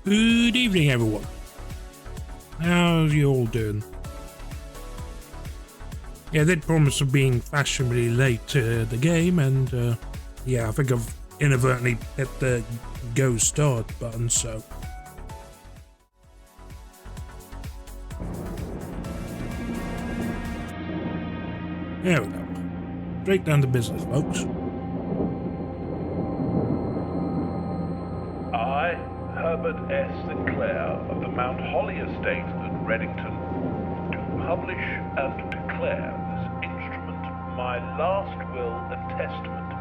Good evening, everyone. How's you all doing? Yeah, they promise of being fashionably late to the game, and yeah, I think I've inadvertently hit the go start button, so. There we go. Straight down to business, folks. I, Herbert S. Sinclair of the Mount Holly Estate at Reddington, do publish and declare this instrument my last will and testament,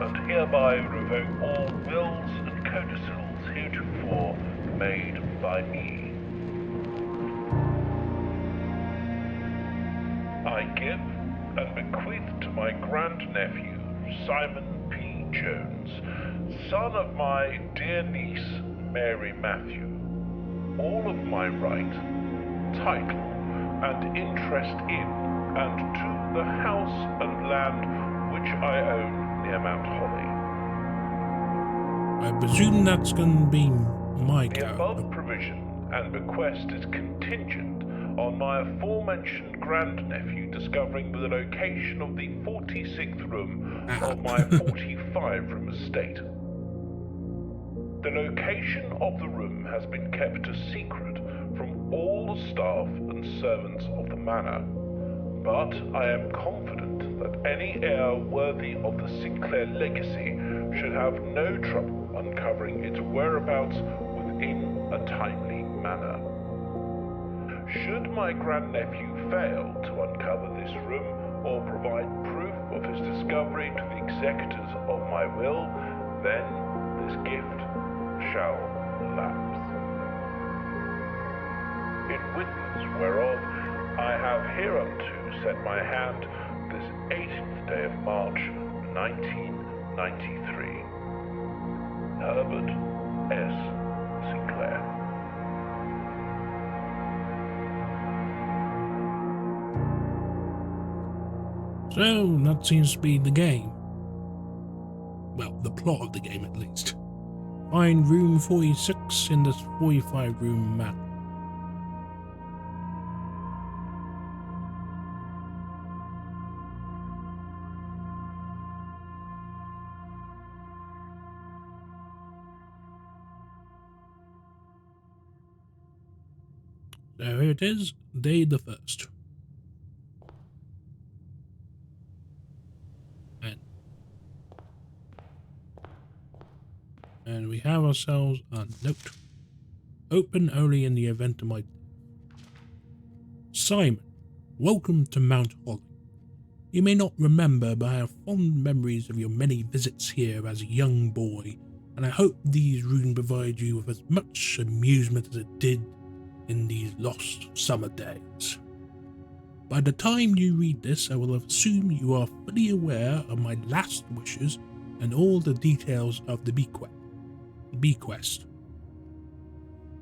and hereby revoke all wills and codicils heretofore made by me. I give and bequeath to my grandnephew, Simon P. Jones, son of my dear niece, Mary Matthew, all of my right, title, and interest in and to the house and land which I own near Mount Holly. I presume that's gonna be my The go. above provision and bequest is contingent on my aforementioned grandnephew discovering the location of the 46th room of my 45-room estate. The location of the room has been kept a secret from all the staff and servants of the manor, but I am confident that any heir worthy of the Sinclair legacy should have no trouble uncovering its whereabouts within a timely manner. Should my grandnephew fail to uncover this room or provide proof of his discovery to the executors of my will, then this gift shall lapse. In witness whereof I have hereunto set my hand this 18th day of March, 1993. Herbert S. Sinclair. So, that seems to be the game. Well, the plot of the game at least. Find room 46 in this 45-room map. So here it is, day the 1st. And we have ourselves a note. Open only in the event of my death. Simon, welcome to Mount Holly. You may not remember, but I have fond memories of your many visits here as a young boy, and I hope these rooms provide you with as much amusement as it did in these lost summer days. By the time you read this, I will assume you are fully aware of my last wishes and all the details of the bequest.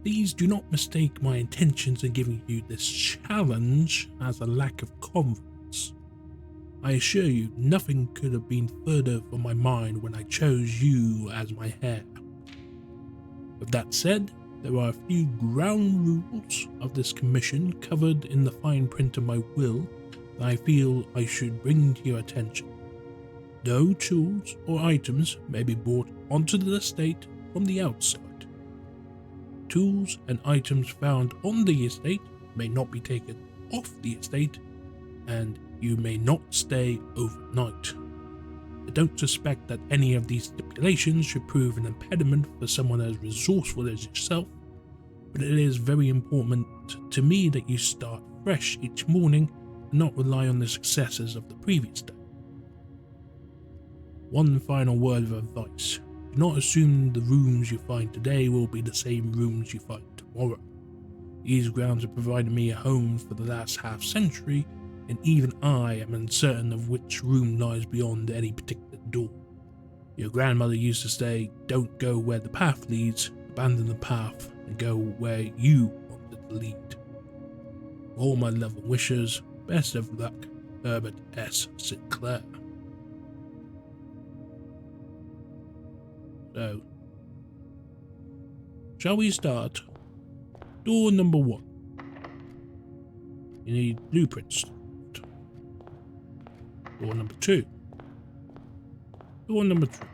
Please do not mistake my intentions in giving you this challenge as a lack of confidence. I assure you, nothing could have been further from my mind when I chose you as my heir. With that said, there are a few ground rules of this commission covered in the fine print of my will that I feel I should bring to your attention. No tools or items may be brought onto the estate from the outside. Tools and items found on the estate may not be taken off the estate, and you may not stay overnight. I don't suspect that any of these stipulations should prove an impediment for someone as resourceful as yourself, but it is very important to me that you start fresh each morning and not rely on the successes of the previous day. One final word of advice. Do not assume the rooms you find today will be the same rooms you find tomorrow. These grounds have provided me a home for the last half century, and even I am uncertain of which room lies beyond any particular door. Your grandmother used to say, don't go where the path leads, abandon the path and go where you wanted to lead. All my love and wishes, best of luck, Herbert S. Sinclair. So, shall we start? Door number 1. You need blueprints. Door number 2. Door number 3.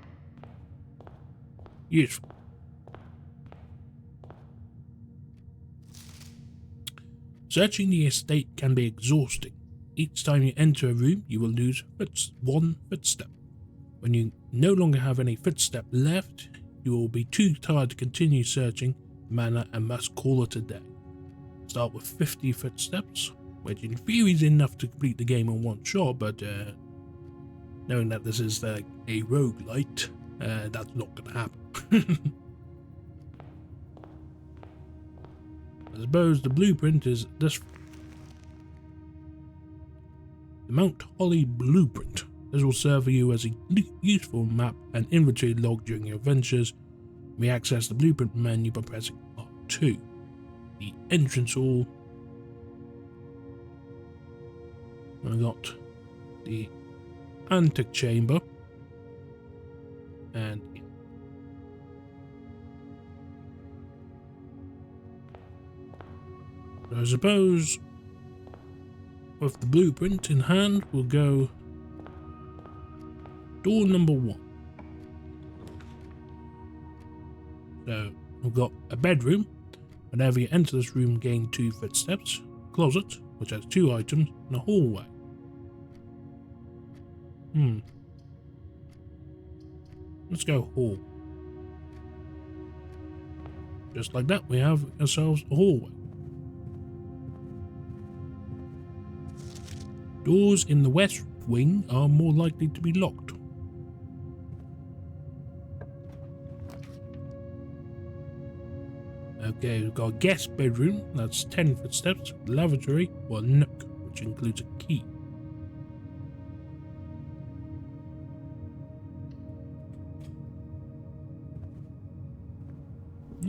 Useful. Searching the estate can be exhausting. Each time you enter a room, you will lose one footstep. When you no longer have any footstep left, you will be too tired to continue searching the manor and must call it a day. Start with 50 footsteps, which in theory is enough to complete the game in one shot, but knowing that this is a roguelite, that's not going to happen. I suppose the blueprint is this. The Mount Holly blueprint. This will serve you as a useful map and inventory log during your adventures. We access the blueprint menu by pressing R2. The entrance hall. I got the antique chamber. And I suppose with the blueprint in hand, we'll go door number 1. So we've got a bedroom. Whenever you enter this room, gain 2 footsteps. Closet, which has 2 items, and a hallway. Let's go hall. Just like that, we have ourselves a hallway. Doors in the west wing are more likely to be locked. Okay, we've got a guest bedroom, that's 10 footsteps, lavatory, or a nook, which includes a key.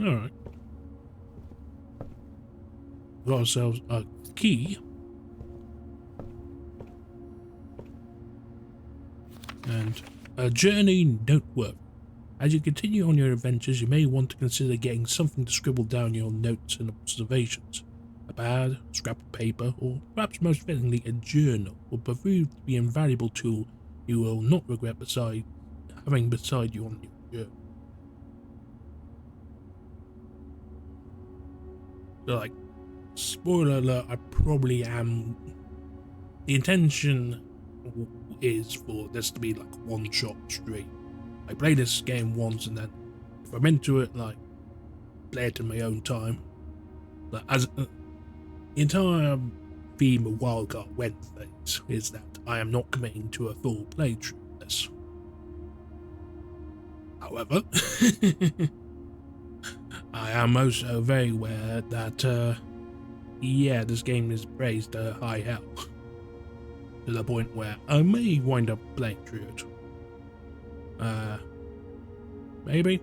Alright. Got ourselves a key. And a journey noteworthy. As you continue on your adventures, you may want to consider getting something to scribble down your notes and observations. A pad, scrap of paper, or perhaps most fittingly a journal will prove to be an invaluable tool you will not regret having beside you on your journey. So, like, spoiler alert, I probably am. The intention is for this to be like one shot stream. I play this game once and then if I'm into it, like, play it in my own time. Like, as the entire theme of Wildcard Wednesdays is that I am not committing to a full playthrough of this. However, I am also very aware that yeah, this game is praised to high hell. To the point where I may wind up playing through it. Maybe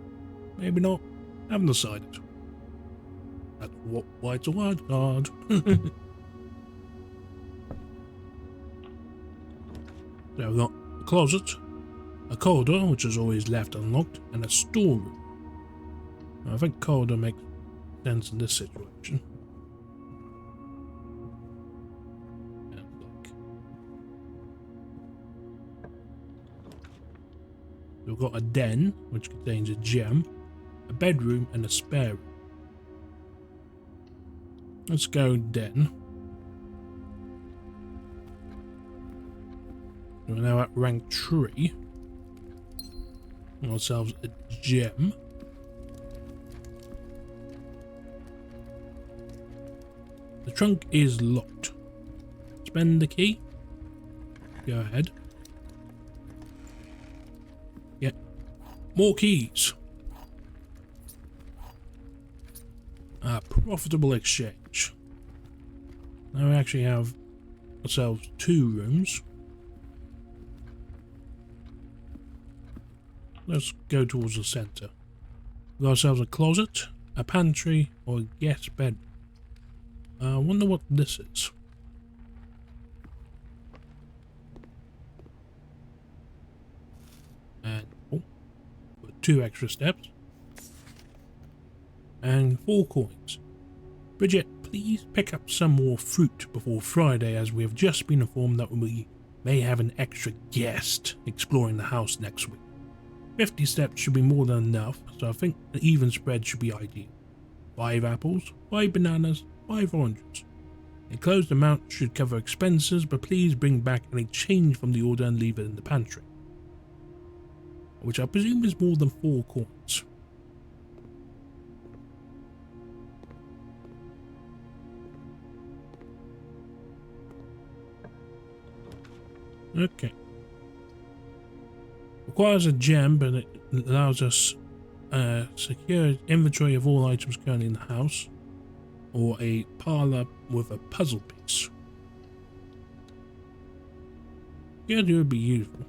not. Haven't decided. That's why it's a wild card. So I've got a closet, a corridor, which is always left unlocked, and a storeroom. Now, I think corridor makes sense in this situation. We've got a den, which contains a gem, a bedroom, and a spare room. Let's go den. We're now at rank 3. Got ourselves a gem. The trunk is locked. Spend the key. Go ahead. Yeah. More keys. A profitable exchange. Now we actually have ourselves 2 rooms. Let's go towards the centre. We've got ourselves a closet, a pantry, or a guest bed. I wonder what this is. And 2 extra steps. and 4 coins. Bridget, please pick up some more fruit before Friday, as we have just been informed that we may have an extra guest exploring the house next week. 50 steps should be more than enough, so I think an even spread should be ideal. 5 apples, 5 bananas, 5 oranges. A closed amount should cover expenses, but please bring back any change from the order and leave it in the pantry. Which I presume is more than 4 coins. Okay. Requires a gem, but it allows us secure inventory of all items currently in the house, or a parlor with a puzzle piece. Yeah, it would be useful.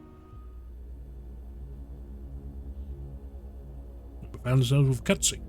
We found ourselves with a cutscene.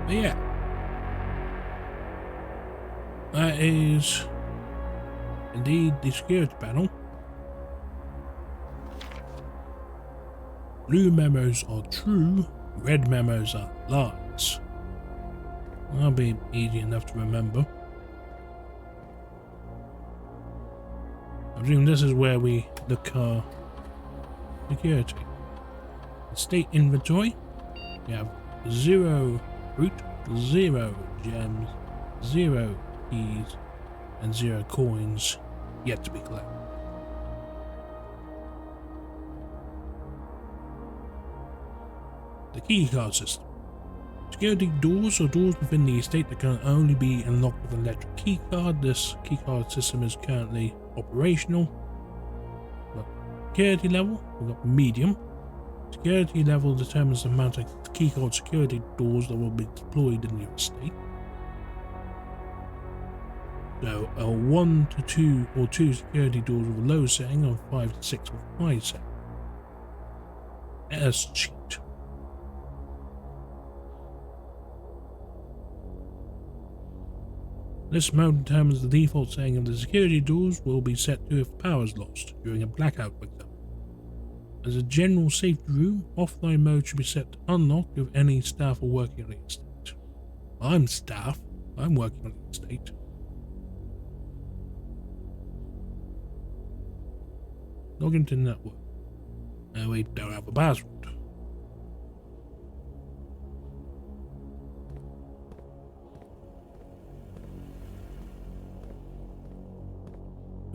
But yeah, that is indeed the security panel. Blue memos are true, red memos are lies. That'll be easy enough to remember. I presume this is where we look our security. State inventory. We have 0 fruit, 0 gems, 0 keys, and 0 coins yet to be collected. The keycard system. Security doors or doors within the estate that can only be unlocked with an electric keycard. This keycard system is currently operational. Security level, we've got medium. Security level determines the amount of keycard security doors that will be deployed in your estate. So a 1 to 2 or 2 security doors with a low setting, or 5 to 6 with a high setting. Let us cheat. This mode determines the default setting of the security doors will be set to if power is lost during a blackout, for example. As a general safety room, offline mode should be set to unlocked if any staff are working on the estate. I'm staff. I'm working on the estate. Log into the network. No, we don't have a password.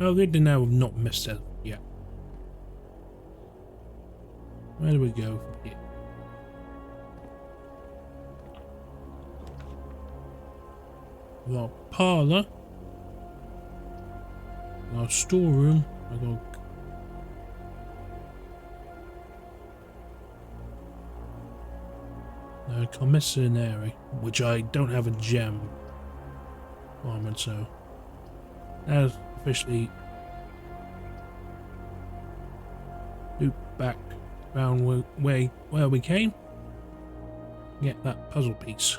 Oh, good to know we've not missed it yet. Where do we go from here? We've got a parlour. We've got a storeroom. We've got a commissary, which I don't have a gem requirement, so that's officially loop back around where we came. Get that puzzle piece.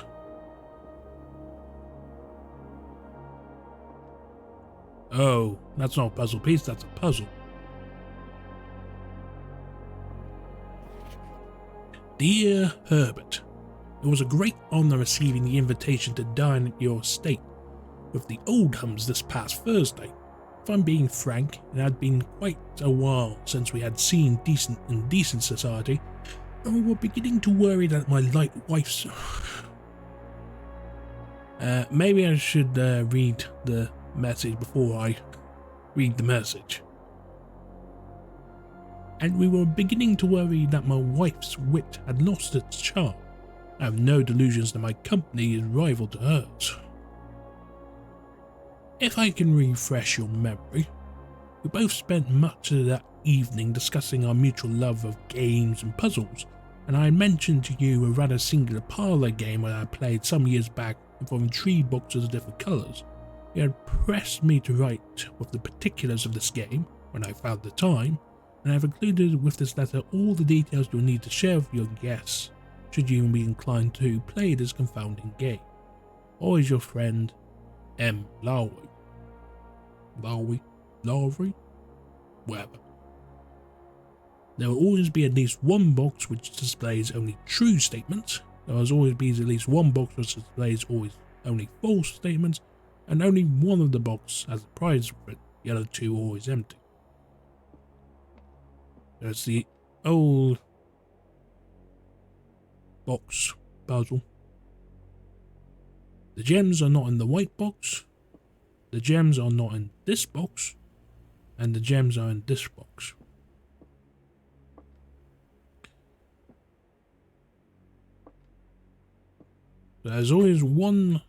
Oh, that's not a puzzle piece, that's a puzzle. Dear Herbert, it was a great honor receiving the invitation to dine at your estate with the Oldhams this past Thursday. If I'm being frank, it had been quite a while since we had seen decent society, and we were beginning to worry that my light wife's... maybe I should read the message before I read the message. And we were beginning to worry that my wife's wit had lost its charm. I have no delusions that my company is rival to hers. If I can refresh your memory, we both spent much of that evening discussing our mutual love of games and puzzles, and I mentioned to you a rather singular parlour game that I played some years back involving 3 boxes of different colours. You had pressed me to write with the particulars of this game when I found the time, and I have included with this letter all the details you'll need to share with your guests, should you be inclined to play this confounding game. Always your friend, M. Lowry. Lowry? Whatever. There will always be at least one box which displays only true statements. There will always be at least one box which displays only false statements, and only one of the boxes has a prize for it. The other 2 are always empty. There's the old box puzzle. The gems are not in the white box. The gems are not in this box. And the gems are in this box. There's always one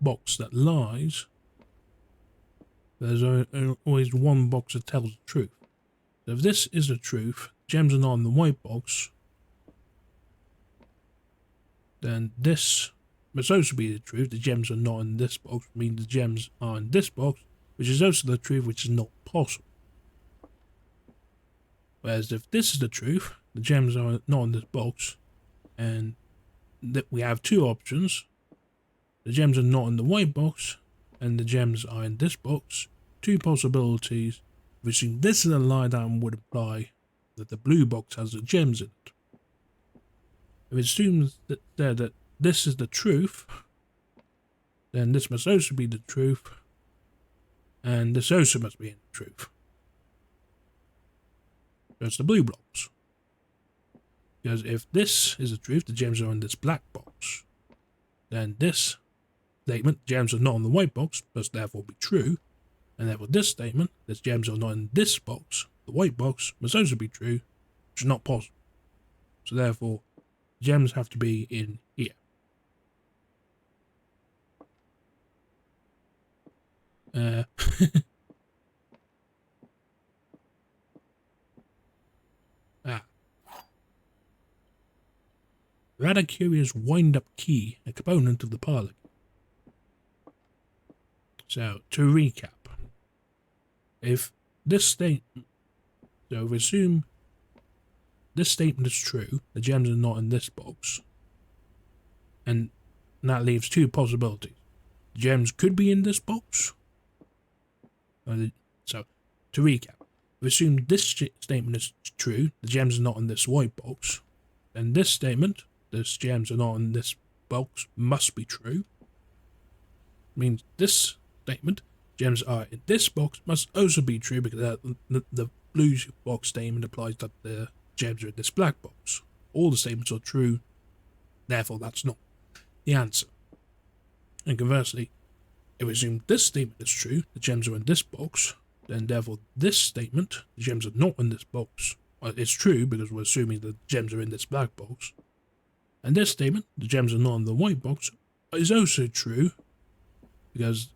box that lies. There's always one box that tells the truth. So if this is the truth, gems are not in the white box, then this must also be the truth. The gems are not in this box, meaning the gems are in this box, which is also the truth, which is not possible. Whereas if this is the truth, the gems are not in this box, and that we have 2 options. The gems are not in the white box, and the gems are in this box. 2 possibilities. If we assume this is a lie, that would imply that the blue box has the gems in it. If it assumes that this is the truth, then this must also be the truth, and this also must be in the truth. That's the blue blocks. Because if this is the truth, the gems are in this black box, then this statement, gems are not in the white box, must therefore be true, and therefore this statement, that gems are not in this box, the white box, must also be true, which is not possible. So therefore, gems have to be in here. Rather curious wind-up key, a component of the parlour. So, to recap, if this statement, so if we assume this statement is true, the gems are not in this box, and that leaves 2 possibilities. The gems could be in this box. So, to recap, if we assume this statement is true, the gems are not in this white box, then this statement, this gems are not in this box, must be true. Means this statement, gems are in this box, must also be true, because the blue box statement implies that the gems are in this black box. All the statements are true, therefore that's not the answer. And conversely, if we assume this statement is true, the gems are in this box, then therefore this statement, the gems are not in this box, it's true because we're assuming the gems are in this black box. And this statement, the gems are not in the white box, is also true because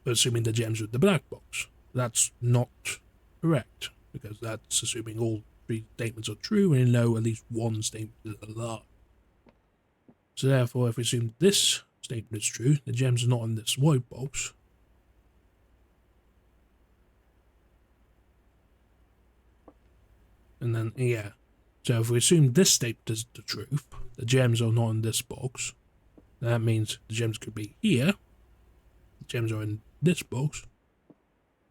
we're assuming the gems are in the black box. That's not correct, because that's assuming all 3 statements are true and you know at least one statement is a lie. So therefore, if we assume this statement is true, the gems are not in this white box, and then, yeah. So if we assume this statement is the truth, the gems are not in this box, that means the gems could be here, gems are in this box.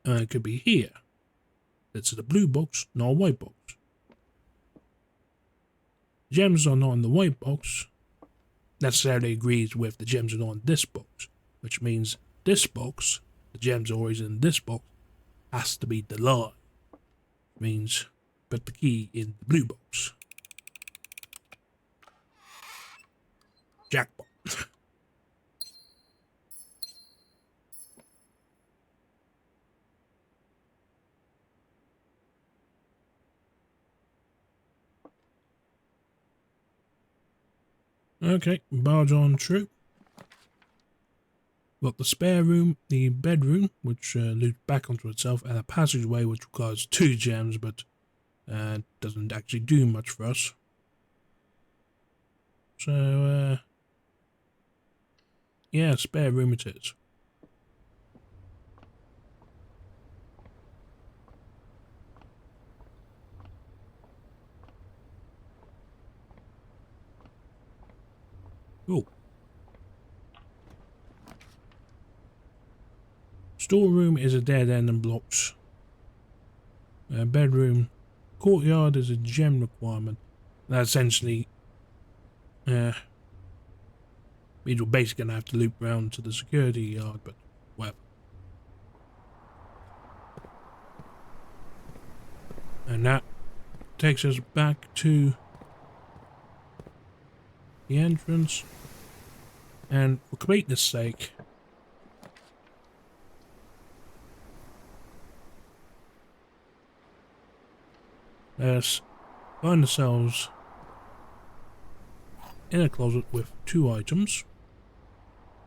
It could be here. It's the blue box, not a white box. Gems are not in the white box necessarily agrees with the gems are not in this box, which means this box, the gems are always in this box, has to be the lie. Means put the key in the blue box. Jackpot. Okay, barge on true. Got the spare room, the bedroom, which loops back onto itself, and a passageway which requires 2 gems, but doesn't actually do much for us. So, yeah, spare room it is. Cool. Storeroom is a dead end and blocks. Bedroom. Courtyard is a gem requirement. That essentially means we're basically going to have to loop around to the security yard, but whatever. And that takes us back to the entrance. And for completeness sake, let's find ourselves in a closet with 2 items.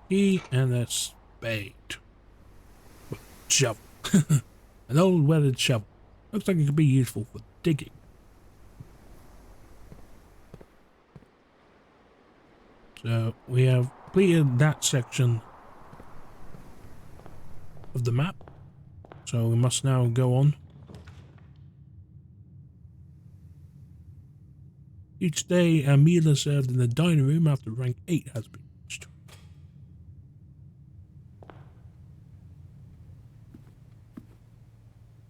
Key and a spade. Shovel. An old weathered shovel. Looks like it could be useful for digging. So we have completed that section of the map. So we must now go on. Each day a meal is served in the dining room after rank 8 has been reached.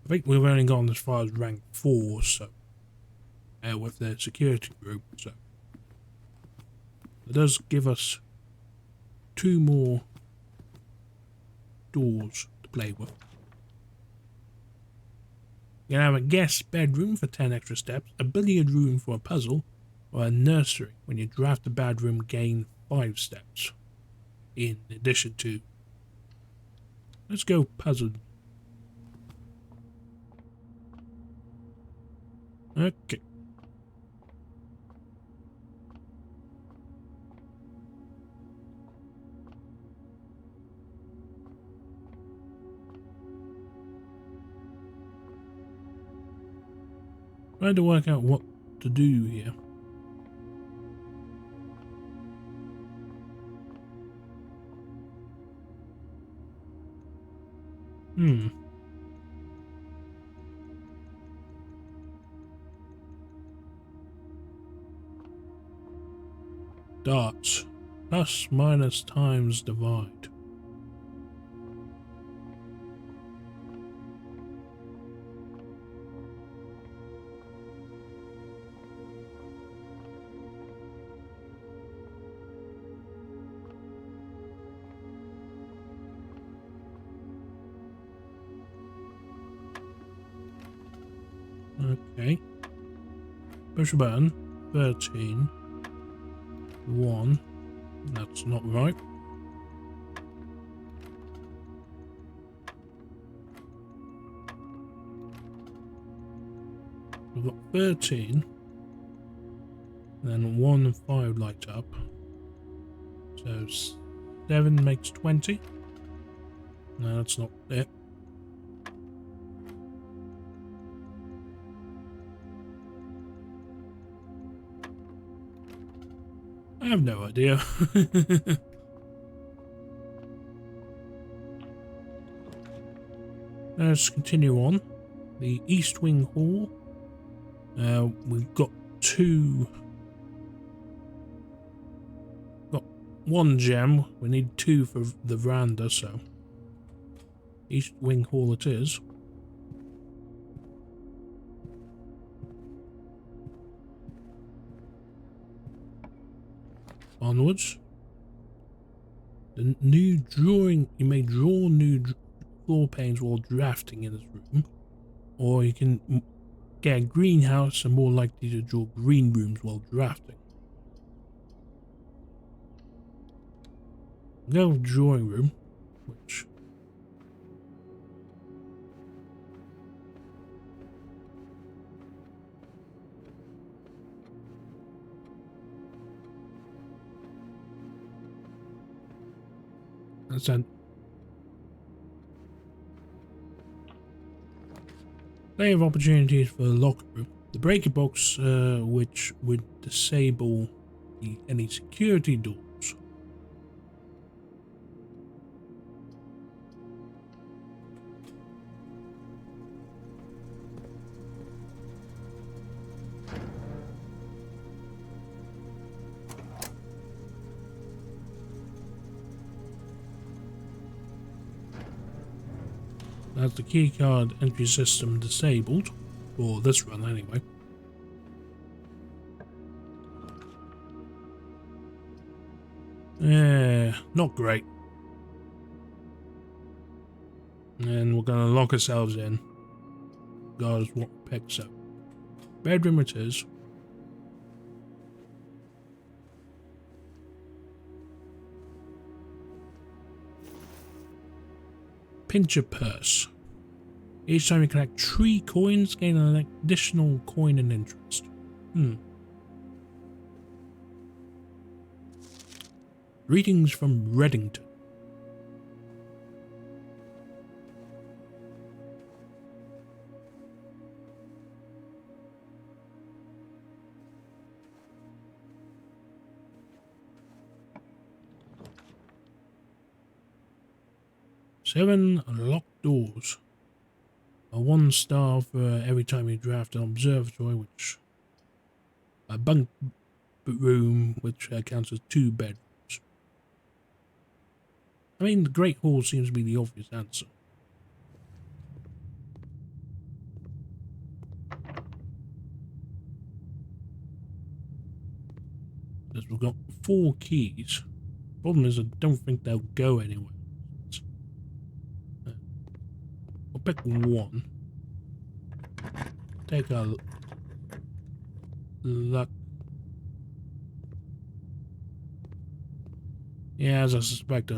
I think we've only gone as far as rank 4, so with the security group, so it does give us 2 more doors to play with. You can have a guest bedroom for 10 extra steps, a billiard room for a puzzle, or a nursery. When you draft the bedroom, gain 5 steps. In addition to... Let's go puzzle. Okay. Trying to work out what to do here. Darts. Plus, minus, times, divide. Okay. Push a button. 13. 1. That's not right. We've got 13. Then 1 and 5 light up. So 7 makes 20. No, that's not it. I have no idea. Let's continue on. The East Wing Hall. We've got 2. Got 1 gem. We need 2 for the veranda, so East Wing Hall it is. Onwards. The new drawing, you may draw new floor panes while drafting in this room, or you can get a greenhouse and more likely to draw green rooms while drafting. Go with drawing room, which that's plenty of opportunities for the locker room. The breaker box, which would disable any security doors. That's the keycard entry system disabled, for this run anyway. Yeah, not great. And we're gonna lock ourselves in. God is what picks up. Bedroom it is. Pinch your purse. Each time you collect 3 coins, gain an additional coin and interest. Greetings from Reddington. Seven locked doors. A 1 star for every time you draft an observatory, which a bunk room, which counts as 2 bedrooms. I mean, the Great Hall seems to be the obvious answer. Because we've got 4 keys. Problem is, I don't think they'll go anywhere. We'll pick 1. Take a luck. Yeah, as I suspect,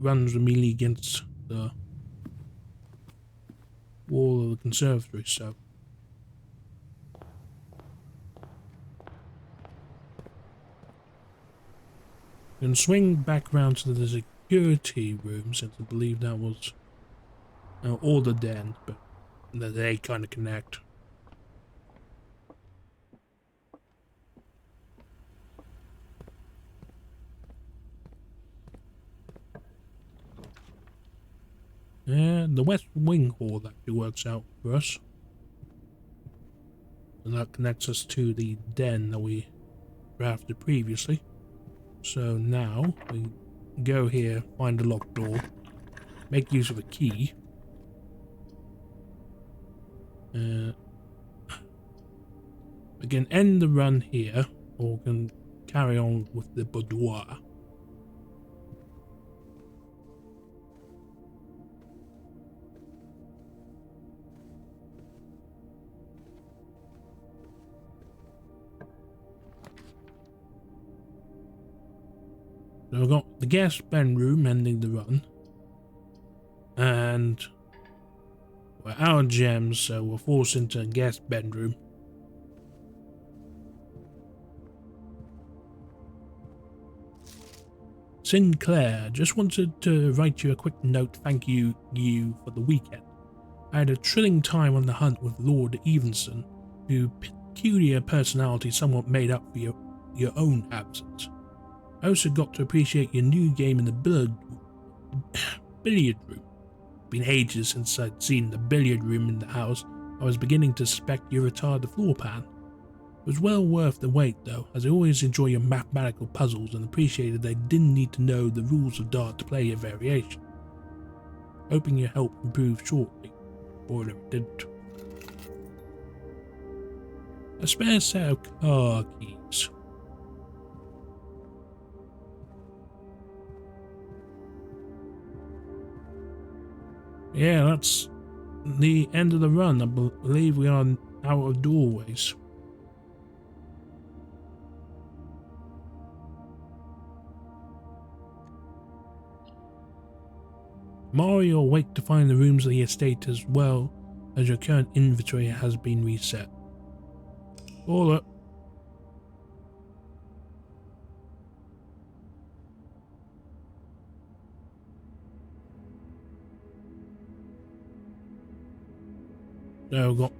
runs immediately against the wall of the conservatory, so. We can swing back around to the security room, since I believe that was or the den, but they kind of connect. And the West Wing Hall actually works out for us. And that connects us to the den that we drafted previously. So now we go here, find a locked door, make use of a key. We can end the run here, or we can carry on with the boudoir. So we've got the guest bedroom ending the run, and we're out of gems, so we're forced into a guest bedroom. Sinclair, just wanted to write you a quick note, thank you for the weekend. I had a thrilling time on the hunt with Lord Evenson, whose peculiar personality somewhat made up for your own absence. I also got to appreciate your new game in the billiard room. Been ages since I'd seen the billiard room in the house. I was beginning to suspect you retired the floor pan. It was well worth the wait though, as I always enjoy your mathematical puzzles and appreciated I didn't need to know the rules of dart to play your variation. hoping your help improves shortly, or if it didn't. A spare set of car keys. Yeah, that's the end of the run. I believe we are out of doorways. Tomorrow you'll awake to find the rooms of the estate as well as your current inventory has been reset. All up. So we've got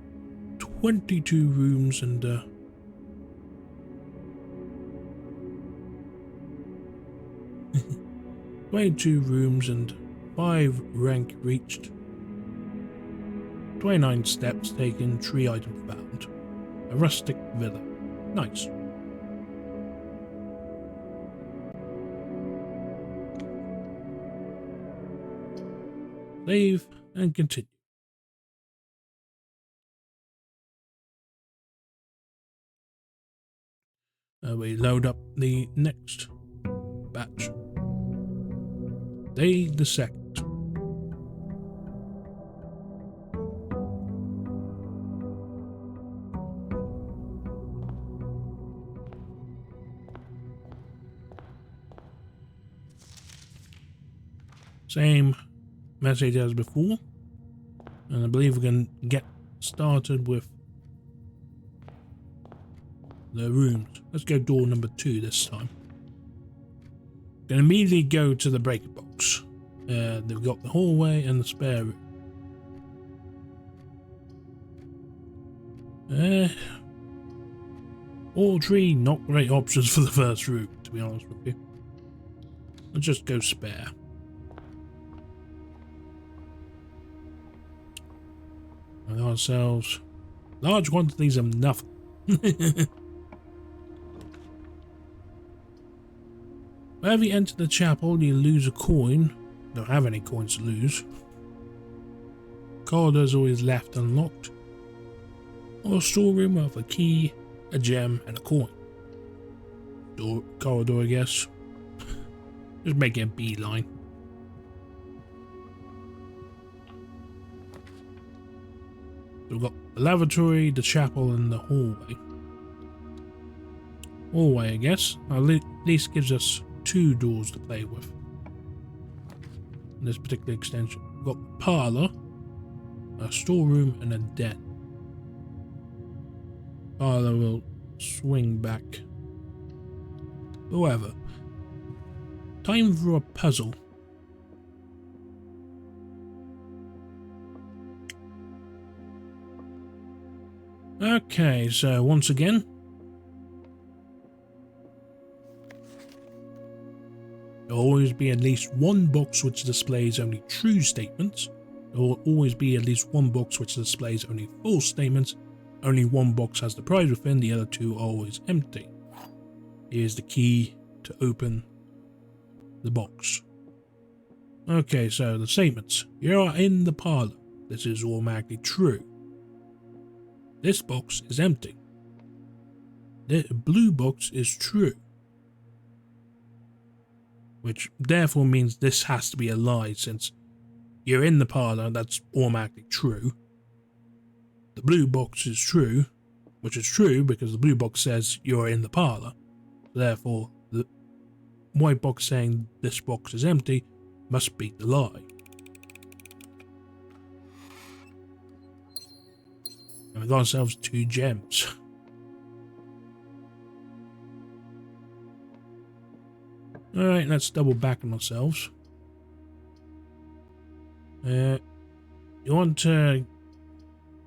22 rooms and 22 rooms and 5 rank reached. 29 steps taken, 3 items found. A rustic villa. Nice. Save and continue. We load up the next batch. Day the 2nd. Same message as before, and I believe we can get started with the rooms. Let's go door number 2 this time. Can immediately go to the breaker box. They've got the hallway and the spare room. All 3 not great options for the first room, to be honest with you. Let's just go spare. And ourselves large quantities of nothing. Whenever you enter the chapel, you lose a coin. Don't have any coins to lose. Corridor is always left unlocked. Or a storeroom with a key, a gem, and a coin. Corridor, I guess. Just making a beeline. So we've got the lavatory, the chapel, and the hallway. Hallway, I guess. At least gives us 2 doors to play with. In this particular extension. We've got the parlour, a storeroom, and a den. Parlour will swing back. However, time for a puzzle. Okay, so once again, there will always be at least 1 box which displays only true statements. There will always be at least 1 box which displays only false statements. Only 1 box has the prize within, the other 2 are always empty. Here's the key to open the box. Okay, so the statements. You are in the parlour. This is automatically true. This box is empty. The blue box is true. Which therefore means this has to be a lie, since you're in the parlour, that's automatically true. The blue box is true, which is true because the blue box says you're in the parlour. Therefore, the white box saying this box is empty must be the lie. And we got ourselves 2 gems. Alright, let's double back on ourselves. You want to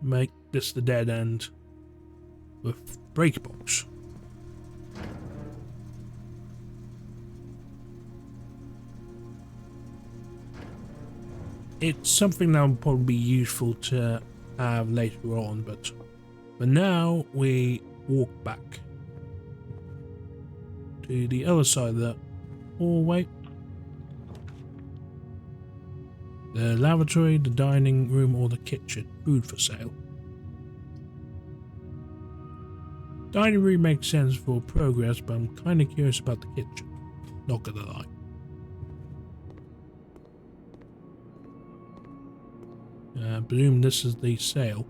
make this the dead end with breaker box. It's something that will probably be useful to have later on, but for now we walk back to the other side of the hallway. The lavatory, the dining room, or the kitchen. Food for sale. Dining room makes sense for progress, but I'm kind of curious about the kitchen. Not gonna lie. I presume this is the sale.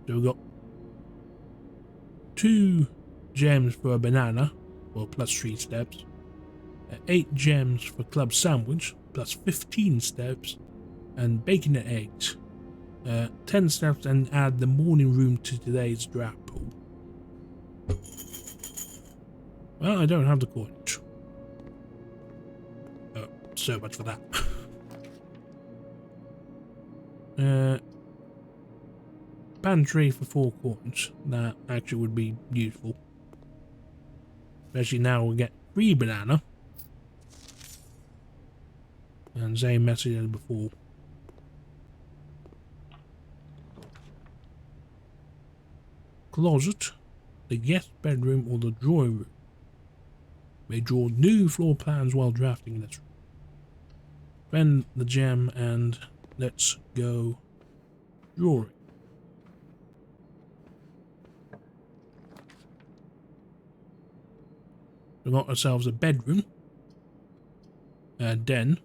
So we've got 2 gems for a banana, well, plus 3 steps. 8 gems for club sandwich, plus 15 steps. And bacon and eggs. 10 steps, and add the morning room to today's draft pool. Well, I don't have the coinage. Oh, so much for that. Pantry for 4 coins. That actually would be useful. Especially now we get free banana. And same message as before. Closet, the guest bedroom, or the drawing room. May draw new floor plans while drafting this room. Spend the gem and let's go drawing. We got ourselves a bedroom, a den,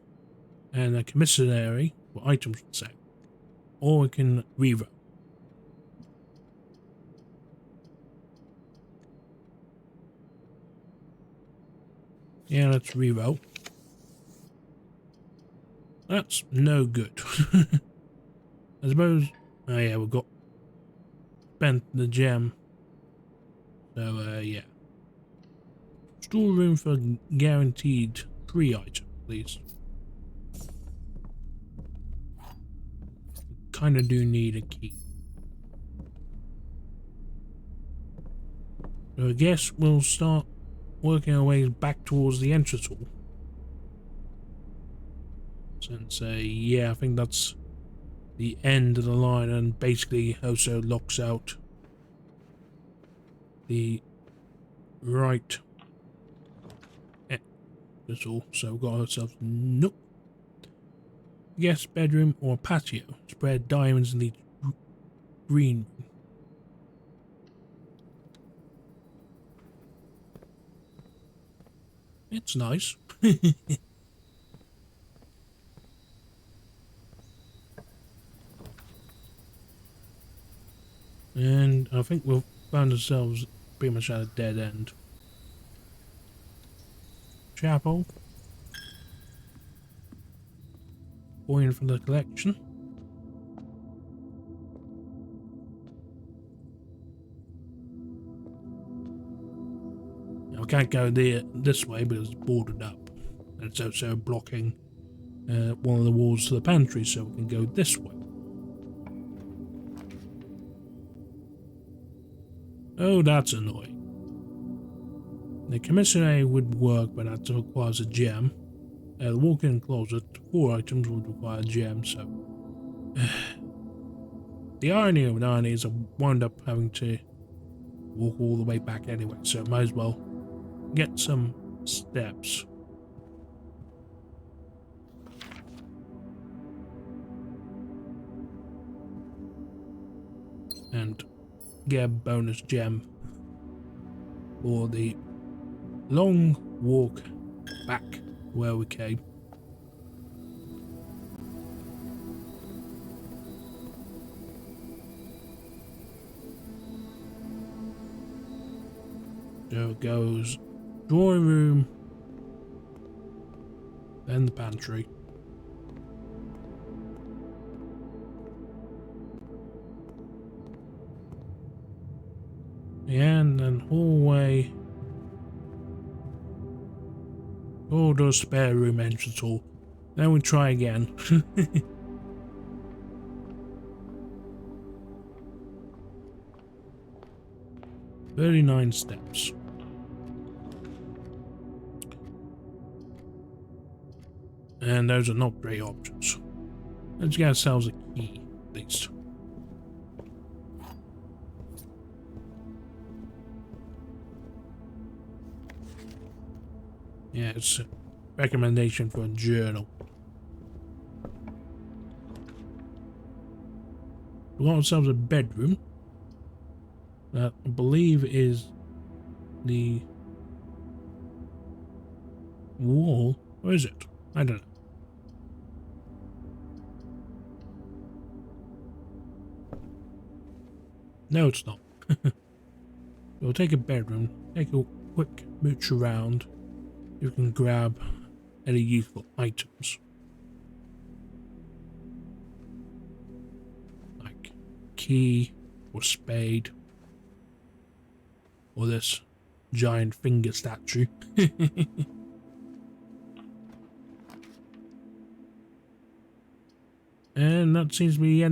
and a commissary for items for sale. Or we can reroll. Yeah, let's reroll. That's no good. I suppose. Oh yeah, we've got spent the gem. So yeah. Storeroom for guaranteed 3 items, please. Kinda do need a key. So I guess we'll start working our way back towards the entrance hall. Since yeah, I think that's the end of the line, and basically also locks out the right entrance hall. So we've got ourselves nope. Guest bedroom or patio. Spread diamonds in the green room. It's nice. And I think we've found ourselves pretty much at a dead end. Chapel. Coin for the collection. Now, I can't go there this way because it's boarded up. And it's also blocking one of the walls to the pantry, so we can go this way. Oh, that's annoying. The commissary would work, but that requires a gem. The walk-in closet, 4 items would require a gem, so... The irony of an irony is I wound up having to walk all the way back anyway, so I might as well get some steps. And get a bonus gem for the long walk back where we came. So it goes drawing room, then the pantry. And then hallway. Oh, the spare room entrance hall. Then we try again. 39 steps. And those are not great options. Let's get ourselves a key, at least. Yeah, it's a recommendation for a journal. We got ourselves a bedroom. That I believe is the wall. Or is it? I don't know. No, it's not. We'll take a bedroom, take a quick mooch around. You can grab any useful items. Like key or spade. Or this giant finger statue. And that seems to be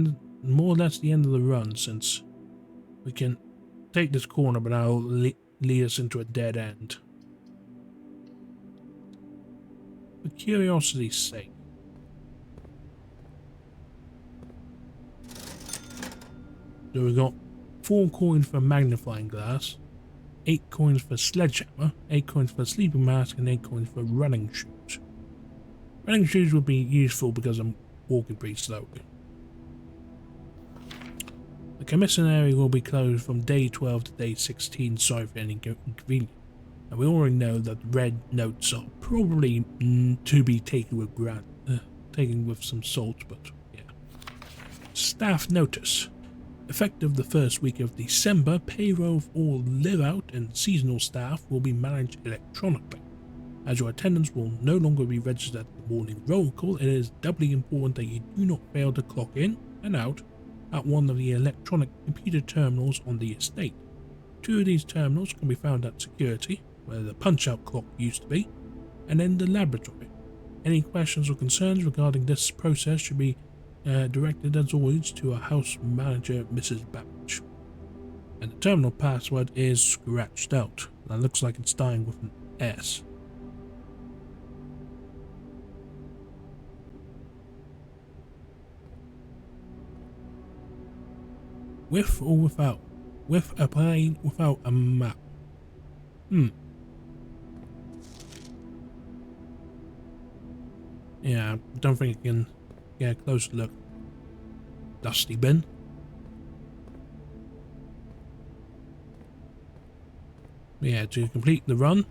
more or less the end of the run, since we can take this corner, but that'll lead us into a dead end. For curiosity's sake. So we've got 4 coins for magnifying glass, 8 coins for sledgehammer, 8 coins for sleeping mask, and 8 coins for running shoes. Running shoes would be useful because I'm walking pretty slowly. The commissary will be closed from day 12 to day 16, sorry for any inconvenience. And we already know that red notes are probably to be taken with some salt, but yeah. Staff notice. Effective the first week of December, payroll of all live-out and seasonal staff will be managed electronically. As your attendance will no longer be registered at the morning roll call, it is doubly important that you do not fail to clock in and out at one of the electronic computer terminals on the estate. 2 of these terminals can be found at security, where the punch-out clock used to be, and in the laboratory. Any questions or concerns regarding this process should be directed as always to our house manager, Mrs. Babbage. And the terminal password is scratched out. That looks like it's starting with an S. With or without? With a plane, without a map. Yeah, I don't think I can get a closer look. Dusty bin. Yeah, to complete the run.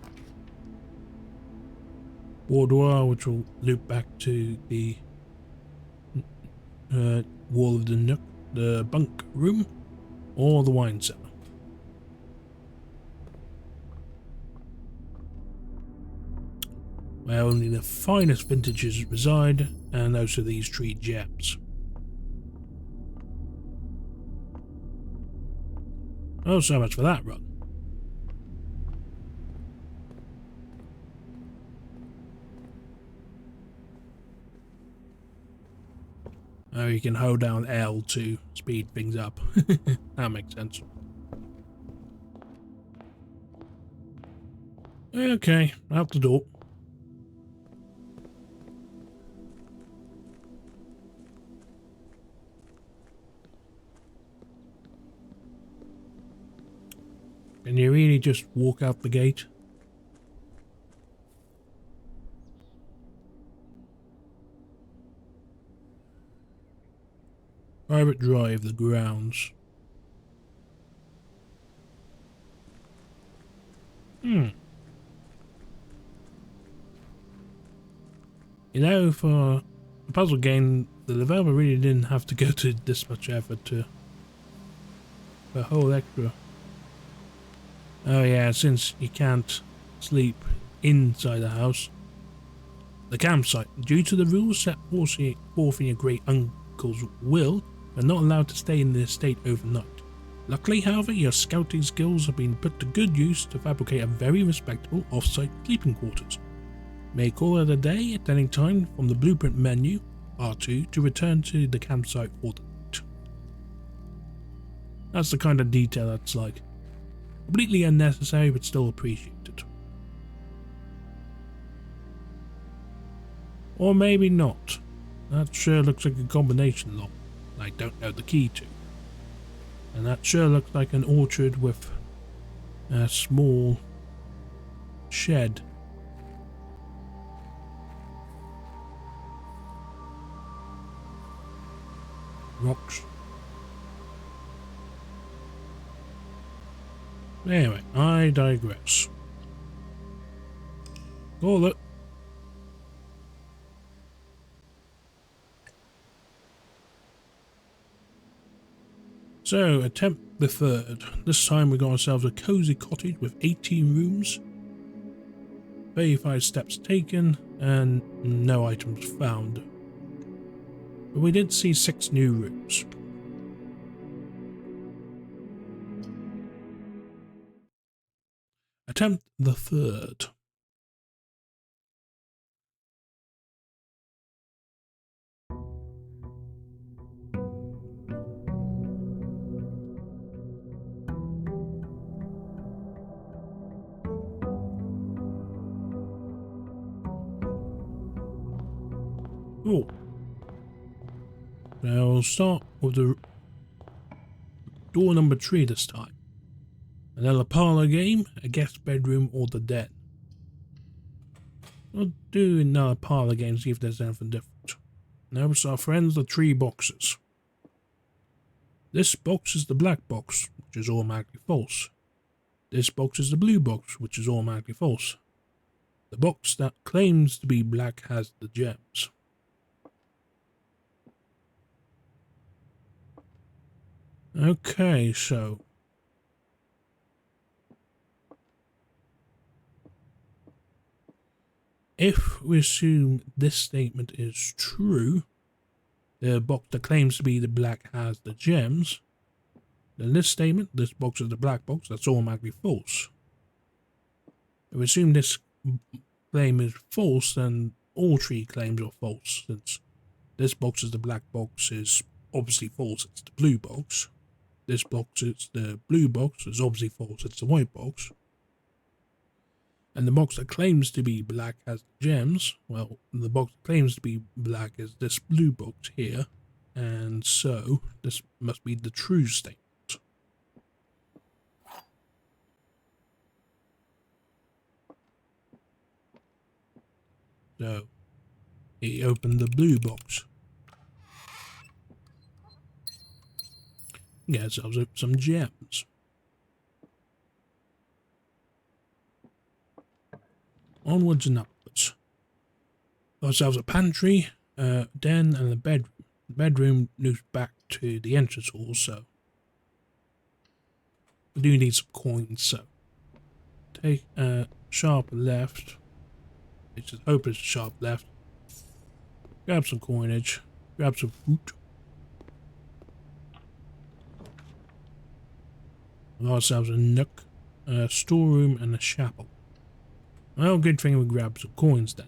Boudoir, which will loop back to the wall of the nook. The bunk room, or the wine cellar. Where only the finest vintages reside, and those are these 3 gems. Oh, so much for that run. Oh, you can hold down L to speed things up. That makes sense. Okay, out the door. Can you really just walk out the gate? Private drive, the grounds. You know, for a puzzle game, the developer really didn't have to go to this much effort to the whole extra. Oh yeah, since you can't sleep inside the house. The campsite, due to the rules set forth in your great uncle's will, are not allowed to stay in the estate overnight. Luckily, however, your scouting skills have been put to good use to fabricate a very respectable off-site sleeping quarters. May call it a day at any time from the blueprint menu, R2, to return to the campsite for the night. That's the kind of detail that's like completely unnecessary but still appreciated. Or maybe not. That sure looks like a combination lock I don't know the key to. And that sure looks like an orchard with a small shed. Rocks. Anyway, I digress. Call it. So, attempt the third. This time we got ourselves a cozy cottage with 18 rooms, 35 steps taken, and no items found. But we did see 6 new rooms. Attempt the third. Oh. So I'll start with the door number 3 this time. Another parlour game, a guest bedroom, or the den. We'll do another parlour game, see if there's anything different. Now it's our friends, the 3 boxes. This box is the black box, which is automatically false. This box is the blue box, which is automatically false. The box that claims to be black has the gems. Okay, so if we assume this statement is true, the box that claims to be the black has the gems, then this statement, this box is the black box, that's automatically false. If we assume this claim is false, then all 3 claims are false, since this box is the black box is obviously false, it's the blue box. This box is the blue box, is obviously false, it's the white box. And the box that claims to be black has gems. Well, the box that claims to be black is this blue box here. And so, this must be the true statement. So, he opened the blue box. Get ourselves some gems. Onwards and upwards. Got ourselves a pantry, den, and a bedroom. The bedroom loops back to the entrance hall, so we do need some coins. So take a sharp left. It's just open sharp left. Grab some coinage. Grab some fruit. Got ourselves a nook, a storeroom, and a chapel. Well, good thing we grabbed some coins then.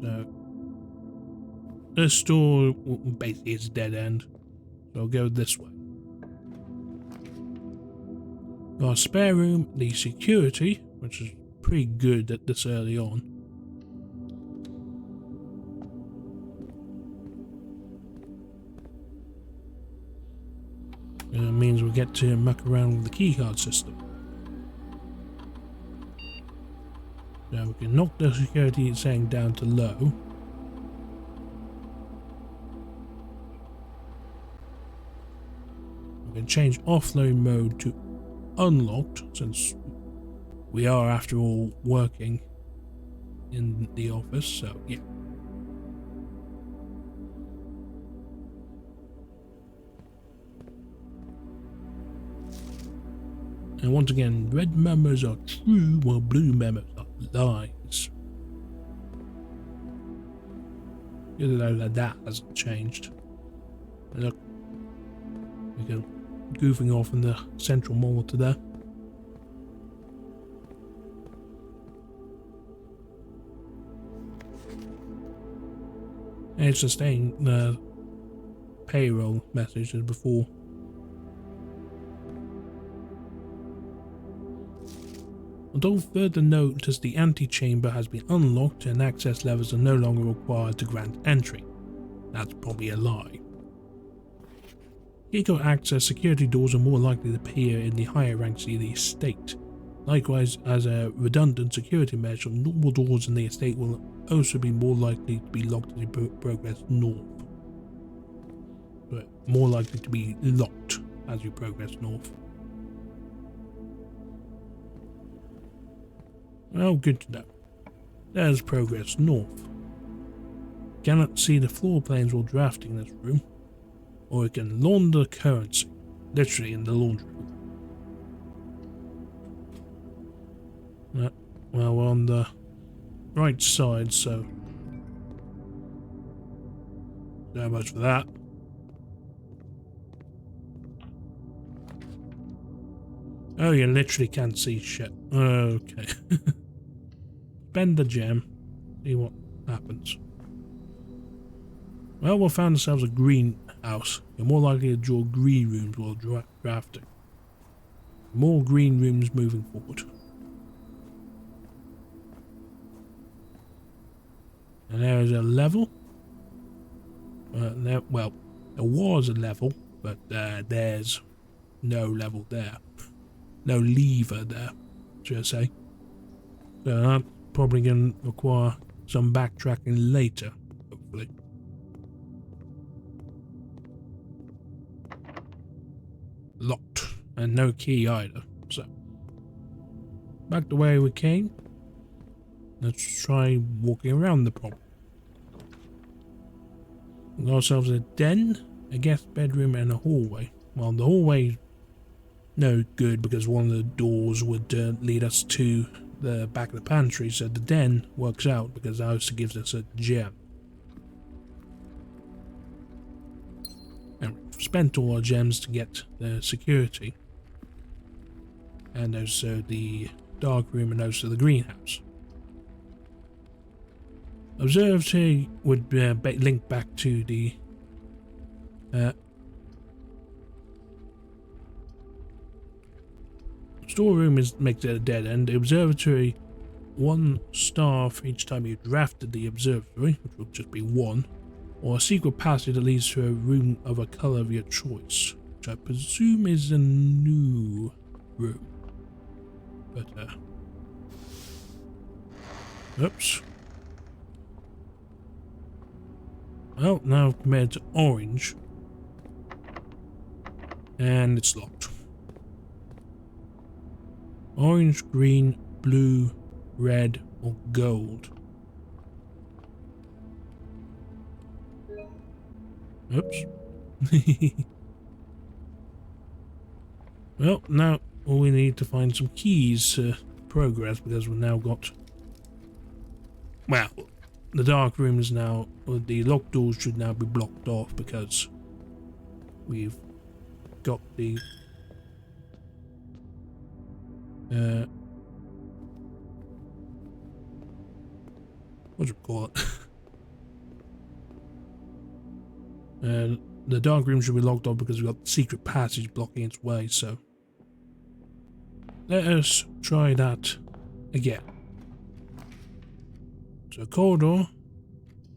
So, this store basically is a dead end, so I'll go this way. Got a spare room, the security, which is pretty good at this early on. It means we get to muck around with the keycard system. So we can knock the security setting down to low. We can change offload mode to unlocked, since we are after all working in the office, so yeah. And once again, red memos are true while blue memos are lies. Good to know that that hasn't changed. And look, we go goofing off in the central mall to there. And it's the same payroll message as before. Although further notice the antechamber has been unlocked and access levels are no longer required to grant entry. That's probably a lie. Keycard access security doors are more likely to appear in the higher ranks of the estate. Likewise, as a redundant security measure, normal doors in the estate will also be more likely to be locked as you progress north. But more likely to be locked as you progress north. Well, good to know. There's progress north. Cannot see the floor plans while drafting this room, or it can launder currency, literally in the laundry room. Well, we're on the right side, so not much for that. Oh, you literally can't see shit. Okay. Spend the gem. See what happens. Well, we found ourselves a greenhouse. You're more likely to draw green rooms while drafting. More green rooms moving forward. And there is a level. There was a level, but there's no level there. No lever there, should I say. So that's probably going to require some backtracking later, hopefully. Locked. And no key either, so. Back the way we came. Let's try walking around the problem. We got ourselves a den, a guest bedroom, and a hallway. Well, the hallway no good because one of the doors would lead us to the back of the pantry, so the den works out because it also gives us a gem. And we've spent all our gems to get the security. And also the dark room and also the greenhouse. Observatory would link back to the storeroom makes it a dead end. The observatory, 1 star for each time you drafted the observatory, which will just be 1, or a secret passage that leads to a room of a color of your choice, which I presume is a new room. But oops. Well, now I've compared to orange, and it's locked. Orange, green, blue, red, or gold. Oops. Well, now we need to find some keys to progress because we've now got... Well, the dark room is now... the locked doors should now be blocked off because we've got the... what do you call it? The dark room should be locked off because we've got the secret passage blocking its way, so let us try that again. So corridor,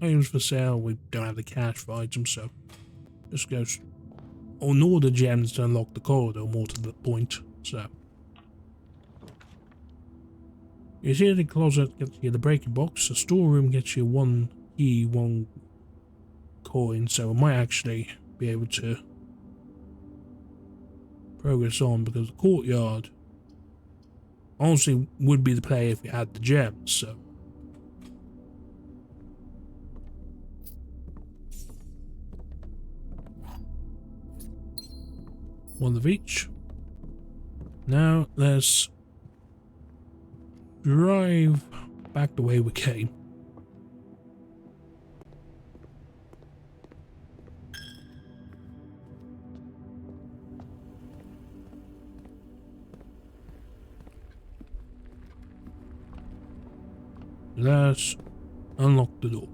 items for sale, we don't have the cash for items, so just go on all the gems to unlock the corridor, more to the point, so. You see the closet gets you the breaking box, the storeroom gets you 1 key, 1 coin, so we might actually be able to progress on because the courtyard honestly would be the play if we had the gems, so. One of each. Now let's drive back the way we came. Let's unlock the door.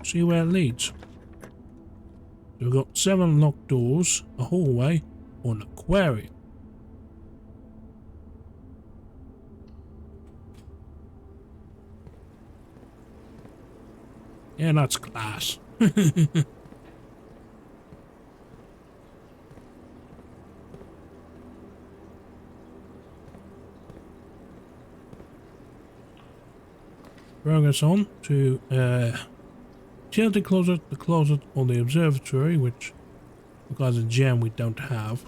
See where it leads. We've got 7 locked doors, a hallway, or an aquarium. Yeah, that's class. Progress on to utility closet, the closet, or the observatory, which requires a gem we don't have.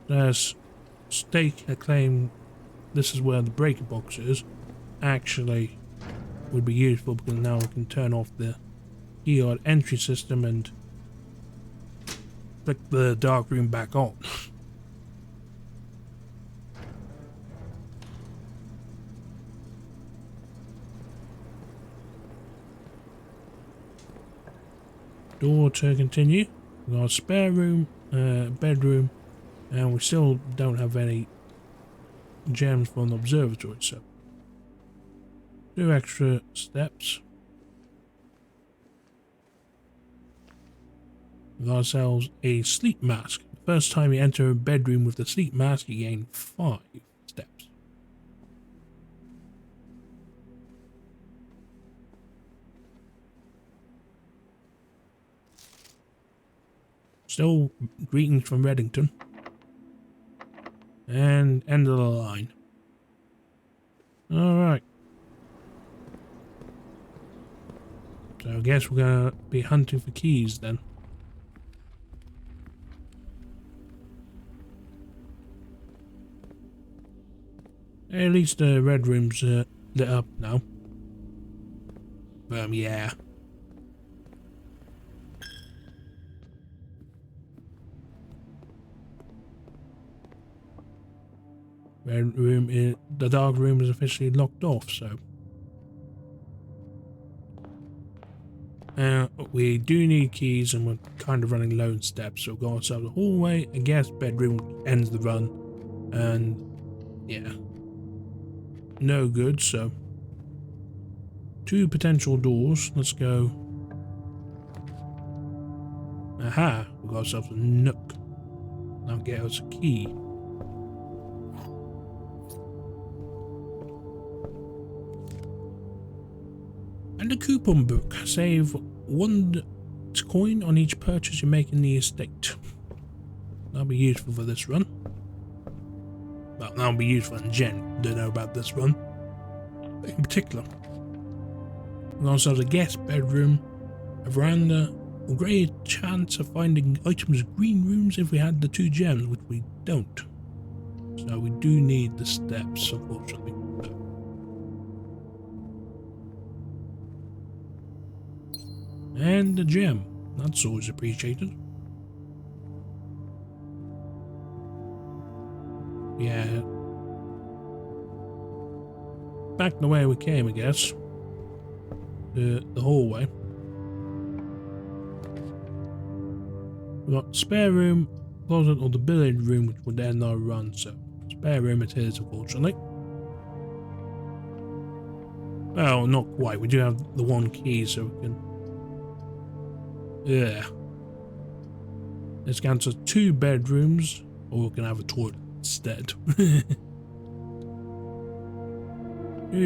There's stake a claim this is where the breaker box is. Actually would be useful because now we can turn off the keycard entry system and click the dark room back on. Door to continue. We've got a spare room, bedroom, and we still don't have any gems from the observatory, so 2 extra steps. We got ourselves a sleep mask. The first time you enter a bedroom with the sleep mask, you gain 5 steps. Still greetings from Reddington. And end of the line. Alright. So I guess we're gonna be hunting for keys then. At least the red room's lit up now. Yeah. Red room is, the dark room is officially locked off, so. We do need keys and we're kind of running low on steps, so we'll go outside the hallway. I guess bedroom ends the run. And yeah. No good, so 2 potential doors. Let's go. Aha, we got ourselves a nook. Now get us a key. And a coupon book. Save 1 coin on each purchase you make in the estate. That'll be useful for this run. Well, that'll be useful in Gen. Don't know about this one in particular. We also have a guest bedroom, a veranda, a great chance of finding items in green rooms if we had the 2 gems, which we don't. So we do need the steps, unfortunately. And the gem. That's always appreciated. Yeah. Back the way we came, I guess. The hallway. We got spare room, closet, or the billiard room, which would end our run, so spare room it is, unfortunately. Well, not quite. We do have the 1 key, so we can. Yeah. Let's go to 2 bedrooms, or we can have a toilet instead. 2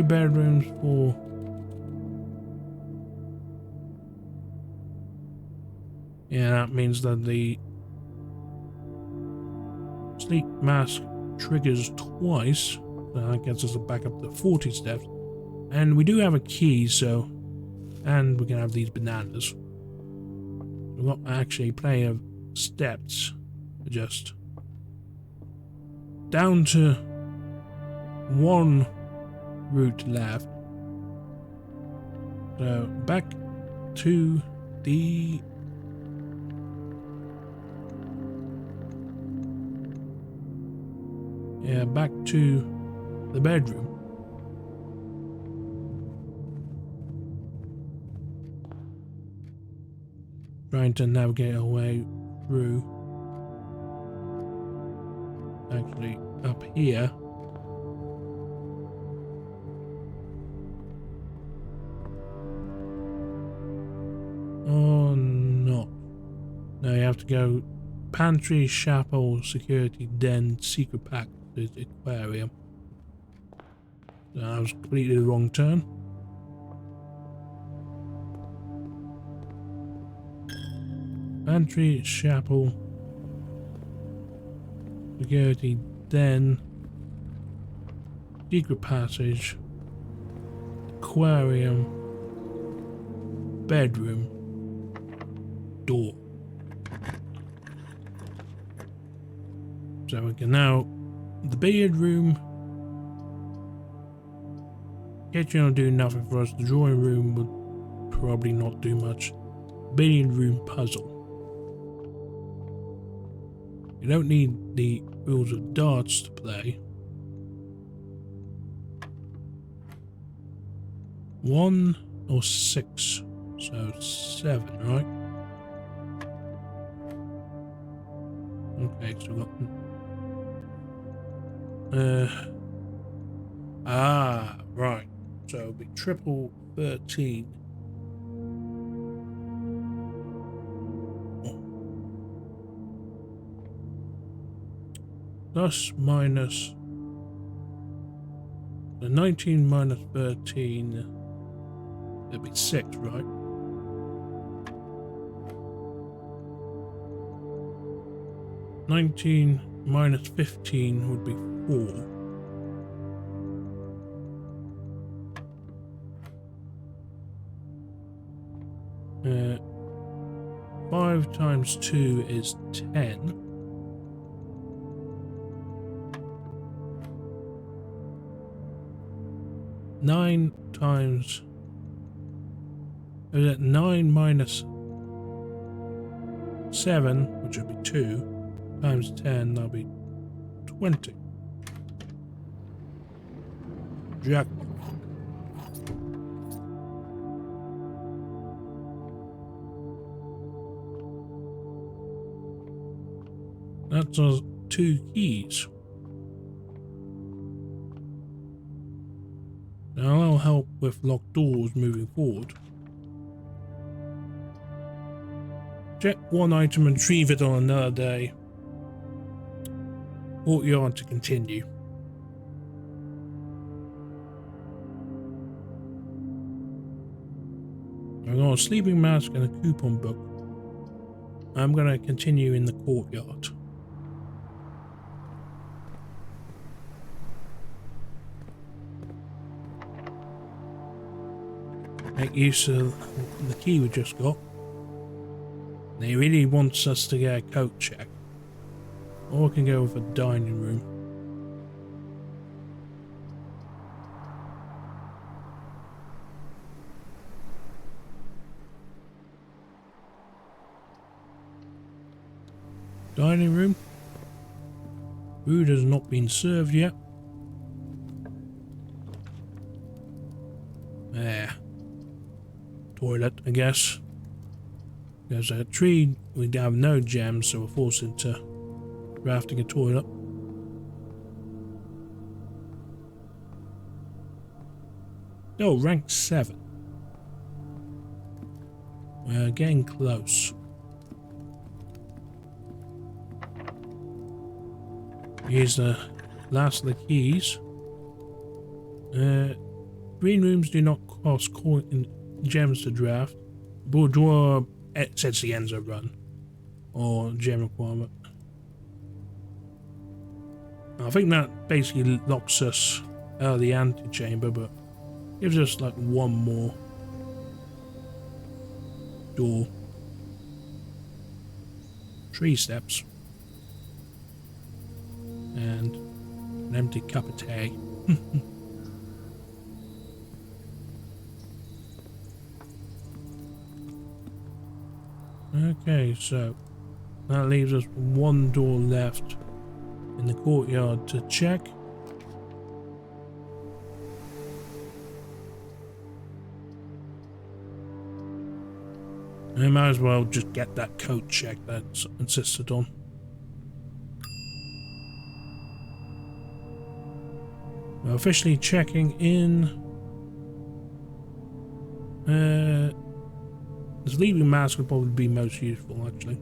bedrooms for. Yeah, that means that the sleep mask triggers twice. So that gets us back up to 40 steps. And we do have a key, so. And we can have these bananas. We've got actually plenty of steps. Just down to 1 route left. So back to the. Yeah, back to the bedroom. Trying to navigate our way through. Actually, up here. Oh, no. No, you have to go pantry, chapel, security, den, secret pack, aquarium. That was completely the wrong turn. Pantry, chapel, security, den, secret passage, aquarium, bedroom, door. So we can now, the billiard room, kitchen will do nothing for us, the drawing room would probably not do much. Billiard room puzzle. You don't need the rules of darts to play. 1 or 6, so 7, right? Okay, so we've got right. So it'll be triple 13. Plus minus the 19 minus 13. It'll be 6, right? $19 minus 15 would be 4. Uh, 5 times 2 is 10. Nine times, is it 9 minus 7, which would be 2, times 10, that'll be 20. Jackpot. That's our 2 keys. Now that'll help with locked doors moving forward. Check one item and retrieve it on another day. Courtyard to continue. I've got a sleeping mask and a coupon book. I'm going to continue in the courtyard. Make use of the key we just got. He really wants us to get a coat check. Or we can go with a dining room. Dining room. Food has not been served yet. There. Toilet, I guess. There's a tree, we have no gems, so we're forced into crafting a toilet. Oh, rank 7. We're getting close. Here's the last of the keys. Green rooms do not cost gems to draft. Bourgeois essentially ends a run or gem requirement. I think that basically locks us out of the antechamber, but gives us like one more door. 3 steps. And an empty cup of tea. Okay, so that leaves us one door left in the courtyard to check. I might as well just get that code check that's insisted on. We're officially checking in. The sleeping mask would probably be most useful, actually.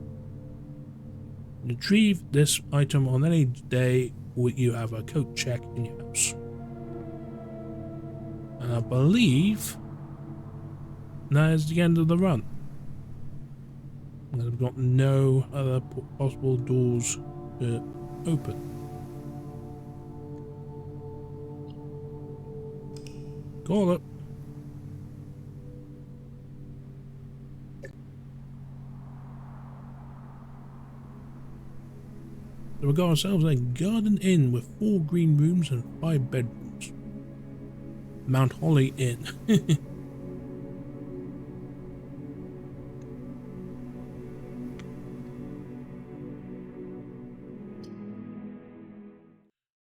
Retrieve this item on any day where you have a coat check in your house. And I believe that is the end of the run. I've got no other possible doors to open. Call it. we got ourselves a garden inn with 4 green rooms and 5 bedrooms. Mount Holly Inn.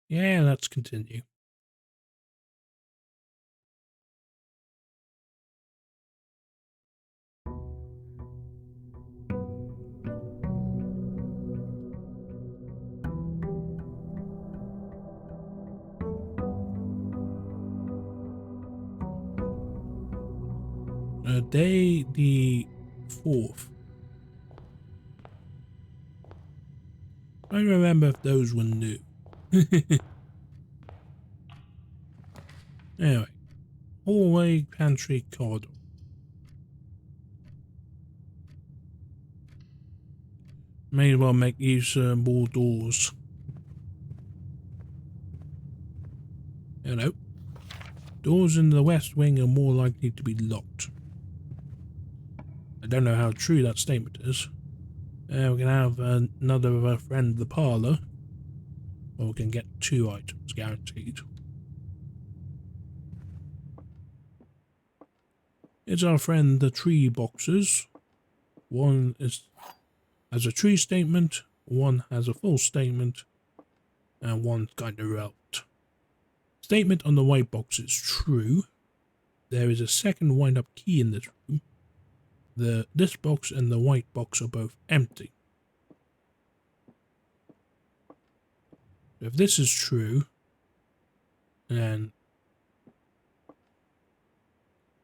Yeah, let's continue. Day the 4th. I don't remember if those were new. Anyway, hallway, pantry, corridor. May as well make use of more doors. Hello. Doors in the west wing are more likely to be locked. I don't know how true that statement is. We can have another of our friend the parlour, or we can get 2 items guaranteed. It's our friend the tree boxes. One has a true statement, one has a false statement, and one's kind of relevant. Statement on the white box is true. There is a second wind-up key in this room. This box and the white box are both empty. If this is true, then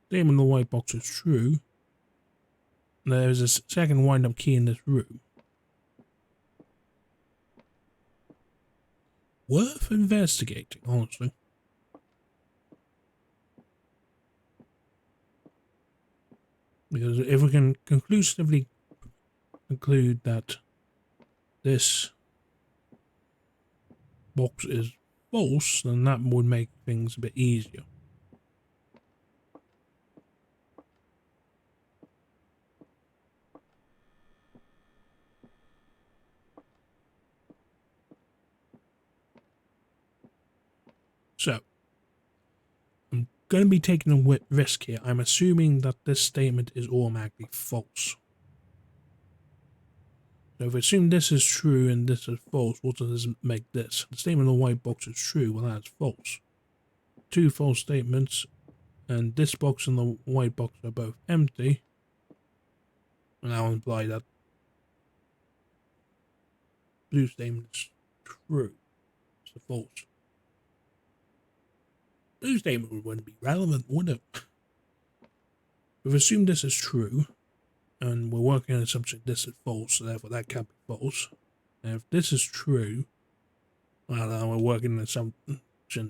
statement on the white box is true. There is a second wind-up key in this room. Worth investigating, honestly. Because if we can conclusively conclude that this box is false, then that would make things a bit easier. So, I'm going to be taking a risk here. I'm assuming that this statement is automatically false. So if we assume this is true and this is false, what does it make this? The statement in the white box is true, well that's false. 2 false statements, and this box and the white box are both empty. And that will imply that blue statement is true. It's a false. Blue statement wouldn't be relevant, would it? We've assumed this is true, and we're working on the assumption this is false, so therefore that can't be false. And if this is true, well, then we're working on the assumption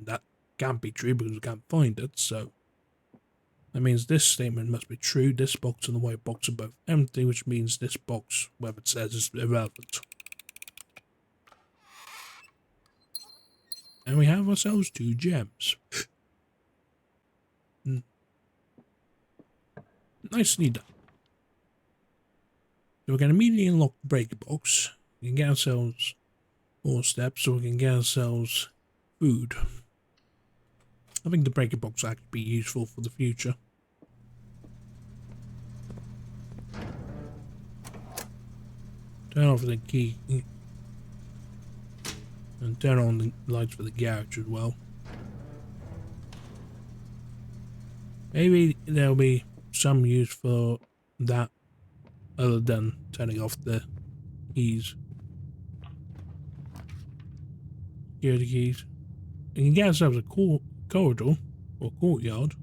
that can't be true because we can't find it, so that means this statement must be true. This box and the white box are both empty, which means this box, whatever it says, is irrelevant. And we have ourselves 2 gems. Nicely done. So we can immediately unlock the breaker box. We can get ourselves more steps, so we can get ourselves food. I think the breaker box will actually be useful for the future. Turn off the key. And turn on the lights for the garage as well. Maybe there'll be some use for that other than turning off the keys. Security keys. We can get ourselves a corridor or courtyard.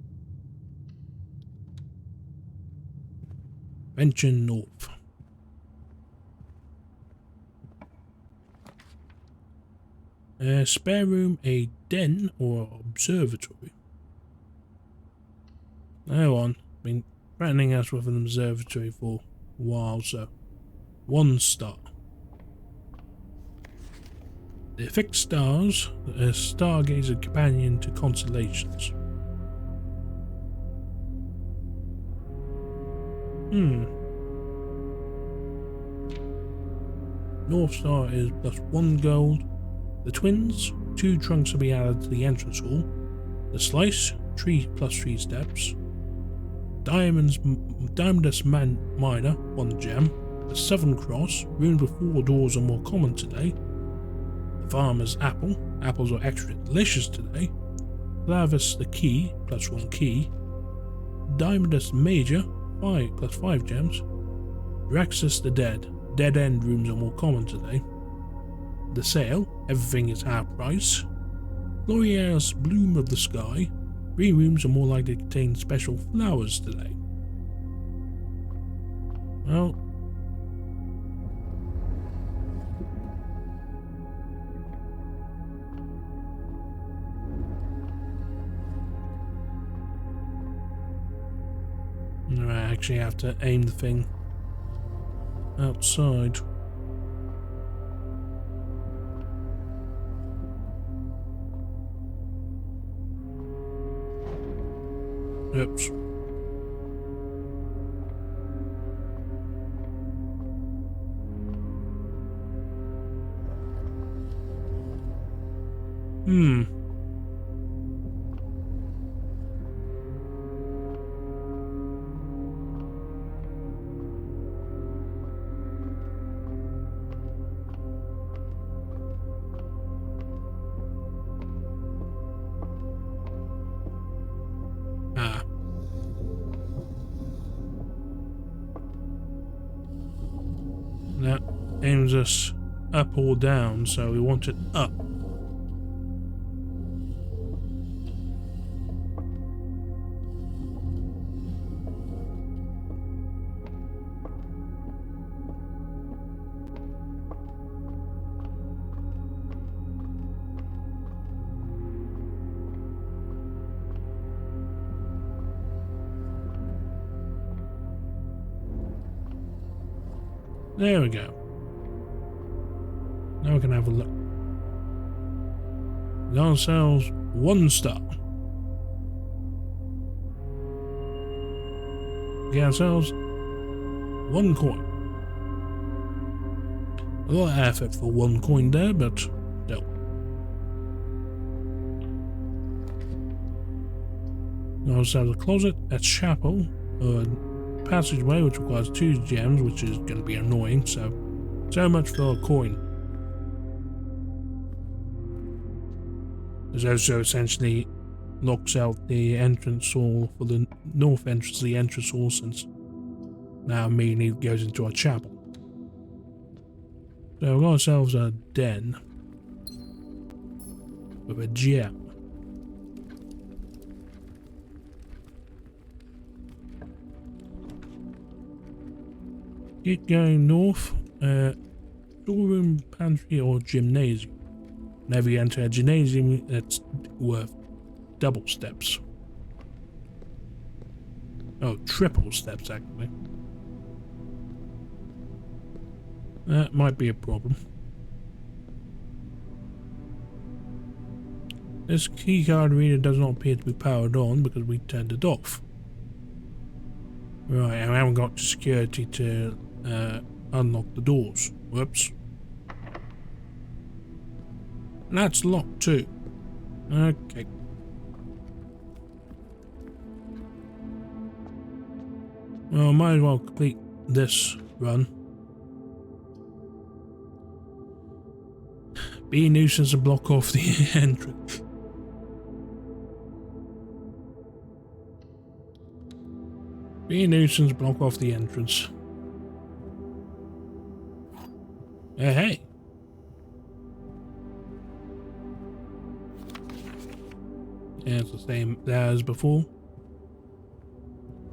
Venture north. A spare room, a den or observatory. Hang on. Been threatening us with an observatory for a while, so 1 star. The fixed stars, a stargazer companion to constellations. North Star is +1 gold. The Twins, 2 trunks will be added to the entrance hall. The Slice, 3 +3 steps. Diamondus Miner, 1 gem. The Southern Cross, ruined with 4 doors are more common today. The Farmer's Apple, apples are extra delicious today. Clavis the Key, +1 key. Diamondus Major, 5 +5 gems. Draxus the Dead, dead end rooms are more common today. The Sale, everything is half price. Gloria's Bloom of the Sky, 3 rooms are more likely to contain special flowers today. Well, I actually have to aim the thing outside. Oops. That aims us up or down, so we want it up. There we go. Now we can have a look. We got ourselves 1 star. We get ourselves 1 coin. A lot of effort for 1 coin there, but still. We also have a closet, a chapel, passageway which requires 2 gems, which is going to be annoying, so much for a coin. This also essentially locks out the entrance hall for the north entrance of the entrance hall, since now immediately goes into our chapel. So we've got ourselves a den with a gem. Keep going north, storeroom, pantry, or gymnasium. Whenever you enter a gymnasium, it's worth double steps. Oh, triple steps, actually. That might be a problem. This keycard reader does not appear to be powered on because we turned it off. Right, I haven't got security to unlock the doors. Whoops. And that's locked too. Okay. Well, I might as well complete this run. Be a nuisance and block off the entrance. Be a nuisance, block off the entrance. Hey. Yeah, it's the same as before.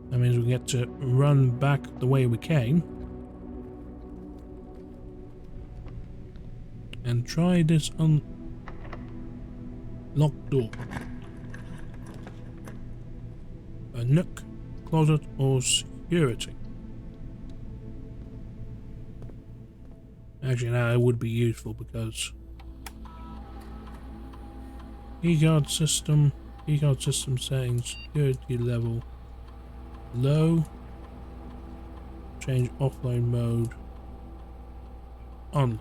That means we get to run back the way we came. And try this unlocked door. A nook, closet, or security. Actually, now it would be useful because keycard system settings, security level low, change offline mode on.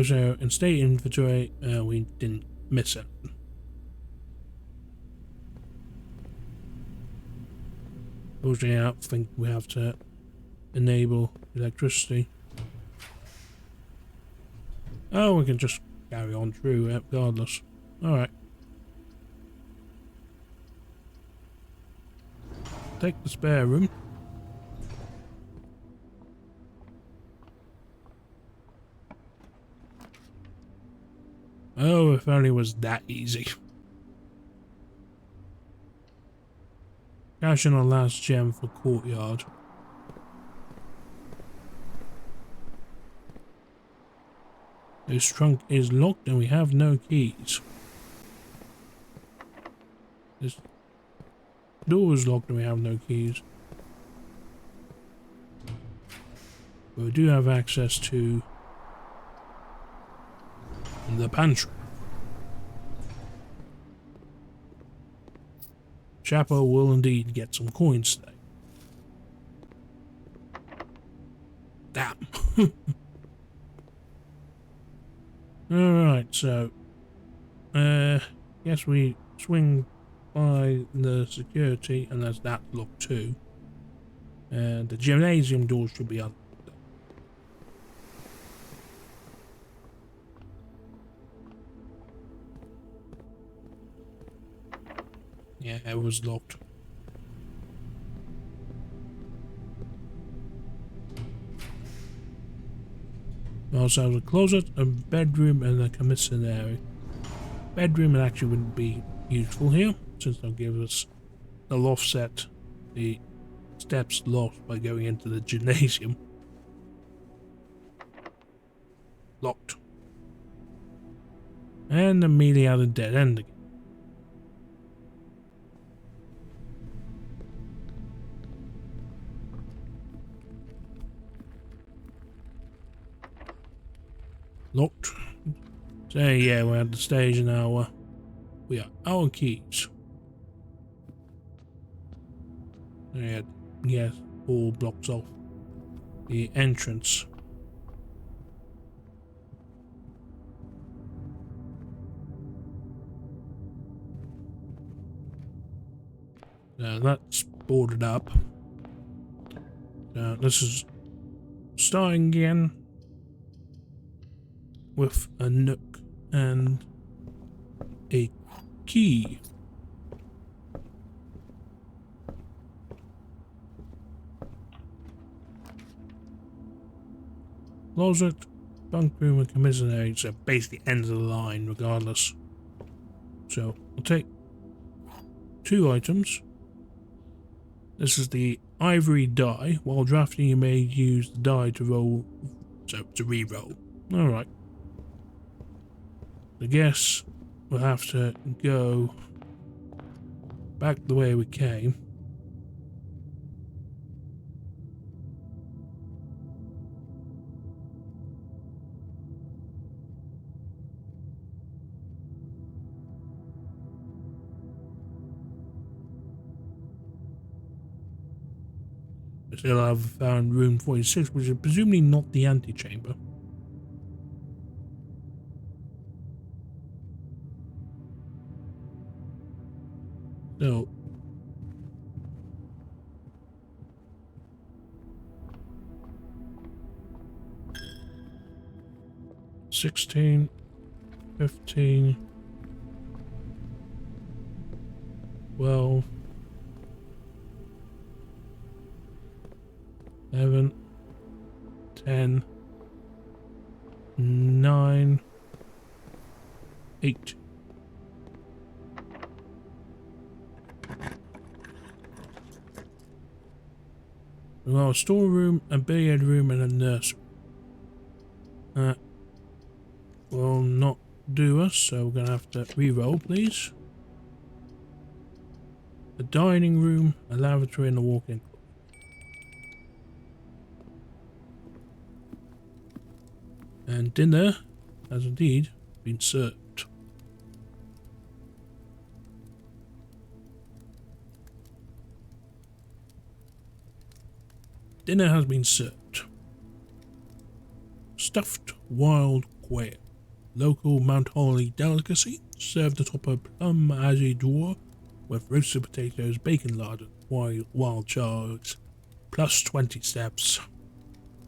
So in state inventory, we didn't miss it. Unfortunately, I don't think we have to enable electricity. Oh, we can just carry on through regardless. Alright. Take the spare room. Oh, if only it was that easy. Cash in our last gem for courtyard. This trunk is locked and we have no keys. This door is locked and we have no keys. But we do have access to the pantry. Chapo will indeed get some coins today. Damn. Alright, so guess we swing by the security, and there's that locked too. The gymnasium door should be unlocked. Yeah, it was locked. We also have a closet, a bedroom, and a commissary. Bedroom actually wouldn't be useful here, since they'll give us, they'll offset the steps lost by going into the gymnasium. Locked. And immediately out a dead end again. Locked. So yeah, we're at the stage now. We are our keys. Yeah, yes, all blocks off the entrance. Now that's boarded up. This is starting again with a nook and a key. Closet, bunk room, and commissary. So basically ends of the line regardless. So I'll take 2 items. This is the ivory die. While drafting, you may use the die to roll, so to re-roll. Alright. I guess we'll have to go back the way we came. Still I've found room 46, which is presumably not the antechamber. So 16, 15, 12, 11, 10, 9, 8. We've got a storeroom, a billiard room, and a nursery. Will not do us, so we're going to have to re-roll, please. A dining room, a lavatory, and a walk-in closet. And dinner has indeed been served. Dinner has been served. Stuffed wild quail. Local Mount Holly delicacy, served atop a plum aji drawer with roasted potatoes, bacon lard, and wild chives. Plus 20 steps.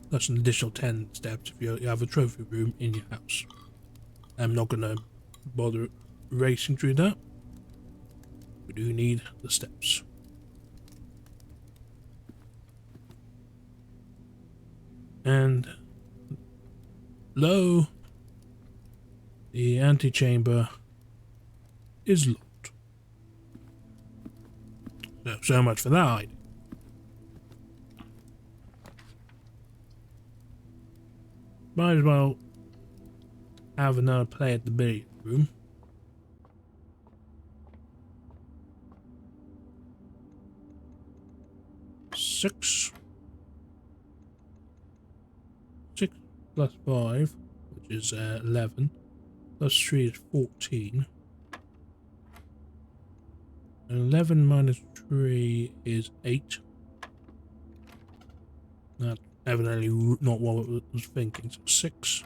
Plus an additional 10 steps if you have a trophy room in your house. I'm not going to bother racing through that. We do need the steps. And lo, the antechamber is locked. So much for that idea. Might as well have another play at the billiard room. Six plus 5, which is 11, plus 3 is 14. And 11 minus 3 is 8. That's evidently not what I was thinking. So 6,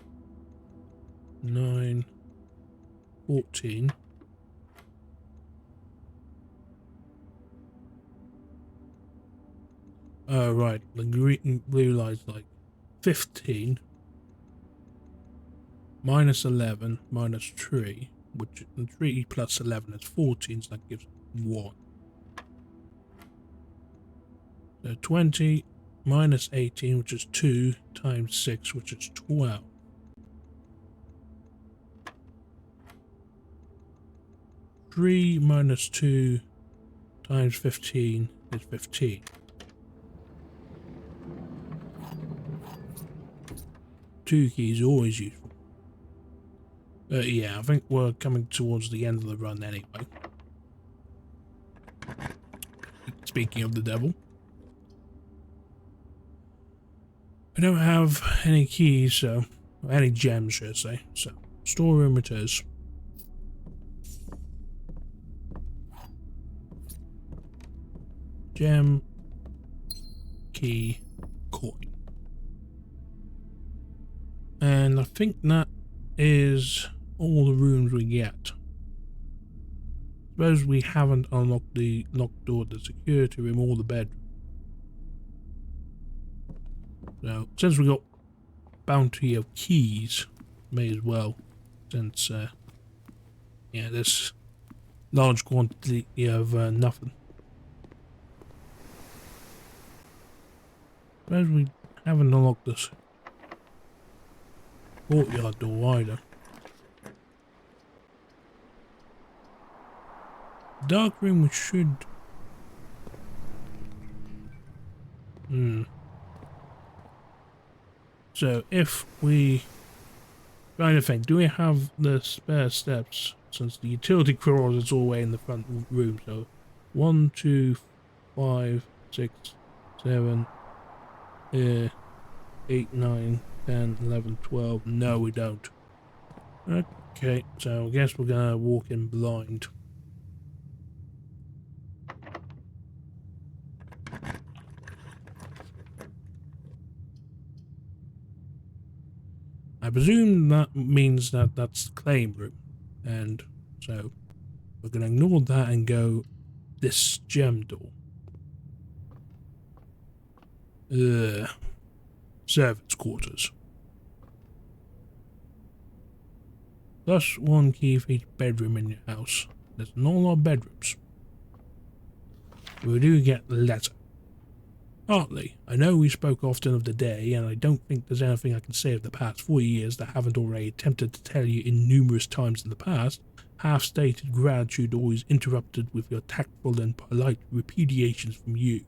9, 14. Oh, right. The green and blue line's like 15 minus 11 minus 3, which 3 plus 11 is 14, so that gives 1. So 20 minus 18, which is 2, times 6, which is 12. Three minus 2 times 15 is 15. 2 keys are always useful. Yeah, I think we're coming towards the end of the run anyway. Speaking of the devil. I don't have any keys, so... any gems, should I say. So, storeroom it is. Gem, key, coin. And I think that is all the rooms we get. Suppose we haven't unlocked the locked door to the security room or the bedroom. So, since we got bounty of keys, may as well, since, yeah, this large quantity of nothing. Suppose we haven't unlocked this courtyard door either. Dark room we should... So if we... trying to think, do we have the spare steps? Since the utility crawler is all the way in the front room, so 1, 2, 5, 6, 7, 8, 9, 10, 11, 12. No, we don't. Okay, so I guess we're gonna walk in blind. I presume that means that that's the claim room, and so we're gonna ignore that and go this gem door. Servants' quarters. Plus 1 key for each bedroom in your house. There's not a lot of bedrooms. We do get the letter. Partly, I know we spoke often of the day, and I don't think there's anything I can say of the past 4 years that I haven't already attempted to tell you in numerous times in the past. Half-stated gratitude always interrupted with your tactful and polite repudiations from you.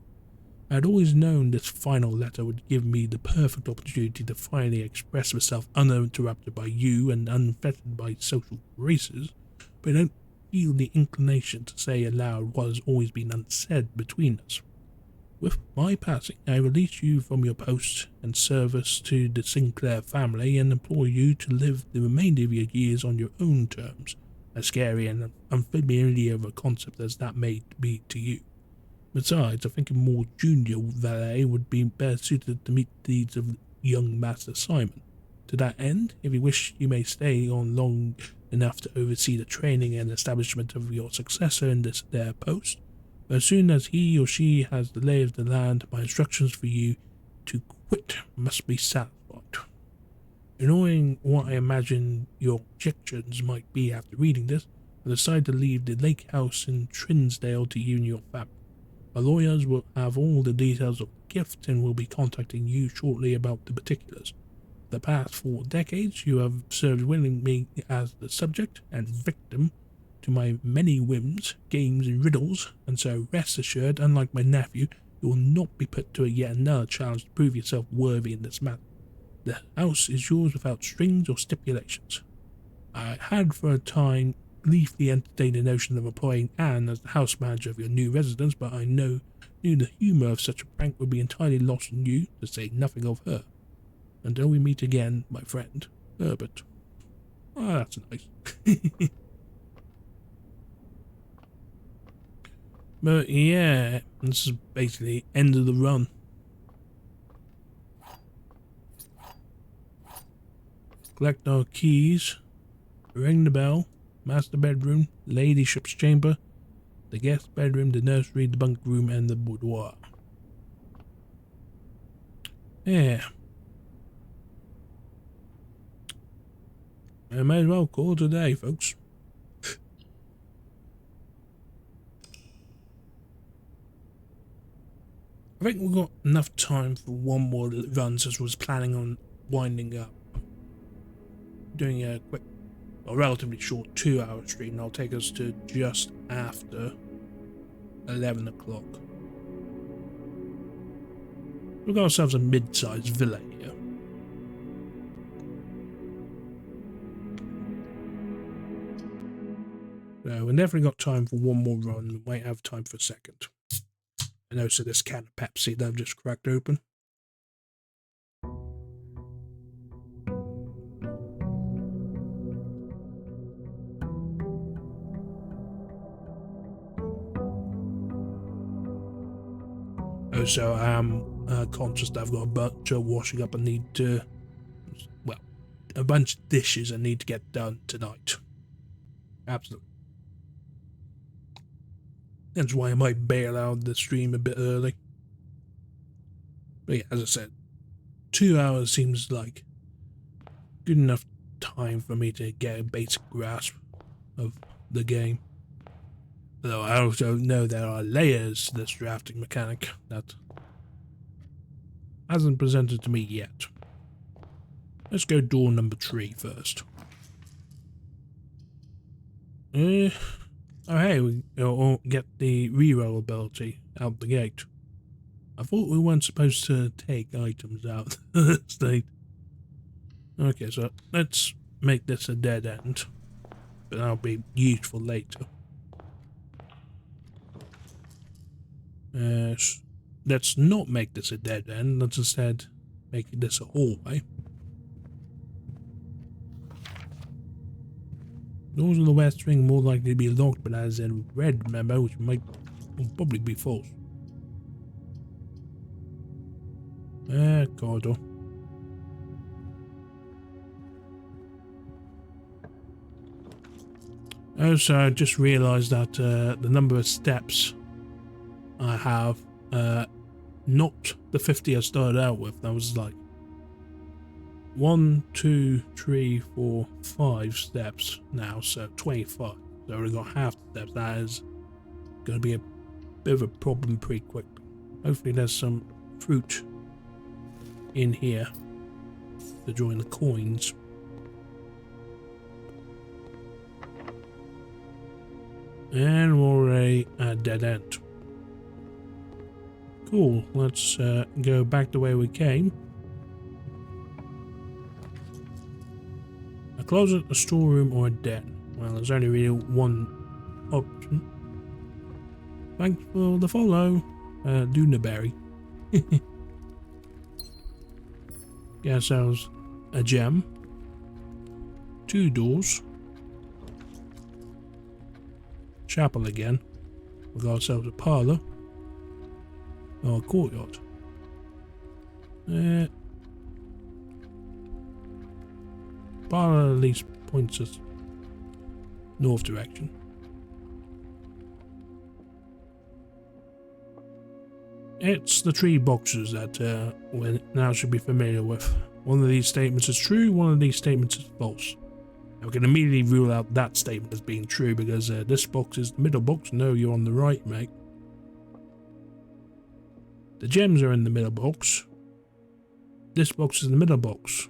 I had always known this final letter would give me the perfect opportunity to finally express myself uninterrupted by you and unfettered by social graces, but I don't feel the inclination to say aloud what has always been unsaid between us. With my passing, I release you from your post and service to the Sinclair family and implore you to live the remainder of your years on your own terms, as scary and unfamiliar of a concept as that may be to you. Besides, I think a more junior valet would be better suited to meet the needs of young Master Simon. To that end, if you wish, you may stay on long enough to oversee the training and establishment of your successor in their post. But as soon as he or she has the lay of the land, my instructions for you to quit must be satisfied. Knowing what I imagine your objections might be after reading this, I decided to leave the lake house in Trinsdale to you and your family. My lawyers will have all the details of the gift and will be contacting you shortly about the particulars. For the past 4 decades, you have served willingly as the subject and victim to my many whims, games, and riddles, and so rest assured, unlike my nephew, you will not be put to yet another challenge to prove yourself worthy in this matter. The house is yours without strings or stipulations. I had for a time gleefully entertained the notion of employing Anne as the house manager of your new residence, but I knew the humour of such a prank would be entirely lost on you, to say nothing of her. Until we meet again, my friend, Herbert. Oh, that's nice. But yeah, this is basically end of the run. Collect our keys, ring the bell, master bedroom, ladyship's chamber, the guest bedroom, the nursery, the bunk room, and the boudoir. Yeah. I may as well call it a day, folks. I think we've got enough time for one more run, since I was planning on winding up. Doing a quick, a relatively short 2-hour stream. That'll take us to just after 11 o'clock. We've got ourselves a mid-sized villa here. So we've definitely got time for one more run. We might have time for a second. And also this can of Pepsi that I've just cracked open. Also, I'm conscious that I've got a bunch of washing up I need to, well, a bunch of dishes I need to get done tonight. Absolutely. That's why I might bail out the stream a bit early. But yeah, as I said, 2 hours seems like good enough time for me to get a basic grasp of the game. Though I also know there are layers to this drafting mechanic that hasn't presented to me yet. Let's go door number 3 first. Oh hey, we'll get the reroll ability out the gate. I thought we weren't supposed to take items out of the state. Okay, so let's make this a dead end, but that'll be useful later. Let's not make this a dead end, let's instead make this a hallway. Doors on the west wing more likely to be locked, but as a red member, which will probably be false. Corridor. Also, I just realised that the number of steps I have, not the 50 I started out with. That was like 1, 2, 3, 4, 5 steps now, so 25. So I already got half the steps. That is going to be a bit of a problem pretty quick. Hopefully there's some fruit in here to join the coins. And we're already at dead end. Cool, let's go back the way we came. A closet, a storeroom, or a den. Well, there's only really one option. Thanks for the follow, Dunaberry. Get ourselves a gem. 2 doors. Chapel again. We got ourselves a parlour. Or a courtyard. bar at least points us north direction. It's the three boxes that we now should be familiar with. One of these statements is true, one of these statements is false. Now we can immediately rule out that statement as being true because this box is the middle box. No, you're on the right, mate. The gems are in the middle box. This box is in the middle box.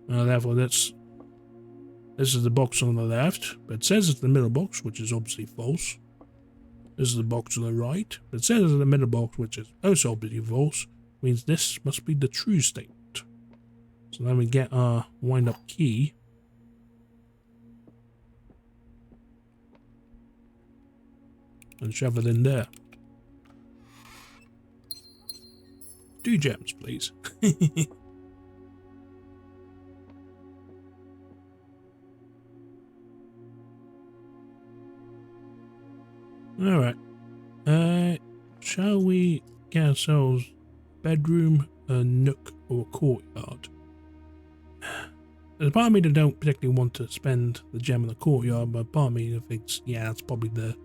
Therefore, this is the box on the left, but it says it's the middle box, which is obviously false. This is the box on the right, but it says it's the middle box, which is also obviously false. Means this must be the true statement. So then we get our wind-up key. And shove it in there. 2 gems, please. Alright. Shall we get ourselves bedroom, a nook, or a courtyard? There's a part of me that don't particularly want to spend the gem in the courtyard, but part of me that thinks, yeah, that's probably the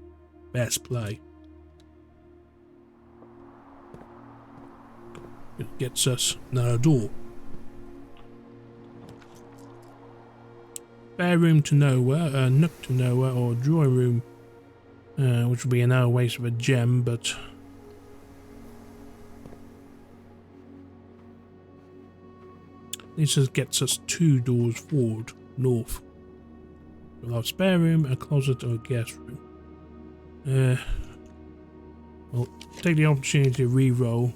best play. It gets us another door. Spare room to nowhere, a nook to nowhere, or a drawing room, which would be another waste of a gem, but this just gets us 2 doors forward, north. We'll have a spare room, a closet, or a guest room. Well, take the opportunity to re-roll.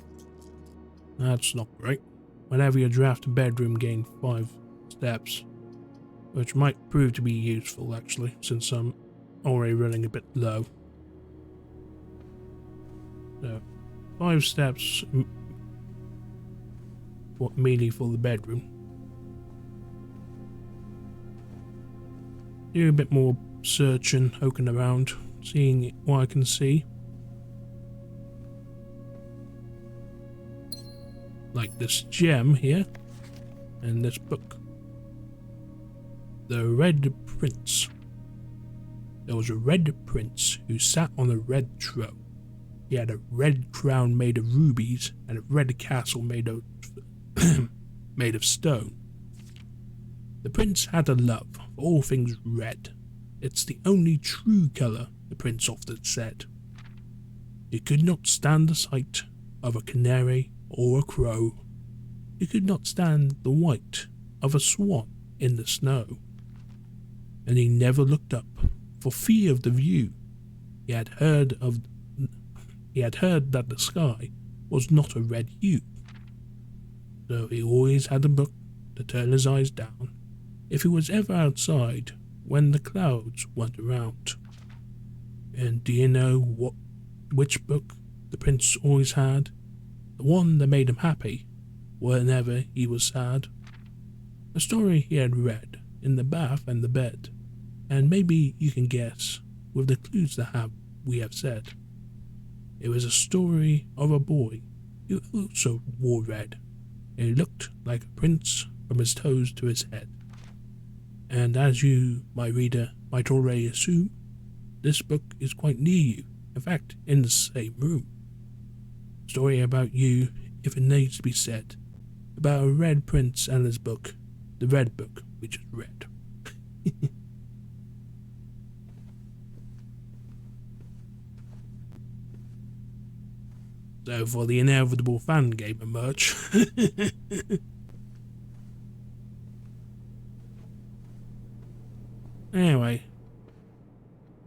That's not great. Whenever you draft a bedroom, gain 5 steps, which might prove to be useful actually, since I'm already running a bit low. So, 5 steps immediately for the bedroom. Do a bit more searching, poking around, seeing what I can see. Like this gem here, and this book. The Red Prince. There was a red prince who sat on a red throne. He had a red crown made of rubies and a red castle made of made of stone. The prince had a love for all things red. It's the only true colour, the prince often said. He could not stand the sight of a canary or a crow. He could not stand the white of a swan in the snow. And he never looked up for fear of the view. He had heard that the sky was not a red hue. So he always had a book to turn his eyes down if he was ever outside when the clouds weren't around. And do you know which book the prince always had? The one that made him happy whenever he was sad. A story he had read in the bath and the bed, and maybe you can guess with the clues that we have said. It was a story of a boy who also wore red, and he looked like a prince from his toes to his head. And as you, my reader, might already assume, this book is quite near you, in fact, in the same room. A story about you, if it needs to be said, about a red prince and his book, the red book we just read. So for the inevitable fan gamer merch. Anyway,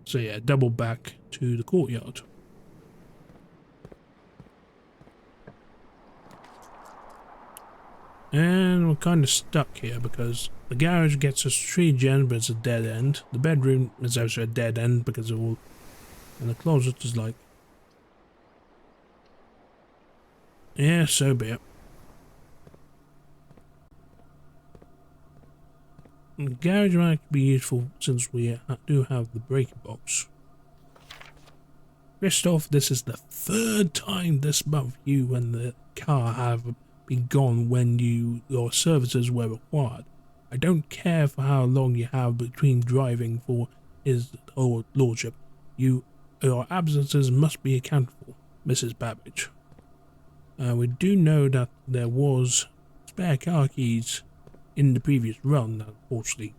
so yeah, double back to the courtyard. And we're kind of stuck here because the garage gets us 3 gems, but it's a dead end. The bedroom is also a dead end because of all, and the closet is like, yeah, so be it. The garage might be useful since we do have the breaker box. Christoph, this is the 3rd time this month you and the car have been gone when your services were required. I don't care for how long you have between driving for his lordship. Your absences must be accounted for, Mrs. Babbage. We do know that there was spare car keys in the previous run that unfortunately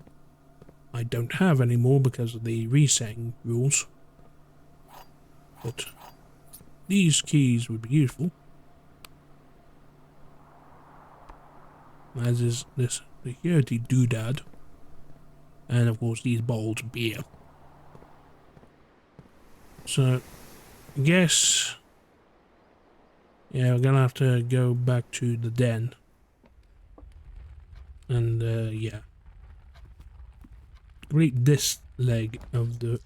I don't have anymore because of the resetting rules. But these keys would be useful. As is this security doodad. And of course these bottles of beer. So, I guess... yeah, we're gonna have to go back to the den. And, yeah. Complete this leg of the...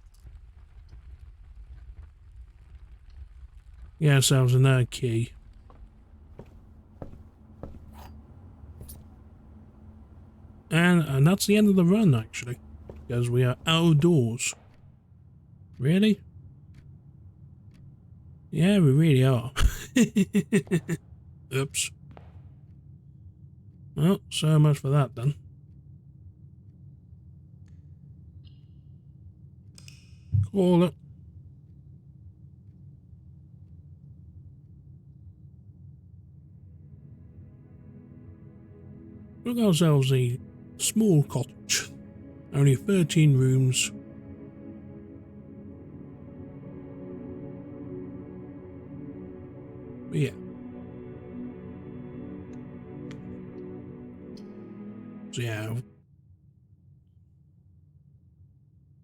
get ourselves another key. And that's the end of the run, actually. Because we are outdoors. Really? Yeah, we really are. Oops. Well, so much for that then. Call it. We got ourselves a small cottage. Only 13 rooms. But yeah. So yeah.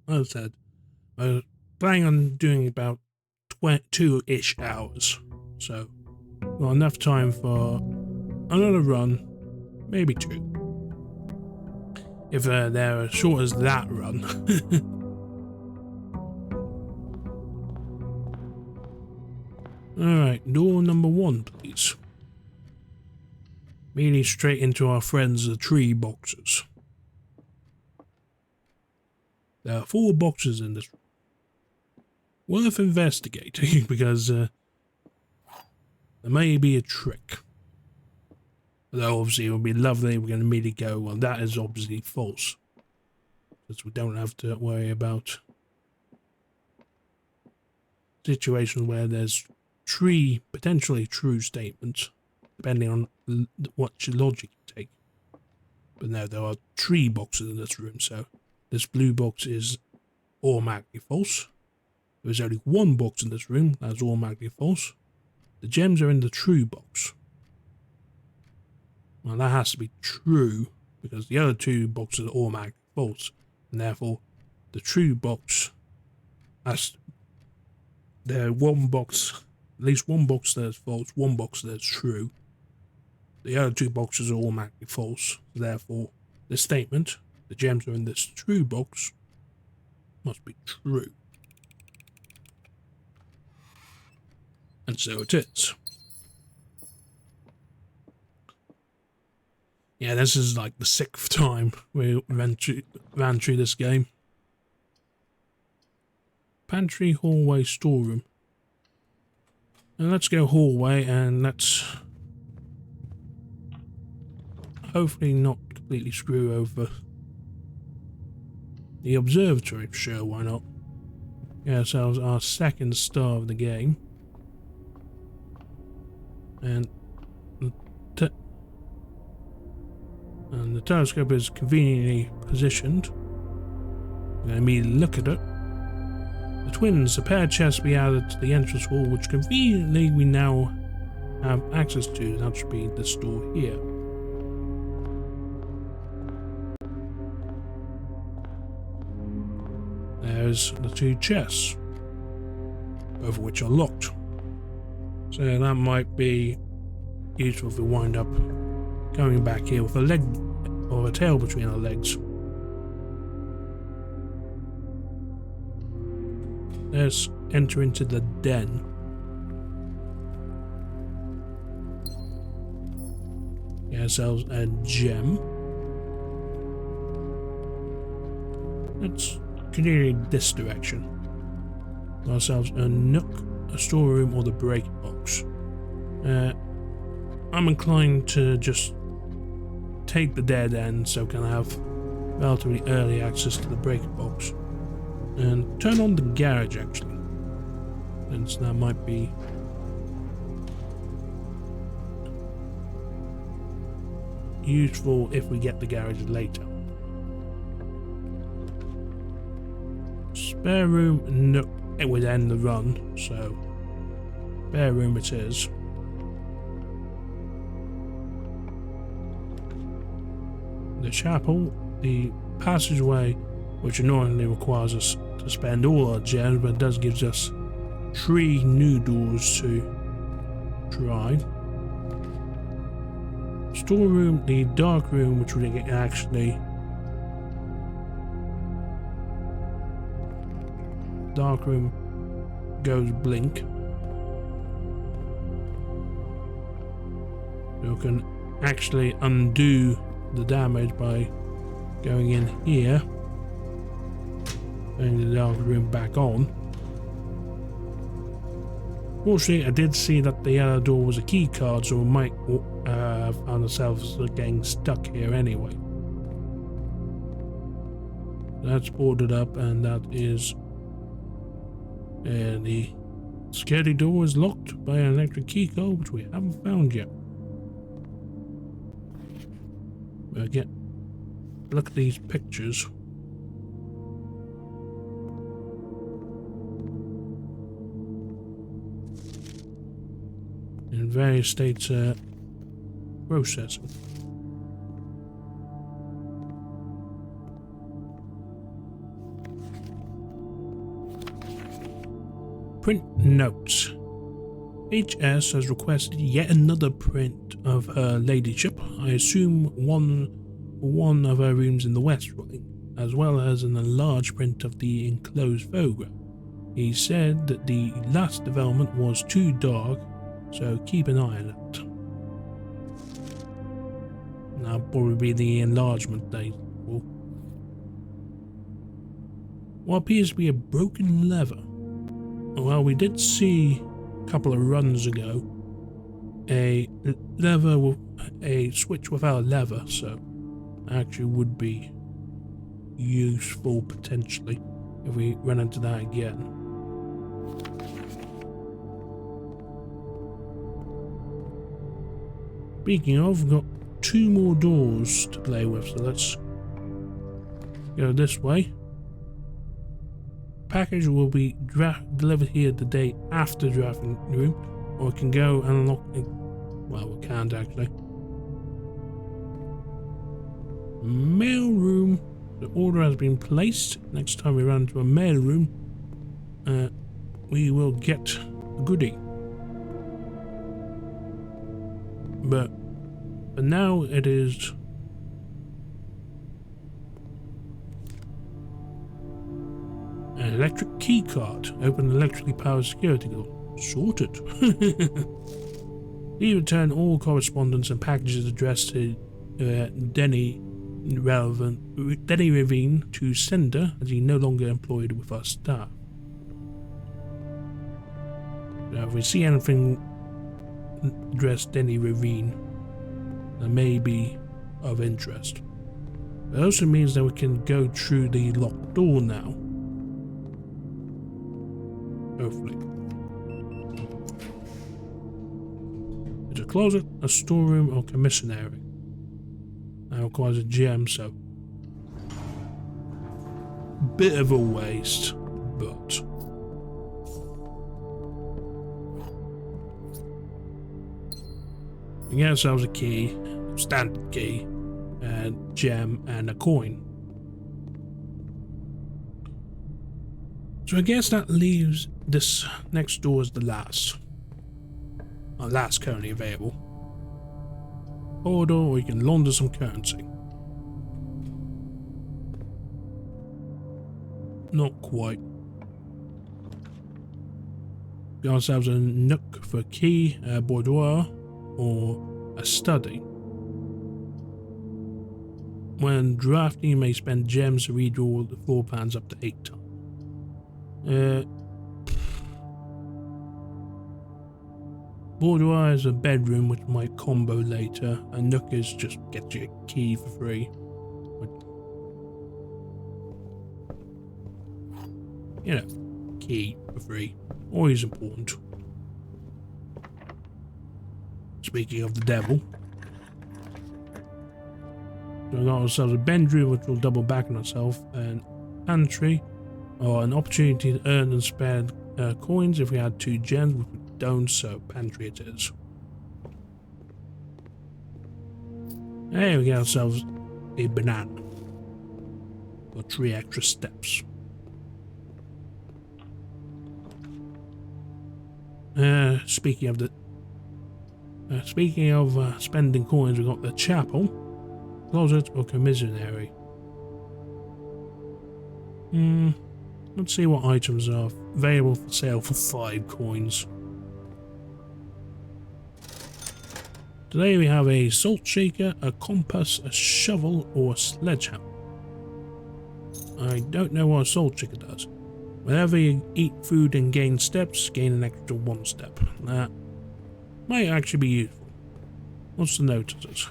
As I said, I was planning on doing about 2-ish hours. So, got enough time for another run. Maybe 2. If they're as short as that run. Alright, door number 1, please. Meaning straight into our friends, the tree boxes. There are 4 boxes in this room. Worth investigating because there may be a trick. Although obviously it would be lovely, we're going to immediately go, well, that is obviously false. Because we don't have to worry about situations where there's potentially true statements, depending on what logic you take. But no, there are 3 boxes in this room, so this blue box is automatically false. There's only 1 box in this room, that's automatically false. The gems are in the true box. Well, that has to be true, because the other 2 boxes are automatically false, and therefore the true box has one box, at least 1 box that's false, 1 box that's true. The other 2 boxes are automatically false, therefore the statement, the gems are in this true box, must be true. And so it is. Yeah, this is like the 6th time we ran through this game. Pantry, hallway, storeroom. And let's go hallway and let's hopefully not completely screw over the observatory. Sure, why not? Get ourselves our 2nd star of the game. And the telescope is conveniently positioned. I'm going to immediately look at it. The twins, a pair of chests be added to the entrance hall, which conveniently we now have access to. That should be this door here. There's the 2 chests, both of which are locked. So that might be useful if we wind up going back here with a leg or a tail between our legs. Let's enter into the den. Get ourselves a gem. Let's continue this direction. Get ourselves a nook, a storeroom, or the break box. I'm inclined to just take the dead end so we can have relatively early access to the breaker box. And turn on the garage actually, since that might be useful if we get the garage later. Spare room, no, it would end the run, so spare room it is. The chapel, the passageway, which annoyingly requires us to spend all our gems, but it does give us 3 new doors to try. Storeroom, the dark room, which we can actually dark room goes blink, so we can actually undo the damage by going in here, putting the dark room back on. Fortunately, I did see that the other door was a key card, so we might find ourselves getting stuck here anyway. That's boarded up, and that is the security door is locked by an electric key code, which we haven't found yet. Again, look at these pictures. In various states processing. Print notes. HS has requested yet another print of her ladyship. I assume one of her rooms in the West Wing, as well as an enlarged print of the enclosed photograph. He said that the last development was too dark, so keep an eye on it. That'll probably be the enlargement they will. What appears to be a broken lever. Well, we did see a couple of runs ago a lever with a switch without a lever, so actually would be useful potentially if we run into that again. Speaking of, we've got 2 more doors to play with, so let's go this way. Package will be delivered here the day after drafting room, or we can go and unlock it. Well, we can't actually. Mail room. The order has been placed. Next time we run to a mail room, we will get a goodie. But now it is an electric key card. Open an electrically powered security door. Sorted. Please return all correspondence and packages addressed to Denny Ravine to sender, as he no longer employed with our staff. Now, if we see anything addressed Denny Ravine that may be of interest. It also means that we can go through the locked door now. Hopefully. It's a closet, a storeroom, or commissary. That requires a gem, so bit of a waste, but we get ourselves a key, standard key, a gem, and a coin. So I guess that leaves this next door as the last. Last currently available. Corridor where you can launder some currency. Not quite. Got ourselves a nook for a key, a boudoir, or a study. When drafting, you may spend gems to redraw the floor plans up to 8 times. Boudoir is a bedroom which might combo later, and Nook is just gets you a key for free. You know, key for free. Always important. Speaking of the devil. So we got ourselves a bedroom which will double back on ourselves, an pantry, or an opportunity to earn and spend coins if we had 2 gems, which we don't, so pantry it is. Hey, we get ourselves a banana. Got 3 extra steps. Speaking of spending coins, we got the chapel, closet, or commissary. Let's see what items are available for sale for 5 coins. Today we have a salt shaker, a compass, a shovel, or a sledgehammer. I don't know what a salt shaker does. Whenever you eat food and gain steps, gain an extra 1 step. That might actually be useful. What's the notices?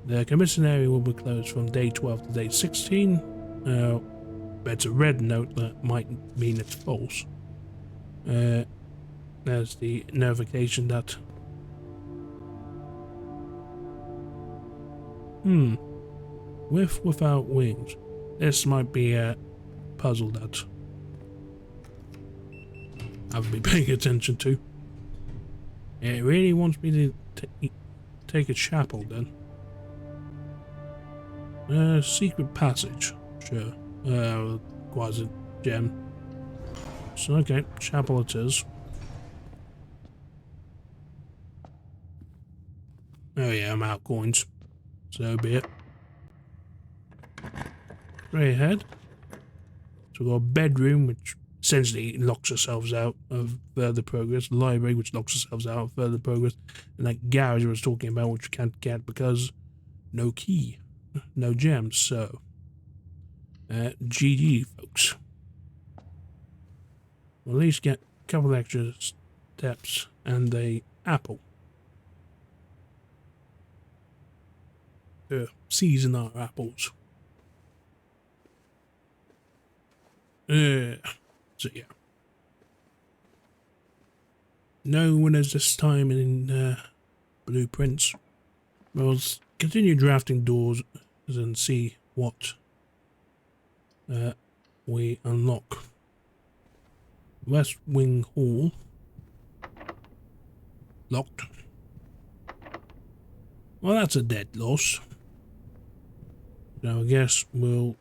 The commissary will be closed from day 12 to day 16. It's a red note that might mean it's false. There's the notification that... With without wings. This might be a puzzle that I've been paying attention to. It really wants me to take a chapel then. Secret passage. Sure. Requires a gem. So okay, chapel it is. Oh yeah, I'm out coins. So be it. Straight ahead. So we've got a bedroom which essentially locks ourselves out of further progress. The library which locks ourselves out of further progress. And that garage I was talking about which you can't get because no key. No gems, so GG folks. We'll at least get a couple extra steps and a apple. Season our apples. So yeah. No winners this time in blueprints. We'll continue drafting doors and see what we unlock. West Wing Hall. Locked. Well, that's a dead loss. Now I guess we'll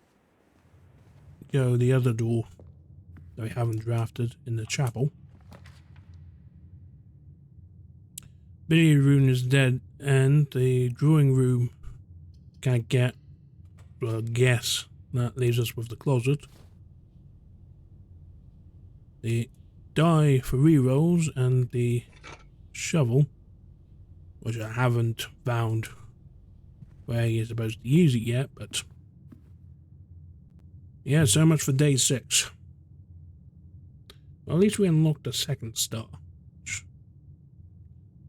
go the other door that we haven't drafted in the chapel. Billiard room is dead and the drawing room can't get. Well, I guess that leaves us with the closet. The die for rerolls and the shovel, which I haven't found where you're supposed to use it yet, but yeah, so much for day 6. Well, at least we unlocked a 2nd star, which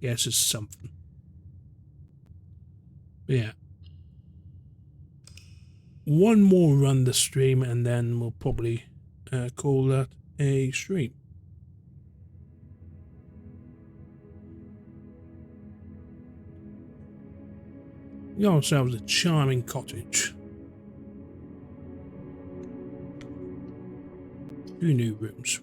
I guess is something. But yeah, one more run the stream and then we'll probably call that a stream. We got ourselves a charming cottage. 2 new rooms.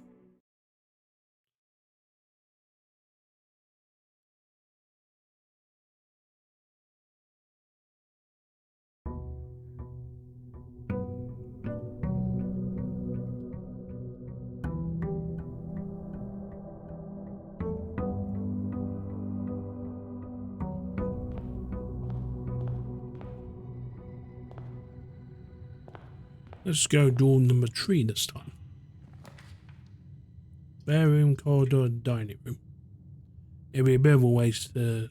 Let's go door number 3 this time. Spare room, corridor, dining room. It'd be a bit of a waste to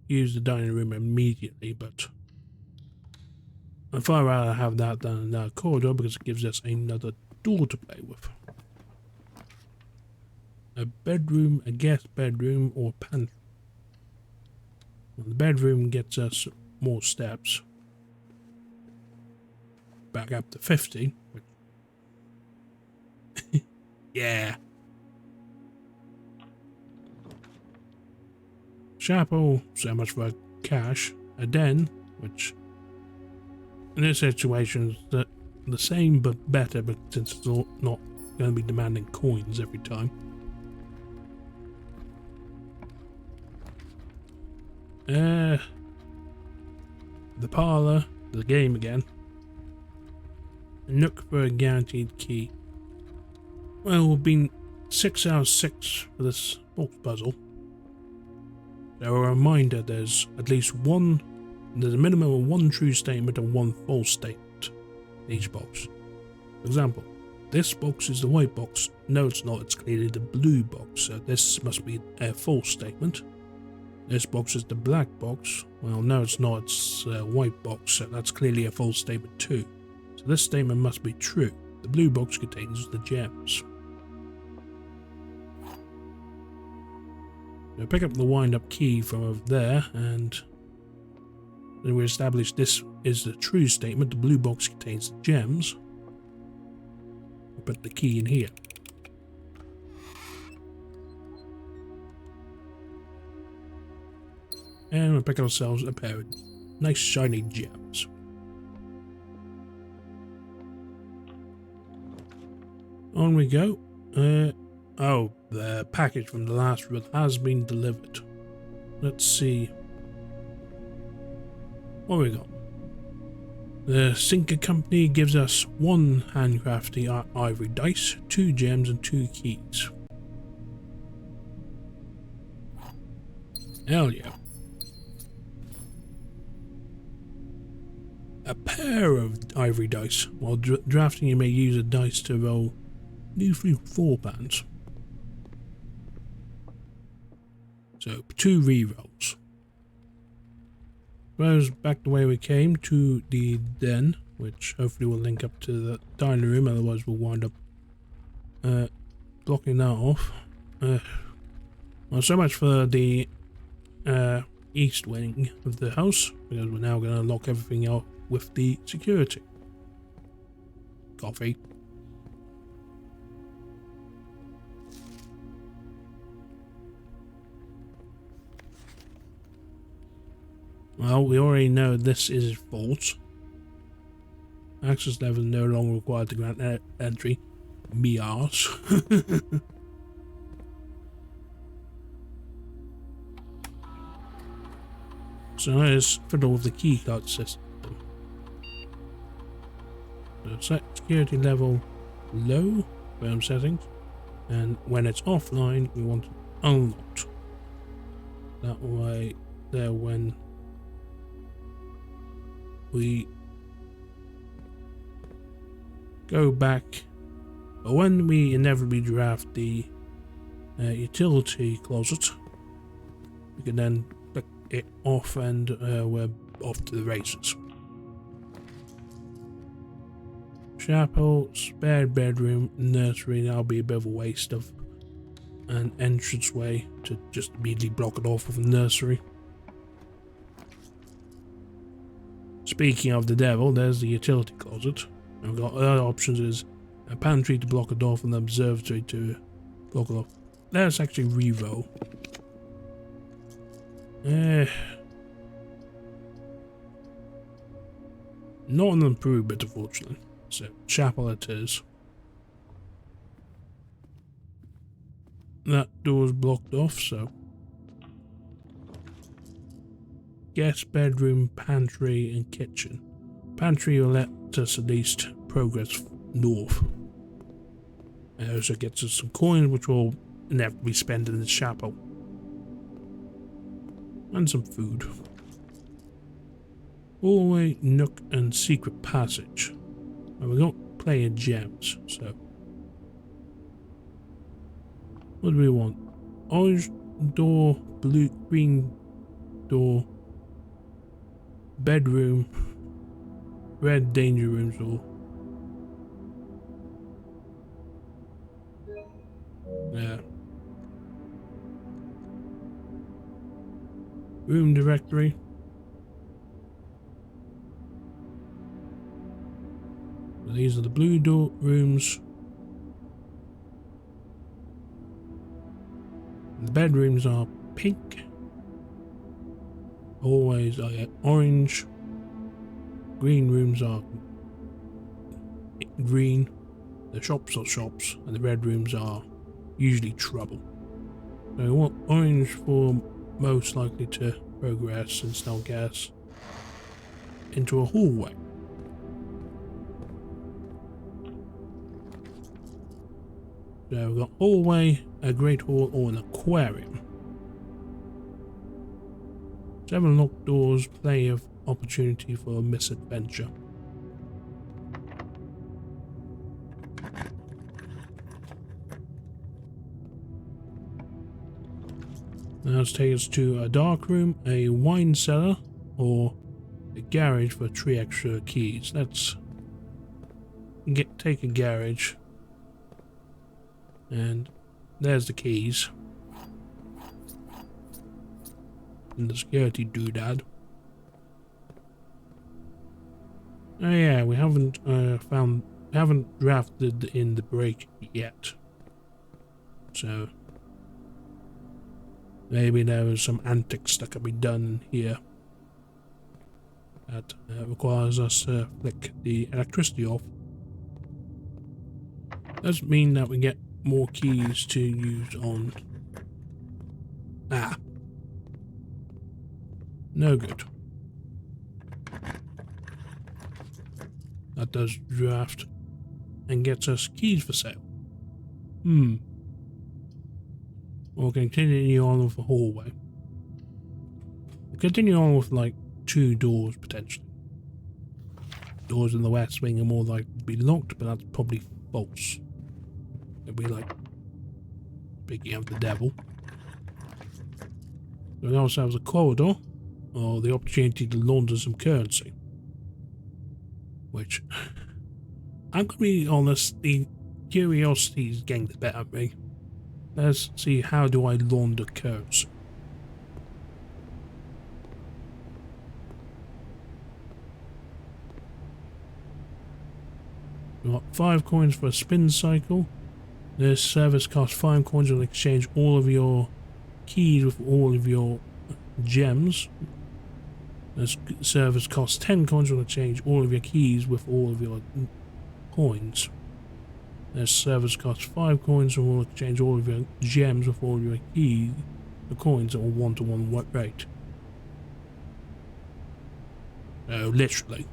use the dining room immediately, but I'd far rather have that than another corridor because it gives us another door to play with. a bedroom, a guest bedroom, or pantry. Well, the bedroom gets us more steps. Back up to 50. Yeah. Chapel, so much for cash. A den, which in this situation is the same but better, but since it's not going to be demanding coins every time. The parlor, the game again. A nook for a guaranteed key. Well, we've been 6 out of 6 for this box puzzle. So a reminder, there's at least one, there's a minimum of 1 true statement and 1 false statement in each box. For example, this box is the white box. No, it's not, it's clearly the blue box, so this must be a false statement. This box is the black box. Well, no, it's not, it's a white box, so that's clearly a false statement too. So this statement must be true. The blue box contains the gems. So pick up the wind-up key from over there, and then we establish this is the true statement. The blue box contains the gems. We'll put the key in here. And we'll pick ourselves a pair of nice shiny gems. On we go. Oh, the package from the last run has been delivered. Let's see what we got. The Sinker Company gives us 1 handcrafted ivory dice, 2 gems, and 2 keys. Hell yeah. A pair of ivory dice. While drafting, you may use a dice to roll new 4 bands. So 2 rerolls. Goes back the way we came to the den, which hopefully will link up to the dining room, otherwise we'll wind up blocking that off. Well, so much for the east wing of the house, because we're now going to lock everything out with the security. Coffee. Well, we already know this is false. Access level no longer required to grant entry. Me arse. So let's fiddle with the keycard system. So set security level low, firm settings, and when it's offline, we want it unlocked. That way, there when we go back, but when we inevitably draft the utility closet, we can then click it off and we're off to the races. Chapel, spare bedroom, nursery. That'll be a bit of a waste of an entranceway to just immediately block it off with a nursery. Speaking of the devil, there's the utility closet. And we've got other options is a pantry to block it off and an observatory to block it off. Let's actually re-roll. Not an improvement, unfortunately. So, chapel it is. That door's blocked off, so. Guest bedroom, pantry, and kitchen. Pantry will let us at least progress north. It also gets us some coins, which we'll inevitably spend in the chapel. And some food. Hallway, nook, and secret passage. And we're not playing gems, so. What do we want? Orange door, blue, green door, bedroom, red danger rooms, or. Yeah. room directory. So these are the blue door rooms. The bedrooms are pink. Hallways are orange. Green rooms are green. The shops are shops, and the red rooms are usually trouble. So we want orange for most likely to progress and smell gas into a hallway. So we've got hallway, a great hall, or an aquarium. 7 locked doors, plenty of opportunity for a misadventure. Now let's take us to a dark room, a wine cellar, or a garage for 3 extra keys. Let's take a garage. And there's the keys. And the security doodad. Oh yeah, we haven't drafted in the break yet. So maybe there was some antics that can be done here that requires us to flick the electricity off. Doesn't mean that we get more keys to use on... no good. That does draft and gets us keys for sale. We'll continue on with the hallway. We'll continue on with like 2 doors potentially. Doors in the west wing are more likely to be locked, but that's probably false. It'll be like speaking of the devil. We also have a corridor, or the opportunity to launder some currency. Which, I'm gonna be honest, the curiosity is getting the better of me. Let's see, how do I launder currency? We've got 5 coins for a spin cycle. This service costs 5 coins and exchange all of your keys with all of your gems. This service costs 10 coins and exchange all of your keys with all of your coins. This service costs 5 coins and will exchange all of your gems with all of your keys. The coins at a 1-to-1 rate. Oh, literally.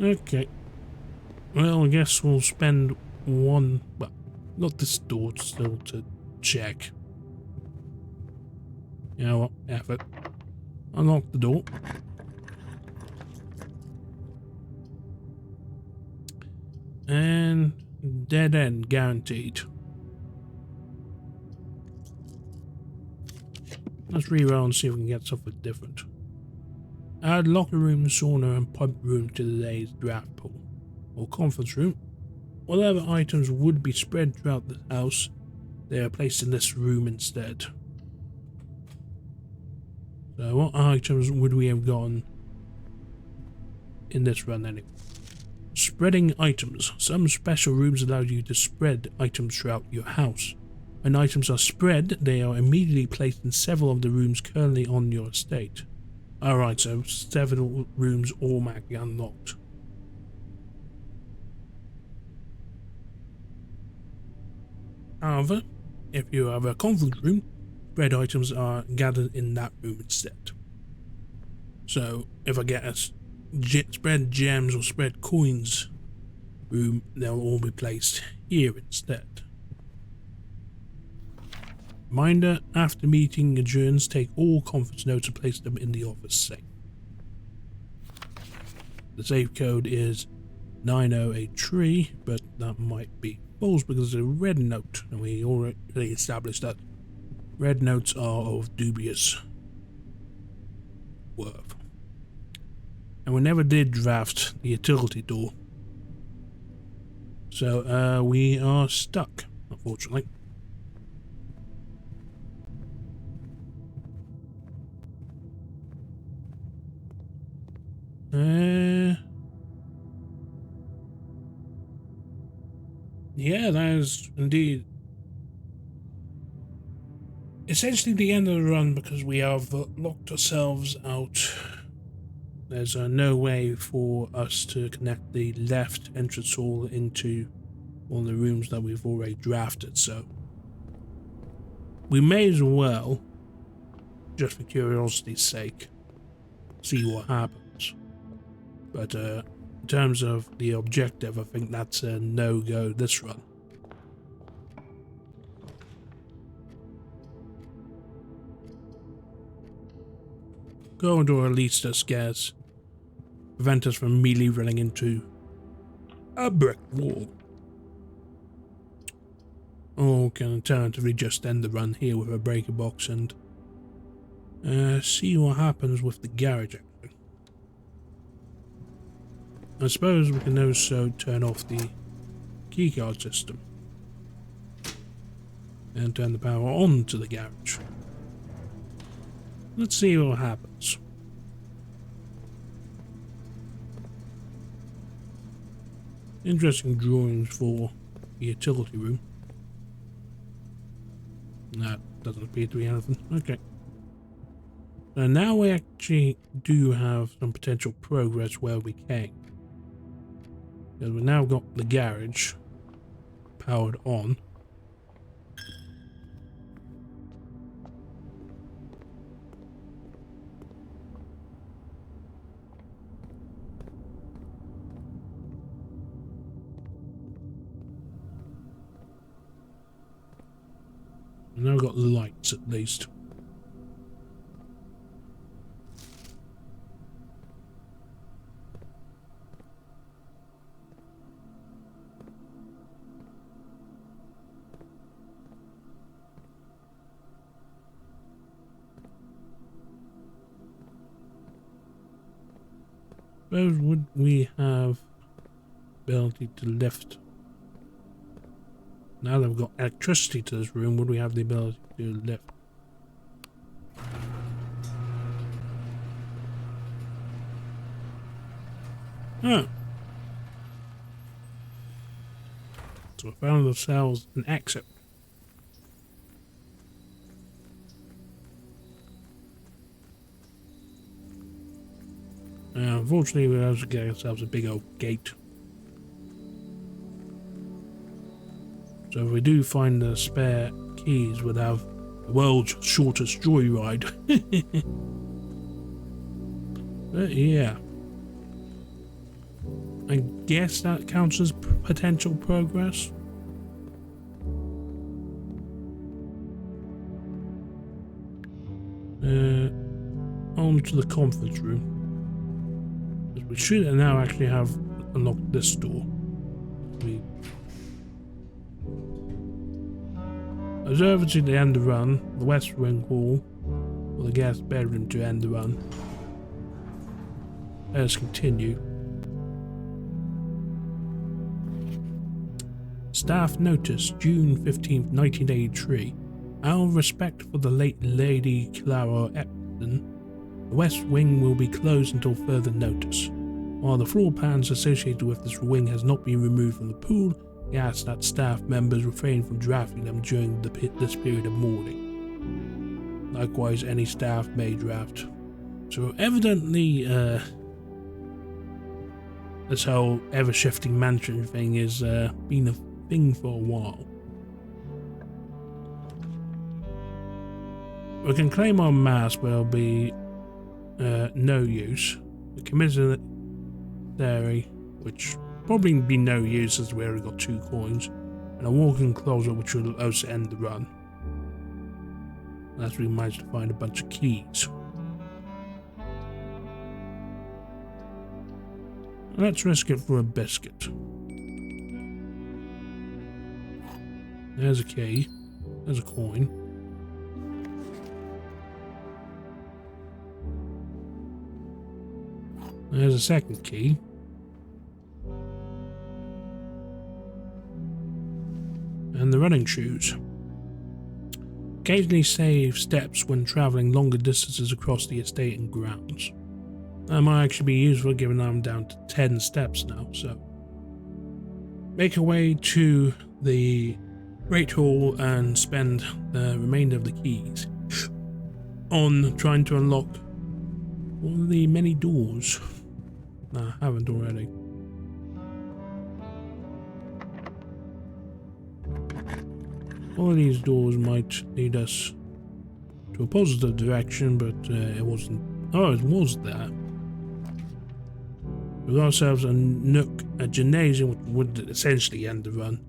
Okay. Well, I guess we'll spend 1... well, not this door still to check. You know what? F it. Unlock the door. And dead end guaranteed. Let's reroll and see if we can get something different. Add locker room, sauna and pub room to today's draft pool, or conference room. Whatever items would be spread throughout the house, they are placed in this room instead. So what items would we have gotten in this run anyway? Spreading items. Some special rooms allow you to spread items throughout your house. When items are spread, they are immediately placed in several of the rooms currently on your estate. Alright, so several rooms automatically unlocked. However, if you have a conference room, spread items are gathered in that room instead. So, if I get a spread gems or spread coins room, they'll all be placed here instead. Reminder, after meeting adjourns, take all conference notes and place them in the office safe. The safe code is 9083, but that might be false because it's a red note, and we already established that red notes are of dubious worth. And we never did draft the utility door. So we are stuck, unfortunately. Yeah, that is indeed essentially the end of the run because we have locked ourselves out. There's no way for us to connect the left entrance hall into one of the rooms that we've already drafted, so we may as well, just for curiosity's sake, see what happens. But in terms of the objective, I think that's a no-go this run. Going to at least scares prevent us from immediately running into a brick wall. Or can alternatively just end the run here with a breaker box and see what happens with the garage actually. I suppose we can also turn off the keycard system and turn the power on to the garage. Let's see what happens. Interesting drawings for the utility room. That doesn't appear to be anything. Okay. So now we actually do have some potential progress where we came. Because we've now got the garage powered on. We've now got lights at least. Suppose would we have ability to lift? Now that we've got electricity to this room, would we have the ability to lift? Huh. So we found ourselves an exit. Unfortunately, we also get ourselves a big old gate. So if we do find the spare keys, we'll have the world's shortest joyride. But yeah. I guess that counts as potential progress. On to the conference room. We should now actually have unlocked this door. Observatory to end the run, the west wing hall, or the guest bedroom to end the run. Let us continue. Staff notice, June 15th, 1983. Out of respect for the late Lady Clara Epton, the west wing will be closed until further notice. While the floor plans associated with this wing has not been removed from the pool, we ask that staff members refrain from drafting them during this period of mourning. Likewise, any staff may draft. So evidently, this whole ever-shifting mansion thing has been a thing for a while. We can claim our mask, but it'll be no use. The commissary, which probably be no use as we already got 2 coins, and a walk-in closet which will also end the run. Unless we manage to find a bunch of keys. Let's risk it for a biscuit. There's a key. There's a coin. There's a second key. And the running shoes. Occasionally save steps when travelling longer distances across the estate and grounds. That might actually be useful given I'm down to 10 steps now, so. Make our way to the Great Hall and spend the remainder of the keys on trying to unlock all the many doors. No, I haven't already. All of these doors might lead us to a positive direction, but it wasn't. Oh, it was there. We got ourselves a nook, a gymnasium, which would essentially end the run,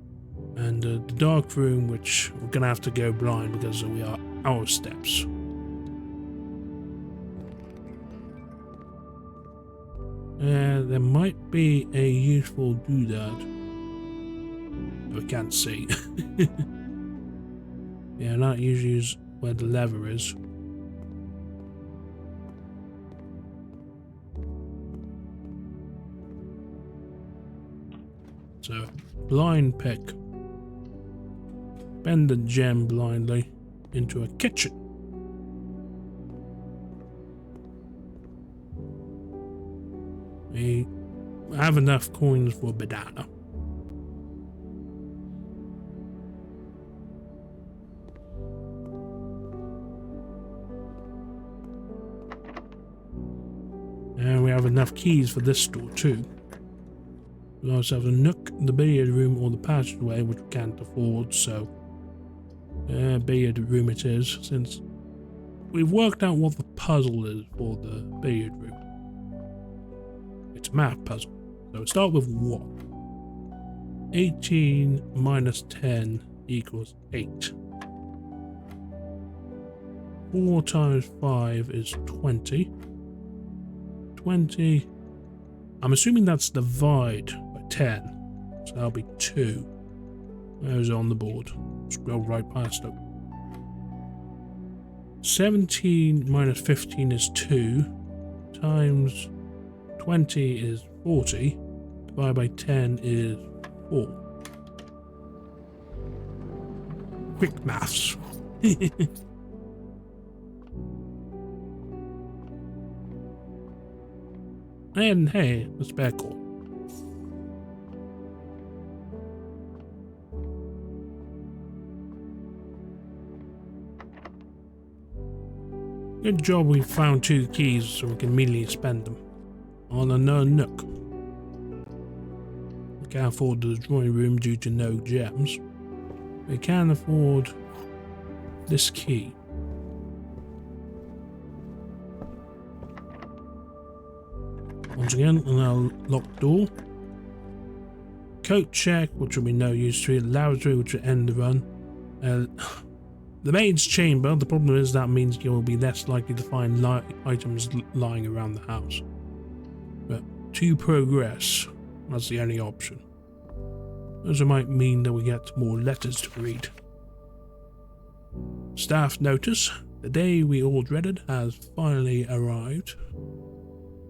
and the dark room, which we're gonna have to go blind because we are out of steps. There might be a useful doodad. I can't see. Yeah, that usually is where the lever is. So, blind pick. Bend the gem blindly into a kitchen. We have enough coins for a banana. And we have enough keys for this door too. We also have a nook, the billiard room, or the passageway, which we can't afford, so billiard room it is, since we've worked out what the puzzle is for the billiard room. It's a math puzzle. So we start with 1. 18 minus 10 equals 8. 4 times 5 is 20. 20. I'm assuming that's divide by 10. So that'll be 2. Those on the board. Scroll right past it. 17 minus 15 is 2. Times 20 is 40. Divided by 10 is 4. Quick maths. And hey, a spare coin. Good job we found 2 keys so we can immediately spend them on a nook. We can't afford the drawing room due to no gems. We can afford this key. Once again, an locked door. Coat check, which will be no use to it. Laboratory, which will end the run. The maid's chamber, the problem is that means you will be less likely to find items lying around the house. But to progress, that's the only option. Also might mean that we get more letters to read. Staff notice, the day we all dreaded has finally arrived.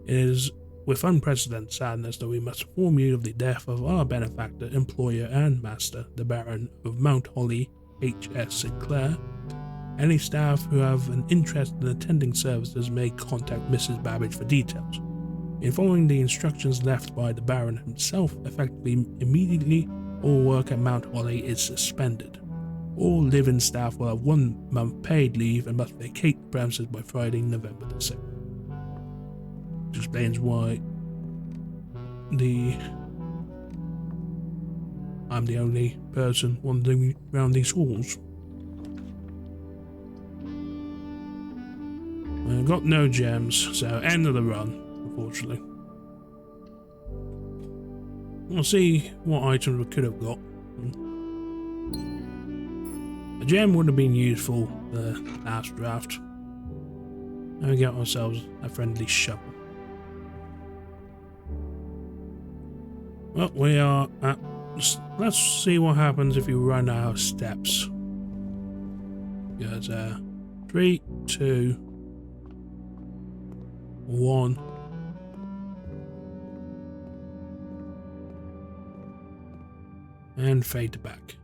It is with unprecedented sadness that we must inform you of the death of our benefactor, employer and master, the Baron of Mount Holly, H.S. Sinclair. Any staff who have an interest in attending services may contact Mrs. Babbage for details. In following the instructions left by the Baron himself, effectively immediately, all work at Mount Holly is suspended. All live-in staff will have 1 month paid leave and must vacate the premises by Friday, November the 6th. Which explains why I'm the only person wandering around these halls. I've got no gems, so end of the run, unfortunately. We'll see what items we could have got. A gem would have been useful the last draft. And we got ourselves a friendly shovel. Well, we are at... Let's see what happens if you run out of steps. There's 3, 2, 1. And fade to back.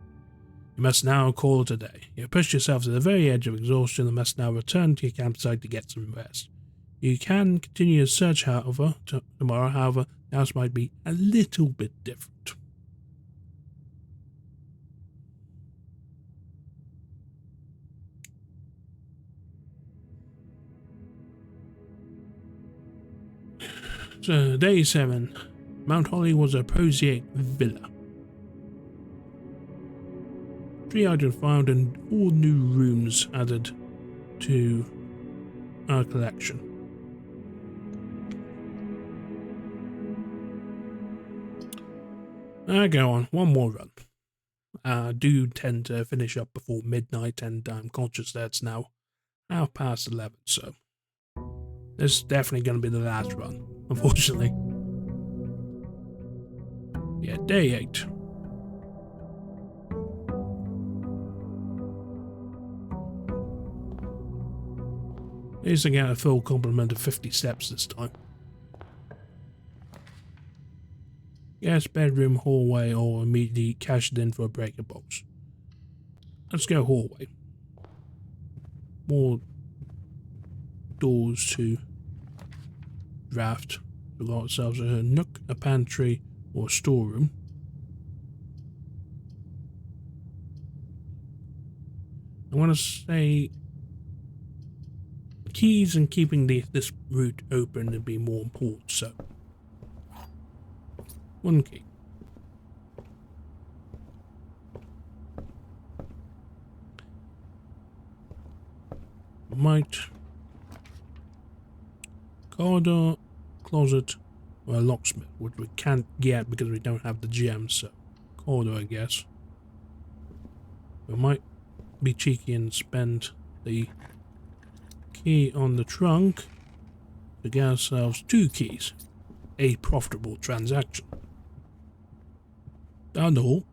You must now call it a day. You have pushed yourself to the very edge of exhaustion and must now return to your campsite to get some rest. You can continue your search, however, tomorrow. However, the house might be a little bit different. So, day 7. Mount Holly was a prosaic villa. 3 items found and 4 new rooms added to our collection. I go on, one more run. I do tend to finish up before midnight, and I'm conscious that it's now 11:30, so this is definitely going to be the last run, unfortunately. Yeah, day 8. At least I get a full complement of 50 steps this time. Yes, bedroom, hallway, or immediately cashed in for a breaker box. Let's go hallway. More doors to draft. We've got ourselves a nook, a pantry, or a storeroom. I want to say keys and keeping this route open would be more important, so 1 key. Might corridor, closet, or a locksmith, which we can't get because we don't have the gems, so corridor, I guess. We might be cheeky and spend the key on the trunk to get ourselves 2 keys. A profitable transaction. Down the hall.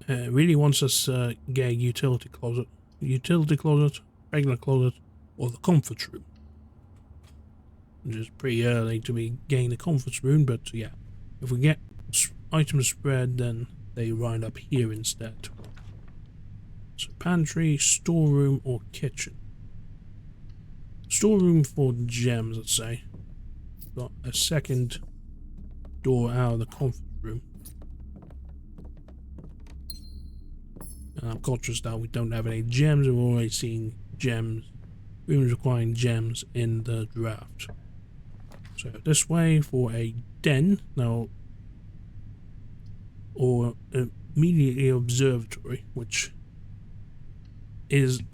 Really wants us to get a utility closet, regular closet, or the comfort room. Which is pretty early to be getting the comfort room, but yeah, if we get items spread, then they wind up here instead. So pantry, storeroom, or kitchen. Storeroom for gems, let's say. Got a second door out of the comfort room. And I'm conscious that we don't have any gems. We've already seen gems, rooms requiring gems in the draft. So this way for a den now, or immediately observatory, which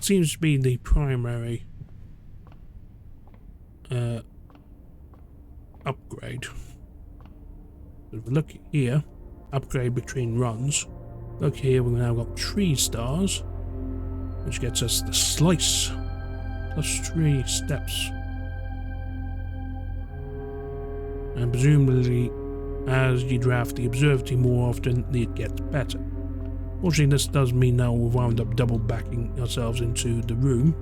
seems to be the primary upgrade. If we look here, upgrade between runs. Look here, we've now got 3 stars, which gets us the slice, plus 3 steps. And presumably, as you draft the observatory more often, it gets better. Fortunately, this does mean now we've wound up double backing ourselves into the room.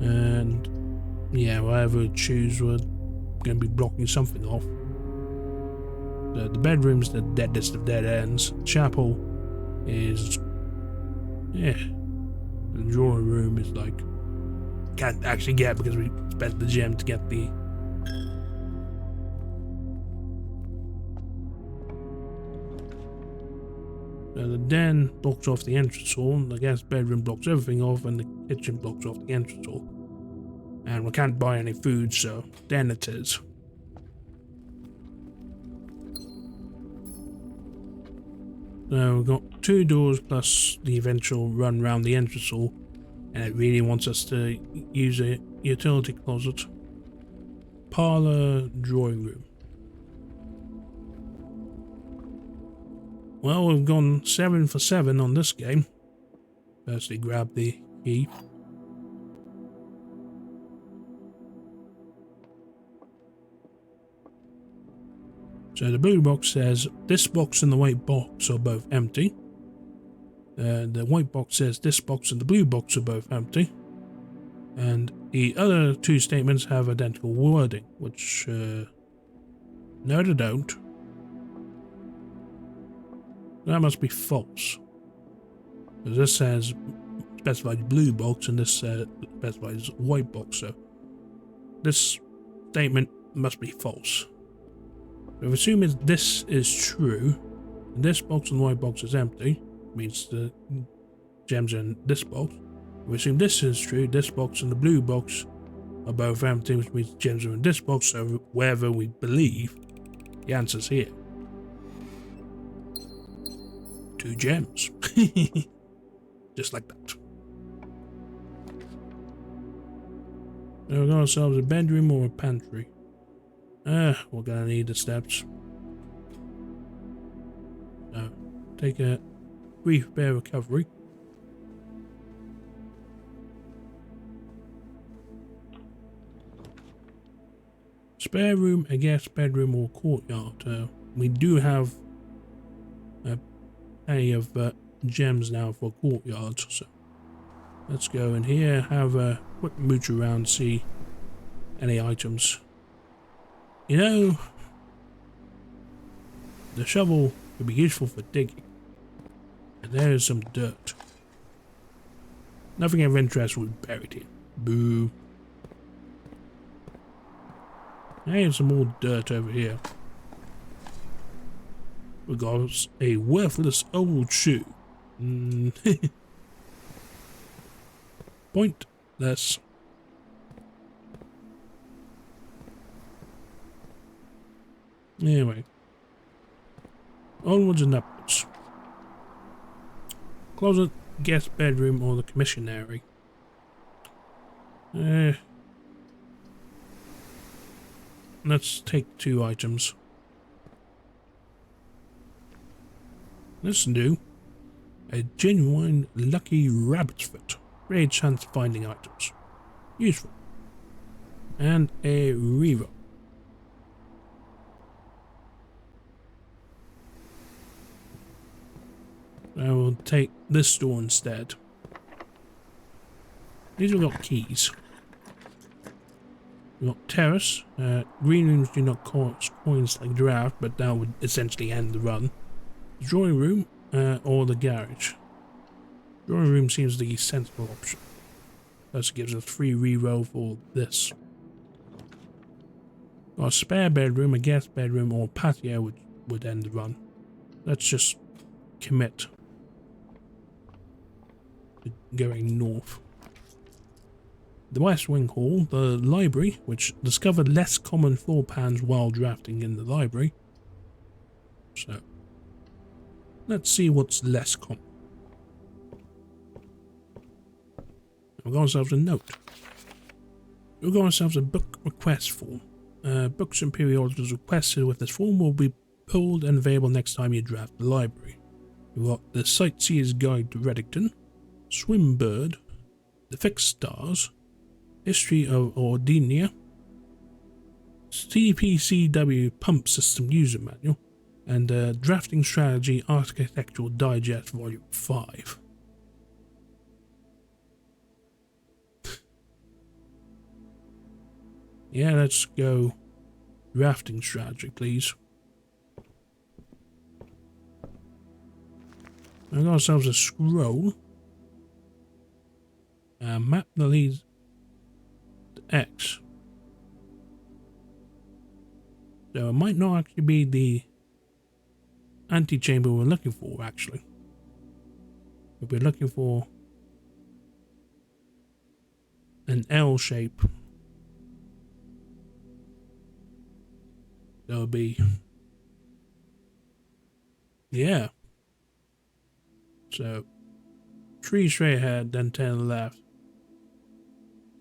And yeah, whatever we choose, we're going to be blocking something off. The bedroom's the deadest of dead ends. Chapel is, yeah. The drawing room is like, can't actually get because we spent the gem to get the. The den blocks off the entrance hall. The guest bedroom blocks everything off, and the kitchen blocks off the entrance hall. And we can't buy any food, so den it is. So we've got 2 doors plus the eventual run round the entrance hall, and it really wants us to use a utility closet. Parlor, drawing room. Well, we've gone 7 for 7 on this game. Firstly, grab the key. So the blue box says, this box and the white box are both empty. The white box says, this box and the blue box are both empty. And the other 2 statements have identical wording, which, no they don't. That must be false. Because this says, specified blue box, and this specified as a white box, so this statement must be false. So if assuming this is true, and this box and white box is empty, means the gems are in this box. If we assume this is true, this box and the blue box are both empty, which means the gems are in this box, so wherever we believe, the answer's here. 2 gems. Just like that. Now we've got ourselves a bedroom or a pantry. We're gonna need the steps. So, take a brief bear recovery. Spare room, a guest bedroom or courtyard. We do have plenty of gems now for courtyards, so let's go in here, have a quick mooch around, see any items. You know, the shovel could be useful for digging, and there's some dirt. Nothing of interest was buried here. Boo. There's some more dirt over here. We got a worthless old shoe. Pointless. Anyway. Onwards and upwards. Closet, guest bedroom, or the commissary. Let's take 2 items. Let's do a genuine lucky rabbit's foot. Great chance of finding items. Useful. And a reroll. I will take this door instead. These have got keys. We've got terrace. Green rooms do not cost coins like draft, but that would essentially end the run. Drawing room or the garage. Drawing room seems the sensible option. Plus it gives us free reroll for this. Got a spare bedroom, a guest bedroom, or patio which would end the run. Let's just commit to going north. The West Wing Hall, the library, which discovered less common floor plans while drafting in the library. So, let's see what's less common. We've got ourselves a note. We've got ourselves a book request form. Books and periodicals requested with this form will be pulled and available next time you draft the library. We've got the Sightseer's Guide to Reddington, Swimbird, The Fixed Stars, History of Ordinia, CPCW Pump System User Manual, and Drafting Strategy Architectural Digest Volume 5. Yeah, let's go drafting strategy, please. We've got ourselves a scroll. A map that leads to X. So it might not actually be the antechamber we're looking for, actually. But we're looking for an L shape. That'll be, yeah. So 3 straight ahead, then 10 left.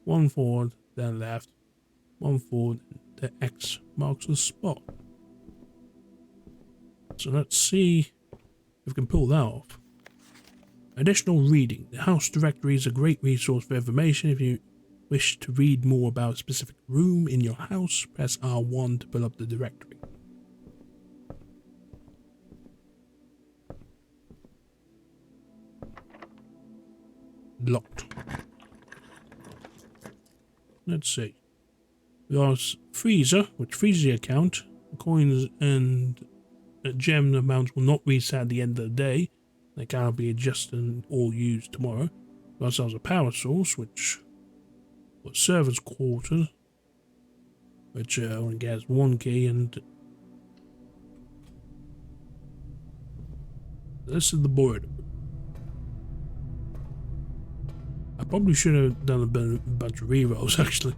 1 forward, then left. 1 forward, the X marks the spot. So let's see if we can pull that off. Additional reading. The house directory is a great resource for information. If you wish to read more about a specific room in your house, press R1 to pull up the directory. Locked. Let's see. We got freezer, which freezes the account. Coins and gem amounts will not reset at the end of the day. They cannot be adjusted or used tomorrow. We got ourselves a power source, which Got servants' quarters, which only gets one key, and this is the board. I probably should have done a bunch of rerolls actually.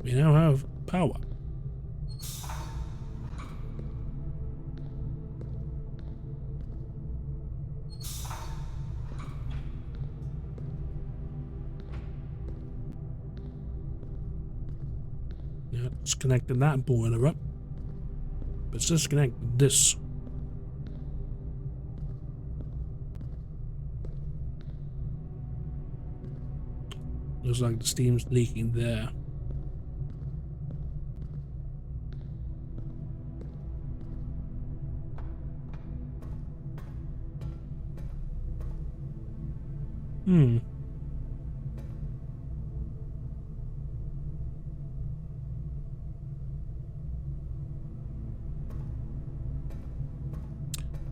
We now have power. Now it's connected that boiler up, but it's disconnected this. Looks like the steam's leaking there.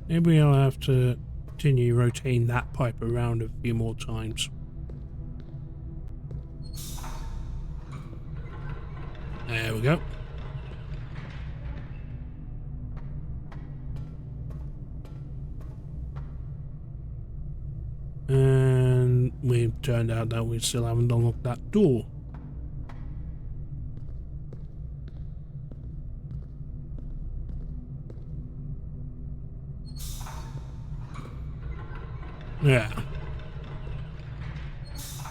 Maybe I'll have to continue rotating that pipe around a few more times. There we go. And we've turned out that we still haven't unlocked that door. Yeah.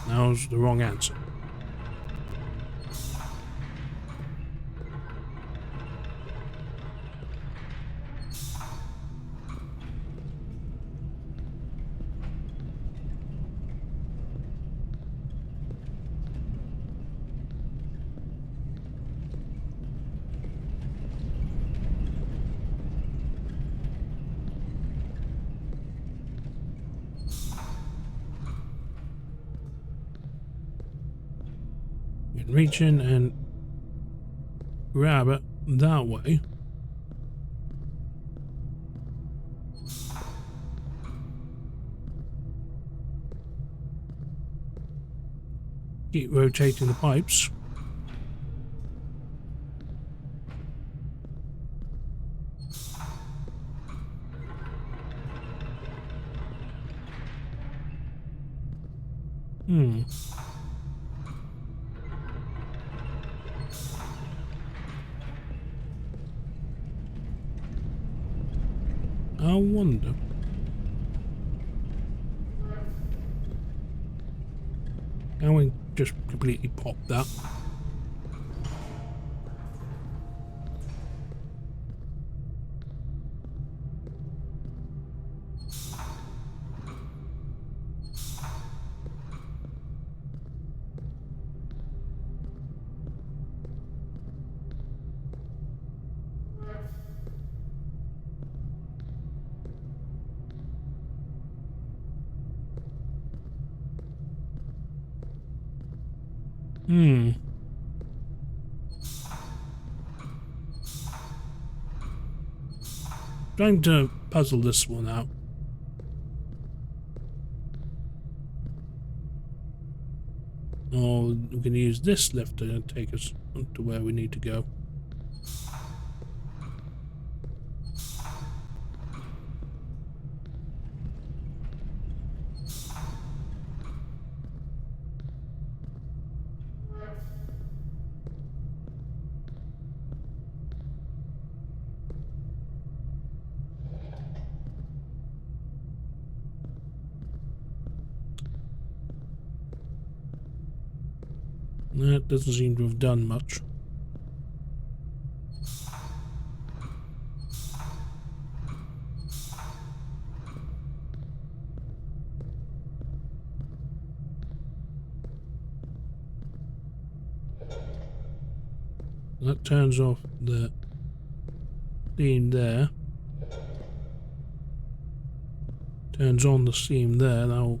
That was the wrong answer. Reach in and grab it that way. Keep rotating the pipes. I wonder. Can we just completely pop that? Trying to puzzle this one out. Or we can use this lift to take us to where we need to go. That doesn't seem to have done much. That turns off the steam there. Turns on the steam there. That'll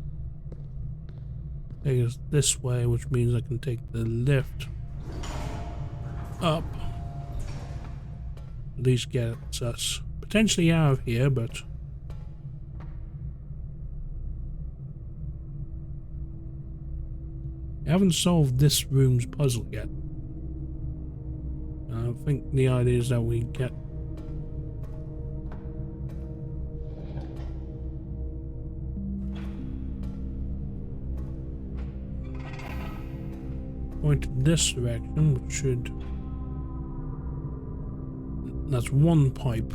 take us this way, which means I can take the lift up. At least gets us potentially out of here, but I haven't solved this room's puzzle yet. I think the idea is that we get point this direction, which should... That's one pipe.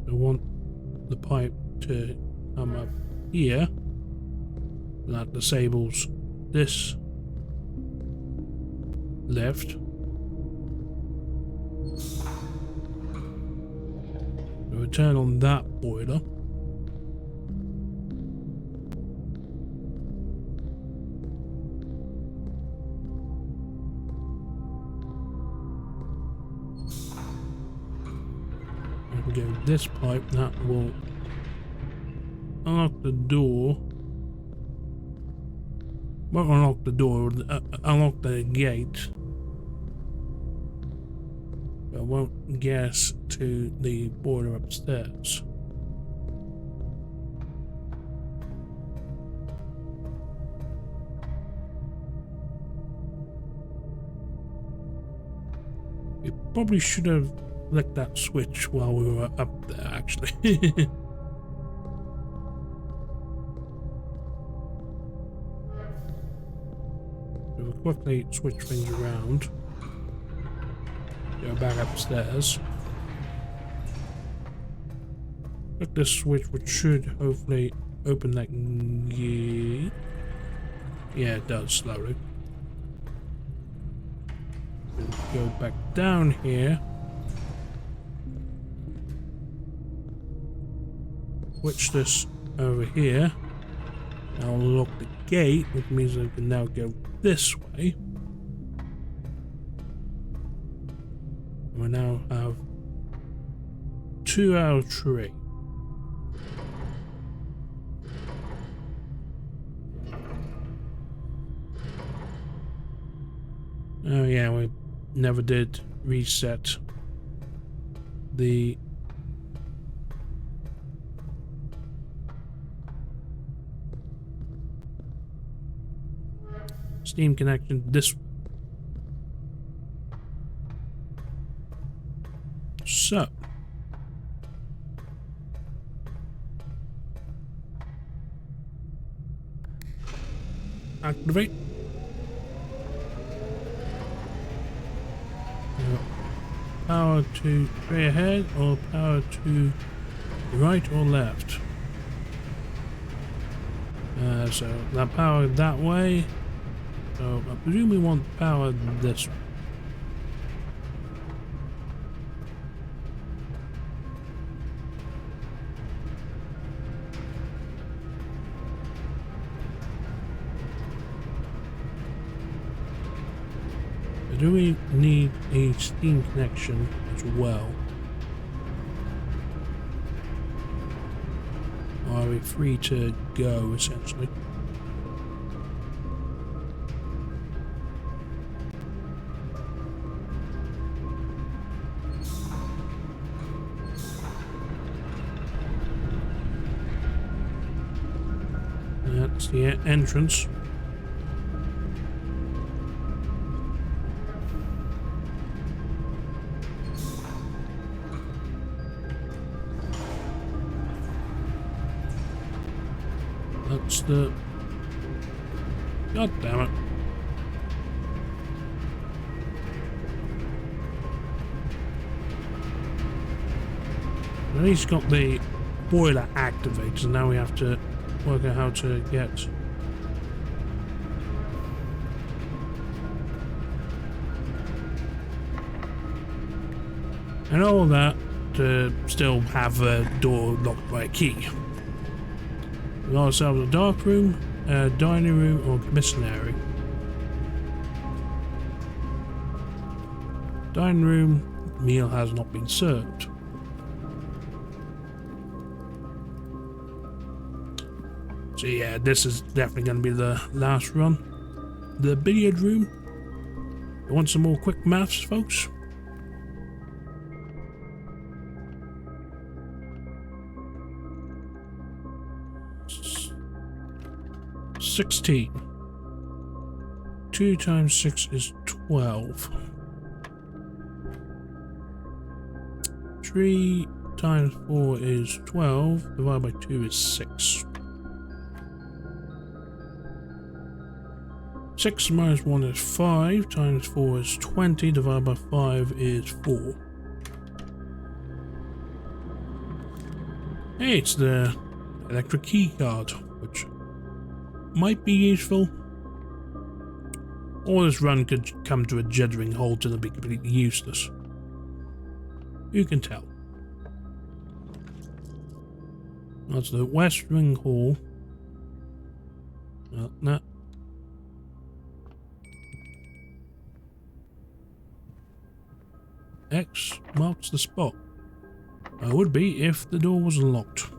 I want the pipe to come up here. That disables this lift. We'll turn on that boiler. We'll get this pipe that will unlock the door. Won't unlock the door, unlock the gate. But won't get us to the boiler upstairs. We probably should have flicked that switch while we were up there, actually. We'll quickly switch things around. Go back upstairs. Click this switch, which should hopefully open that gate. Yeah, it does slowly. Go back down here. Switch this over here. I'll unlock the gate, which means I can now go this way. We now have 2 out of 3. Oh yeah, we never did reset the Steam connection this way. So activate. Power to straight ahead or power to right or left. So that power that way. So I presume we want power this way. Do we need a Steam connection as well? Or are we free to go, essentially? That's the entrance. That's the... God damn it. At least got the boiler activated, and now we have to work out how to get... And all that to still have a door locked by a key. We got ourselves a dark room, a dining room, or commissary. Dining room, meal has not been served. So yeah, this is definitely going to be the last run. The billiard room. You want some more quick maths, folks? $16. 2 times 6 is 12. 3 times 4 is 12. Divided by 2 is 6. 6 minus 1 is 5. Times 4 is 20. Divided by 5 is 4. Hey, it's the electric key card, which might be useful. Or this run could come to a juddering halt and it'll be completely useless. Who can tell? That's the West Ring Hall. No. X marks the spot. I would be if the door was locked.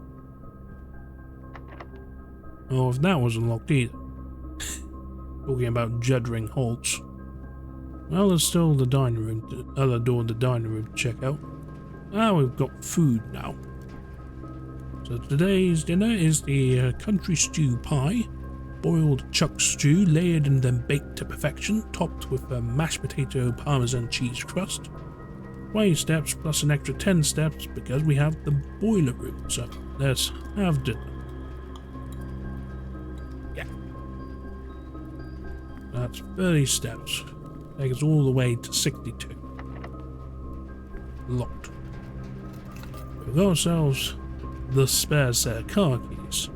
Or if that wasn't locked either. Talking about juddering halts. Well, there's still the dining room, the other door in the dining room to check out. Ah, we've got food now. So today's dinner is the country stew pie, boiled chuck stew layered and then baked to perfection, topped with a mashed potato parmesan cheese crust. 20 steps plus an extra 10 steps because we have the boiler room. So let's have dinner. Yeah. That's 30 steps. Take us all the way to 62. Locked. We've got ourselves the spare set of car keys.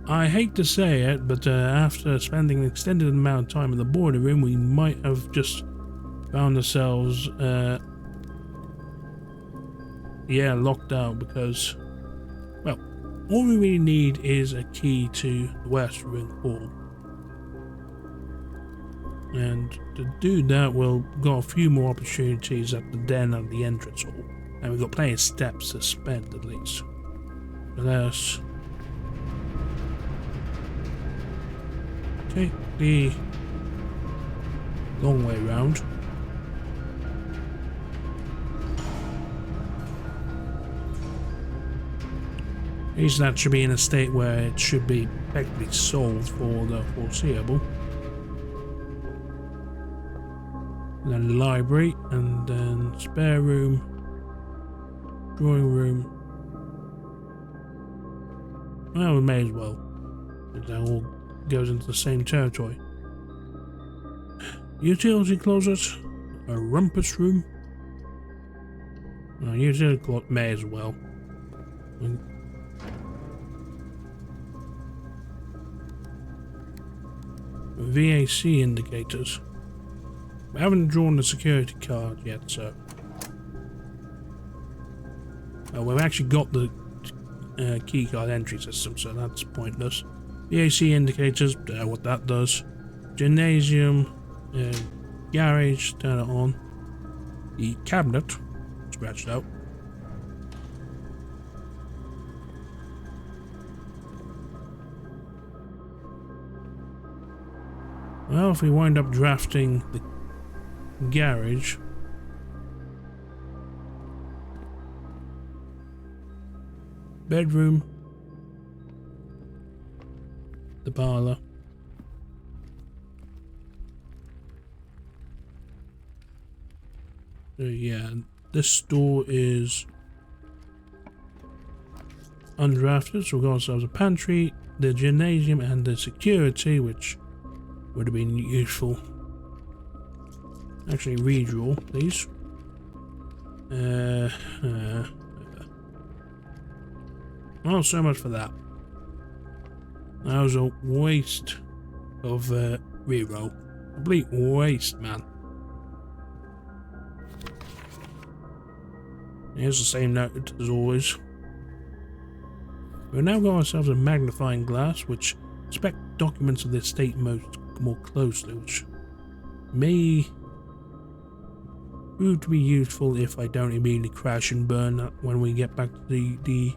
I hate to say it, but after spending an extended amount of time in the boiler room, we might have just found ourselves, locked out because, well, all we really need is a key to the West Ring Hall. And to do that, we've got a few more opportunities at the den and the entrance hall. And we've got plenty of steps to spend at least. But let's take the long way round. At least that should be in a state where it should be effectively solved for the foreseeable. And then library, and then spare room, drawing room. Well, we may as well. That all goes into the same territory. Utility closet, a rumpus room. Utility closet may as well. VAC indicators. We haven't drawn the security card yet, so we've actually got the keycard entry system, so that's pointless. VAC indicators, what that does. Gymnasium, garage, turn it on. The cabinet, scratched out. Well, if we wind up drafting the garage, bedroom, the parlor, yeah, this door is undrafted, so we've got ourselves a pantry, the gymnasium, and the security, which would have been useful. Actually, redraw, please. Well, so much for that. That was a waste of reroll. Complete waste, man. Here's the same note as always. We've now got ourselves a magnifying glass, which inspects documents of the estate more closely, which may prove to be useful if I don't immediately crash and burn when we get back to the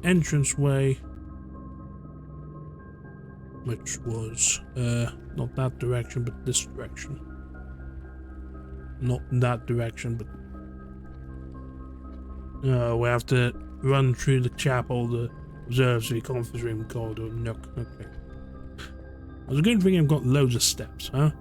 entranceway. which was not that direction, but this direction. Not that direction, but we have to run through the chapel, the observatory, conference room, corridor, nook. Okay. I was a good thing I've got loads of steps, huh?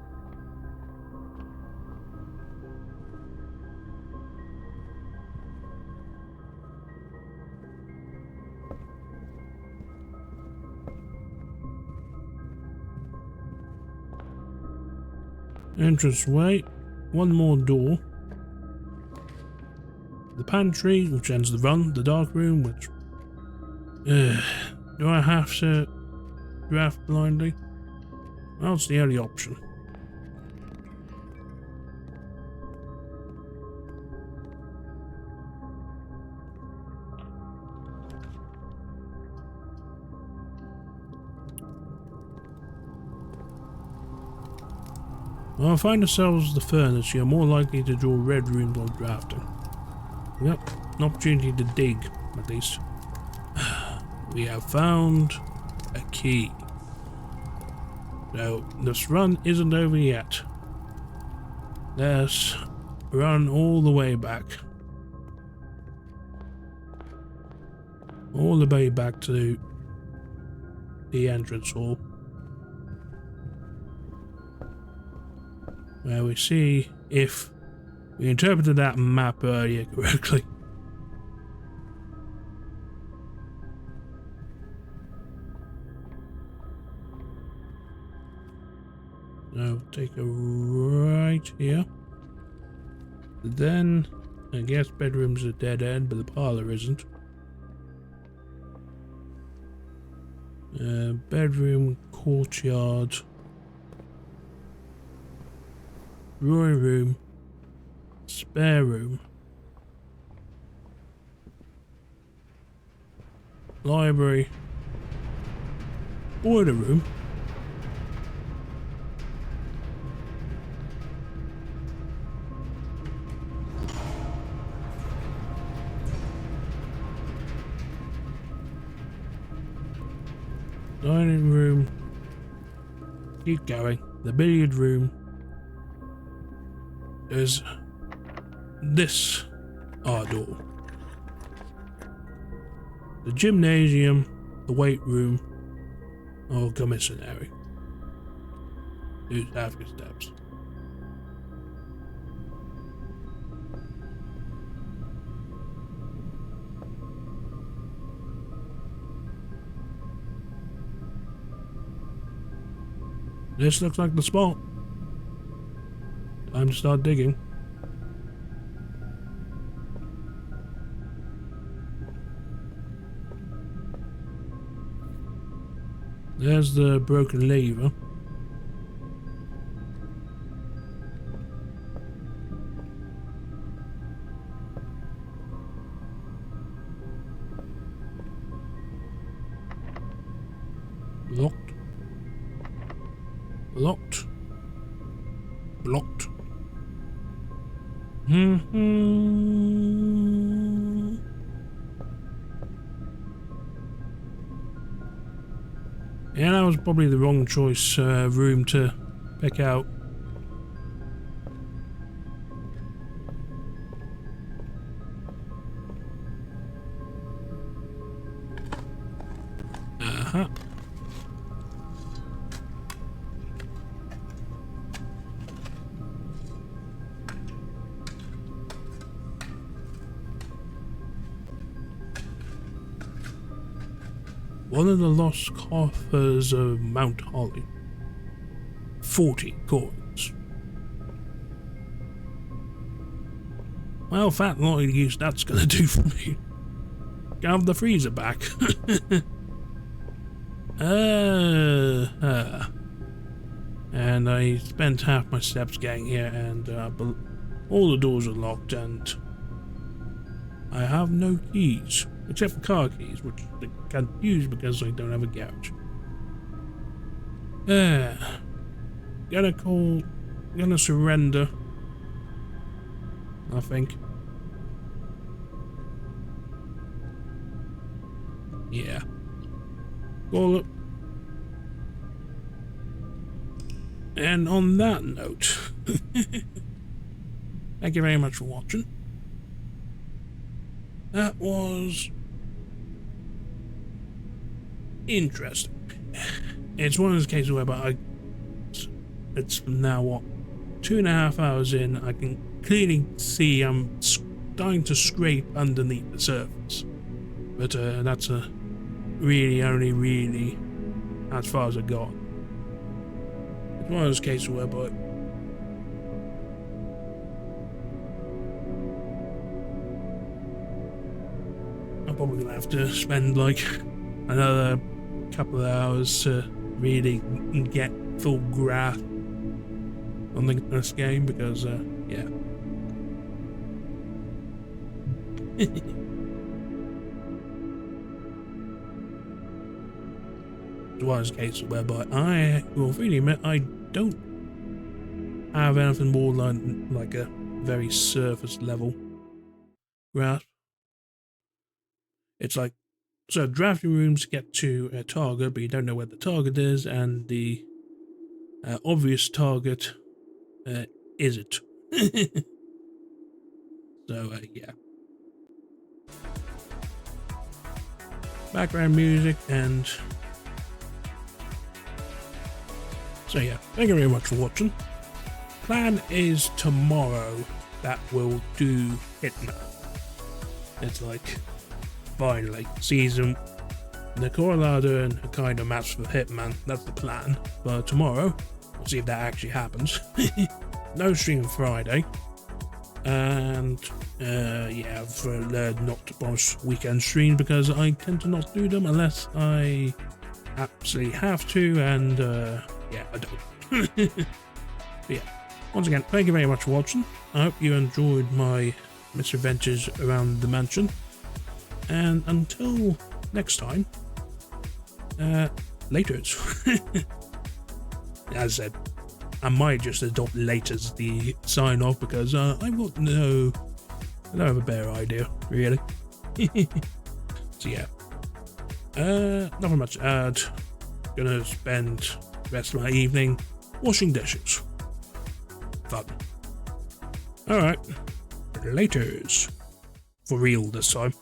Entrance way, one more door. The pantry, which ends the run, the dark room, which... do I have to draft blindly? Well, it's the only option. Well, find ourselves the furnace, you're more likely to draw red runes while drafting. Yep, an opportunity to dig, at least. We have found a key. So, this run isn't over yet. Let's run all the way back. All the way back to the entrance hall. Where we see if we interpreted that map earlier correctly. So take a right here. Then I guess bedroom's a dead end, but the parlor isn't. Bedroom, courtyard, drawing room, spare room, library, boiler room, dining room, keep going, the billiard room. There's this door. The gymnasium, the weight room, or commissary. There's half your steps. This looks like the spot. Time to start digging. There's the broken lever. Locked. Locked. Blocked. Yeah, that was probably the wrong choice room to pick out. Uh-huh. One of the lost coffers of Mount Holly. 40 coins. Well, fat lot of use that's gonna do for me. Have the freezer back. And I spent half my steps getting here, and all the doors are locked, and I have no keys. Except for car keys, which I can't use because I don't have a garage. Gonna surrender, I think. Yeah. Call it. And on that note, thank you very much for watching. That was interesting. It's one of those cases whereby it's now what, 2.5 hours in, I can clearly see I'm starting to scrape underneath the surface. But that's only really as far as I got. It's one of those cases whereby I'm probably gonna have to spend like another couple of hours to really get full grasp on this game, because yeah. It was a case whereby I will freely admit I don't have anything more than like a very surface level grasp. It's like, so drafting rooms get to a target, but you don't know where the target is, and the obvious target isn't. So yeah. Background music, and so yeah, thank you very much for watching. Plan is tomorrow that we'll do Hitman. It's like, finally, season the Corralado and Hokkaido maps for Hitman. That's the plan. But tomorrow, we'll see if that actually happens. No stream Friday. And yeah, I've learned not to promise weekend streams because I tend to not do them unless I absolutely have to, and yeah, I don't. But yeah, once again, thank you very much for watching. I hope you enjoyed my misadventures around the mansion, and until next time, laters. As I said, I might just adopt later as the sign off, because I don't have a better idea, really. So yeah, nothing much to add. Gonna spend the rest of my evening washing dishes. Fun. Alright, laters. For real this time.